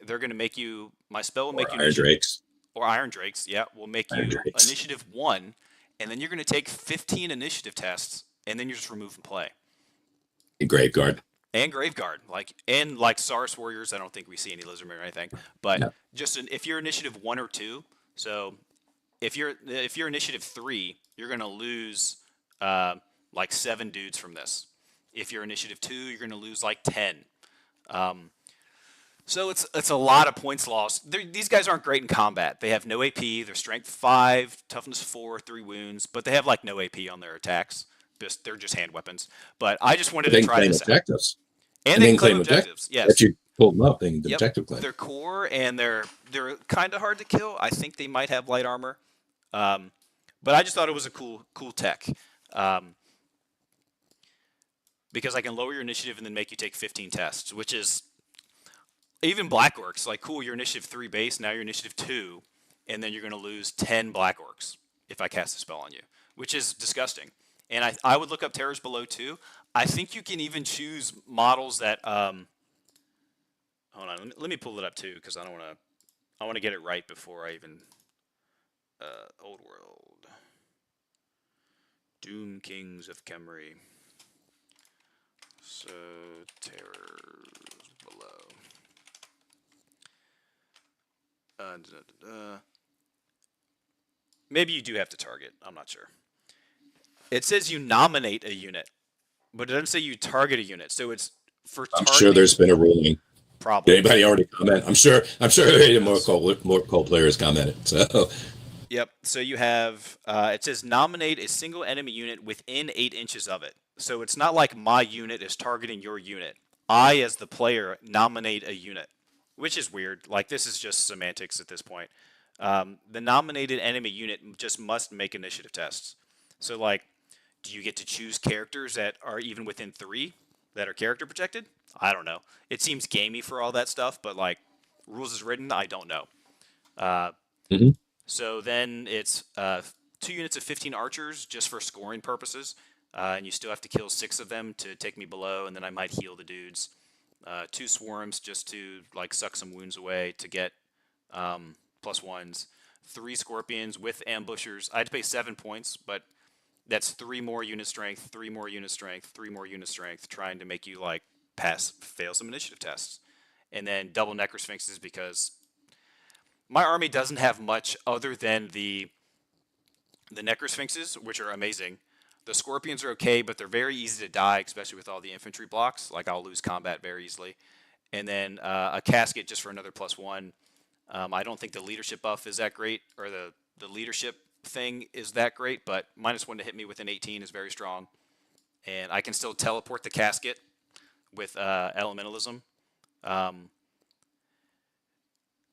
they're going to make you, my spell will Or make you Iron initiative, Drakes. or iron drakes, yeah, will make Iron you Drakes. initiative 1, and then you're going to take 15 initiative tests, and then you're just removed from play. A Graveguard. And Graveguard, like Saurus Warriors, I don't think we see any Lizardmen or anything, but Yeah. just if you're initiative 1 or 2, so if you're initiative 3, you're gonna lose like 7 dudes from this. If you're initiative 2, you're gonna lose like 10. So it's a lot of points lost. These guys aren't great in combat. They have no AP. They're strength 5, toughness 4, 3 wounds, but they have like no AP on their attacks. They're just hand weapons. But I just wanted But to they can try claim this out. objectives. And And they they can can claim claim objectives. objectives. Yes. If you pull them up, they can Yep. objective claim. They're core and they're kind of hard to kill. I think they might have light armor, but I just thought it was a cool tech because I can lower your initiative and then make you take 15 tests, which is even black orcs. Like, cool, you're initiative 3 base, now you're initiative 2, and then you're going to lose 10 black orcs if I cast a spell on you, which is disgusting. And I would look up terrors below too. I think you can even choose models that hold on, let me pull it up too, because I want to get it right before I even old world Doom Kings of Khemri. So terrors below. Maybe you do have to target. I'm not sure. It says you nominate a unit, but it doesn't say you target a unit. So it's for I'm targeting. sure there's been a ruling. Probably. Did anybody already comment? I'm sure more cold players commented. So Yep. So you have it says nominate a single enemy unit within 8 inches of it. So it's not like my unit is targeting your unit. I, as the player, nominate a unit, which is weird. Like, this is just semantics at this point. The nominated enemy unit just must make initiative tests. So, like, do you get to choose characters that are even within 3 that are character protected? I don't know. It seems gamey for all that stuff, but, like, rules is written, I don't know. Mhm. So then it's 2 units of 15 archers just for scoring purposes. And you still have to kill 6 of them to take me below, and then I might heal the dudes. 2 swarms just to like suck some wounds away to get +1s. 3 scorpions with ambushers. I had to pay 7 points, but that's 3 more unit strength, 3 more unit strength, 3 more unit strength, trying to make you like fail some initiative tests. And then double necrosphinxes because My army doesn't have much other than the Necrosphinxes, which are amazing. The Scorpions are okay, but they're very easy to die, especially with all the infantry blocks. Like I'll lose combat very easily. And then a casket just for another +1. I don't think the leadership buff is that great, or the leadership thing is that great, but -1 to hit me within 18 is very strong. And I can still teleport the casket with elementalism. Um,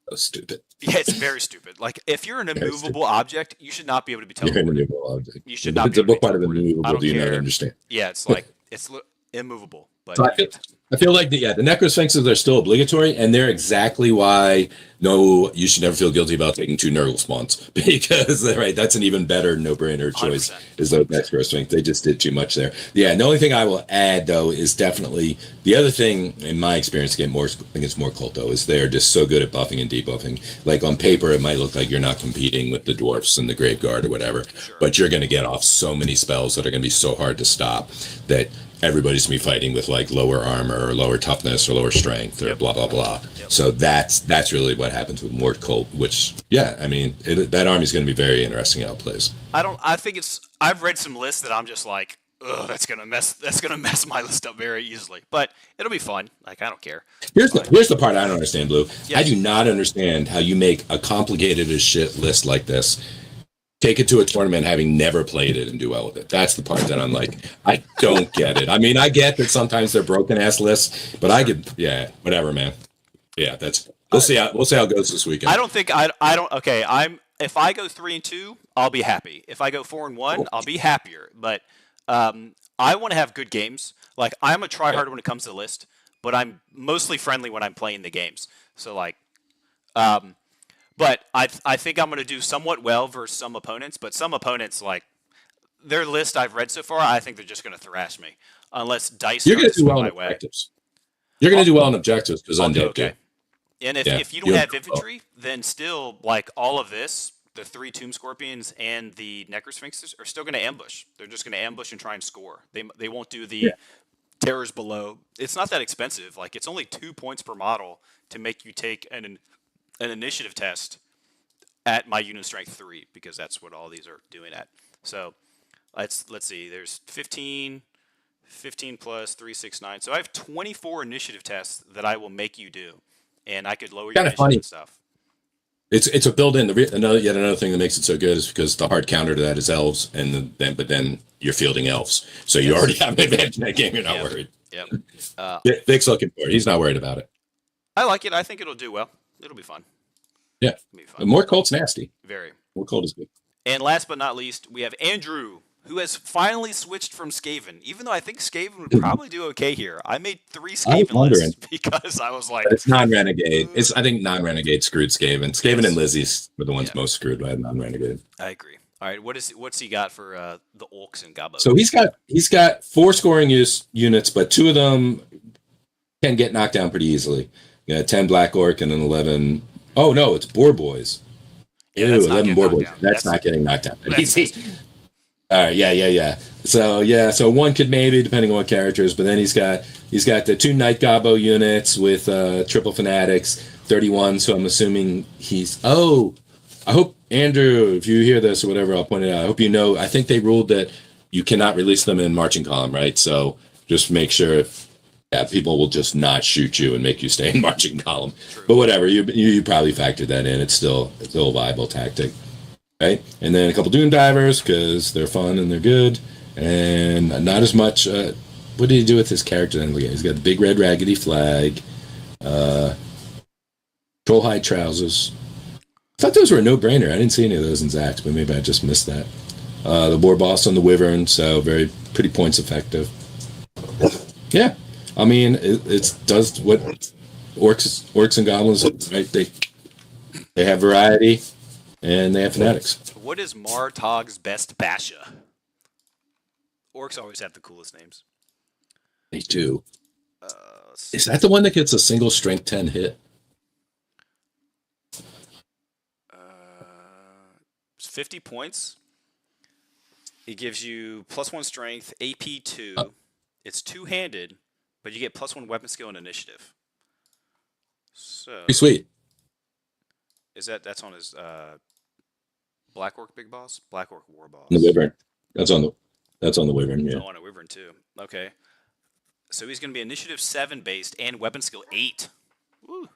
So stupid. yeah, it's very stupid. Like if you're an Very stupid. immovable object, you should not be able to be You're an teleported. immovable object. You should not be able to be What part of teleported. I immovable don't do you not care. understand? Yeah, it's like it's immovable, but So I feel like the necrosphinxes are still obligatory, and they're exactly why no, you should never feel guilty about taking 2 Nurgle spawns because right, that's an even better no-brainer choice. 100%. Is the necrosphinx? They just did too much there. Yeah, and the only thing I will add though is definitely the other thing in my experience against more culto is they're just so good at buffing and debuffing. Like on paper, it might look like you're not competing with the dwarfs and the grave guard or whatever, Sure. but you're going to get off so many spells that are going to be so hard to stop that everybody's gonna be fighting with like lower armor or lower toughness or lower strength or Yep. blah blah blah. Yep. So that's really what happens with Mort Cult. Which yeah, I mean that army's gonna be very interesting how it plays. I think it's. I've read some lists that I'm just like, ugh, that's gonna mess my list up very easily. But it'll be fun. Like I don't care. Here's the part I don't understand, Blue. Yes. I do not understand how you make a complicated as shit list like this. Take it to a tournament having never played it and do well with it. That's the part that I'm like, I don't get it. I mean, I get that sometimes they're broken ass lists, but I could, yeah, whatever, man. Yeah, that's we'll see how it goes this weekend. I don't think I don't. Okay, if I go 3-2, I'll be happy. If I go 4-1, I'll be happier. But I want to have good games. Like I'm a tryhard when it comes to the list, but I'm mostly friendly when I'm playing the games. So like, but I think I'm going to do somewhat well versus some opponents. But some opponents, like their list I've read so far, I think they're just going to thrash me unless dice You're start going to to do swing well my in way. objectives. You're going to do well in objectives because I'll do undead okay. do. And Yeah, if you don't you'll have do well. infantry, then still like all of this, the 3 Tomb Scorpions and the Necrosphinxes are still going to ambush. They're just going to ambush and try and score. They won't do the Yeah. terrors below. It's not that expensive. Like it's only 2 points per model to make you take an initiative test at my unit strength 3 because that's what all these are doing at. So let's see. There's 15 plus 3, 6, 9. So I have 24 initiative tests that I will make you do, and I could lower your Kind of initiative funny. and stuff. It's a built-in. Another thing that makes it so good is because the hard counter to that is elves, and then you're fielding elves, so you Yes. already have an advantage in that game. You're not Yep. worried. Yep. Vic's looking for it. He's not worried about it. I like it. I think it'll do well. It'll be fun. Yeah, It'll be fun. more Colt's nasty. Very. More Colt is good. And last but not least, we have Andrew, who has finally switched from Skaven. Even though I think Skaven would probably do okay here. I made 3 I was Skaven wondering. lists because I was like, But it's non-renegade. I think non-renegade screwed Skaven. Skaven Yes. and Lizzie's were the ones Yeah. most screwed by non-renegade. I agree. All right, what's he got for the Orcs and Gabos? So he's got 4 scoring units, but 2 of them can get knocked down pretty easily. You got 10 Black Orc and an 11. Oh no, it's Boar Boys. Yeah, Ew, that's not 11 getting Boar knocked Boys. down. That's not getting knocked down. That's- All right, yeah. So one could maybe, depending on what characters, but then he's got the 2 Night Gobbo units with triple fanatics, 31. So I'm assuming he's. Oh, I hope Andrew, if you hear this or whatever, I'll point it out. I hope you know. I think they ruled that you cannot release them in marching column, right? So just make sure if people will just not shoot you and make you stay in marching column. True. But whatever, you probably factored that in. It's still a viable tactic. Right, and then a couple Doom Divers because they're fun and they're good, and not as much. What did he do with his character in the game? He's got the big red raggedy flag, troll hide trousers. I thought those were a no-brainer. I didn't see any of those in Zax, but maybe I just missed that. The War Boss on the Wyvern, so pretty points effective. Yeah, I mean it does what orcs and goblins, right? They have variety. And they have fanatics. What is Martog's best Basha? Orcs always have the coolest names. They do. Let's Is that the one that gets a single strength 10 hit? It's 50 points. It gives you +1 strength, AP 2. It's 2-handed, but you get +1 weapon skill and initiative. So Pretty sweet. That's on his Black Orc Big Boss? Black Orc War The Boss. Wyvern. That's on the that's on the Wyvern. Yeah. Oh, on a Wyvern too. Okay. So he's going to be Initiative 7 based and Weapon Skill 8. Woo.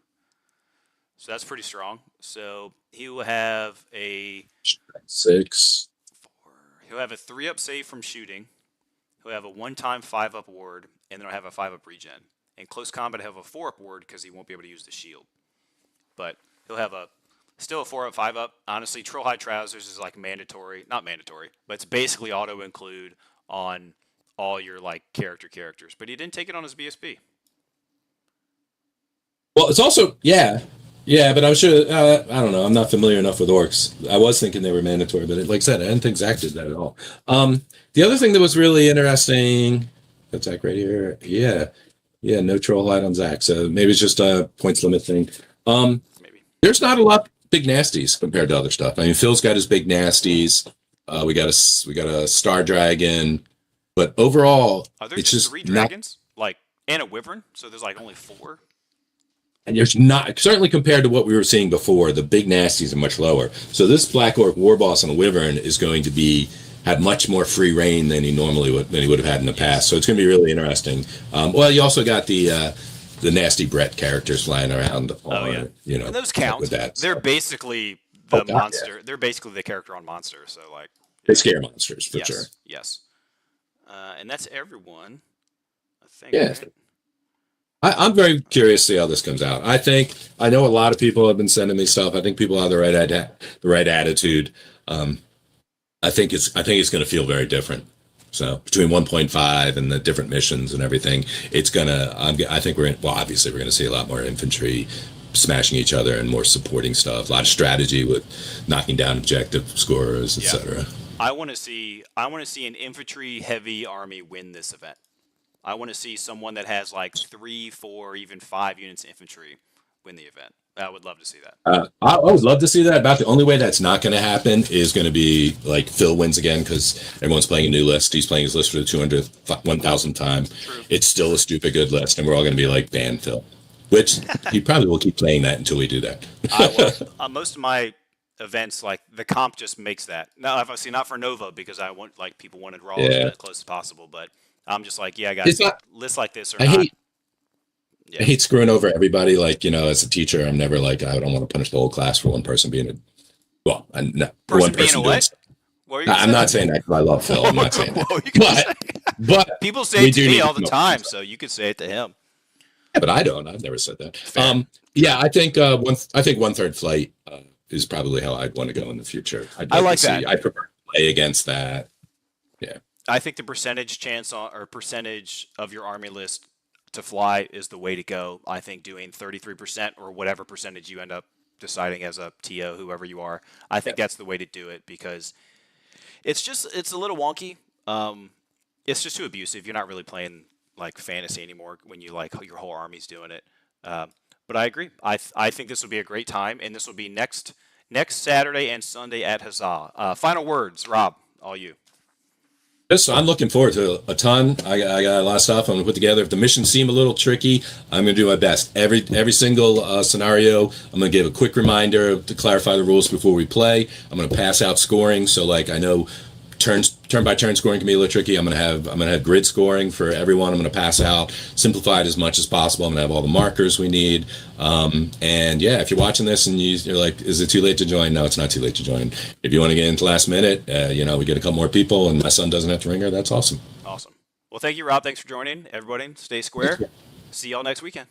So that's pretty strong. So he will have a 6. he'll have a 3-up save from shooting. He'll have a 1-time 5-up ward, and then he'll have a 5-up regen. In close combat, he'll have a 4-up ward because he won't be able to use the shield. But he'll have a still a 4-up, 5-up. Honestly, Troll High Trousers is like mandatory, not mandatory, but it's basically auto include on all your like characters. But he didn't take it on his BSB. Well, it's also yeah, but I'm sure. I don't know. I'm not familiar enough with orcs. I was thinking they were mandatory, but like I said, I didn't think Zach did that at all. The other thing that was really interesting. That's Zach right here. Yeah, no troll light on Zach. So maybe it's just a points limit thing. Maybe. There's not a lot of big nasties compared to other stuff. I mean, Phil's got his big nasties. We got a Star Dragon, but overall, Are there it's just just 3 not. dragons? Like, and a wyvern? So there's like only 4? And there's not, certainly compared to what we were seeing before, the big nasties are much lower. So this Black Orc War Boss on a Wyvern is going to have much more free reign than he would have had in the past. So it's going to be really interesting. Well, you also got the nasty Brett characters flying around. And those count. With that, They're so. basically the God, monster. yeah. They're basically the character on Monster. So like, They scare monsters for yes, sure. yes. And that's everyone. I think. Yeah. Right? I'm very curious to see how this comes out. I know a lot of people have been sending me stuff. I think people have the right attitude. I think it's going to feel very different. So between 1.5 and the different missions and everything, it's gonna. I think obviously we're going to see a lot more infantry smashing each other and more supporting stuff. A lot of strategy with knocking down objective scorers, etc. I want to see an infantry heavy army win this event. I want to see someone that has like 3, 4, even 5 units of infantry win the event. I would love to see that. I would love to see that. About the only way that's not going to happen is going to be like Phil wins again because everyone's playing a new list. He's playing his list for the 200th, 1,000th time. True. It's still a stupid good list, and we're all going to be like, ban Phil. Which he probably will keep playing that until we do that. Most of my events, like the comp just makes that. Now, obviously not for Nova because I want like people wanted Raw as close as possible, but I'm just like, yeah, guys, lists like this or not. I hate screwing over everybody. Like, as a teacher, I'm never like, I don't want to punish the whole class for one person being one person being a what? I'm not saying that because I love Phil. I'm not saying that. But people say it to me all the time, so you could say it to him. Yeah, but I don't. I've never said that. I think 1/3 flight is probably how I'd want to go in the future. I like that. I prefer to play against that. Yeah. I think the percentage chance or percentage of your army list to fly is the way to go. I think doing 33% or whatever percentage you end up deciding as a TO, whoever you are, I think that's the way to do it because it's a little wonky. It's just too abusive. You're not really playing like fantasy anymore when you like your whole army's doing it. But I agree. I think this will be a great time, and this will be next Saturday and Sunday at Huzzah. Final words, Rob, all you. Yes, I'm looking forward to a ton. I got a lot of stuff I'm going to put together. If the missions seem a little tricky, I'm going to do my best. Every single scenario, I'm going to give a quick reminder to clarify the rules before we play. I'm going to pass out scoring, so like I know turn by turn scoring can be a little tricky. I'm gonna have grid scoring for everyone. I'm gonna pass out, simplify it as much as possible. I'm gonna have all the markers we need. And yeah, if you're watching this and you're like, is it too late to join? No, it's not too late to join. If you want to get into last minute, we get a couple more people and my son doesn't have to ring her. That's awesome. Awesome. Well, thank you, Rob. Thanks for joining. Everybody, stay square. See y'all next weekend.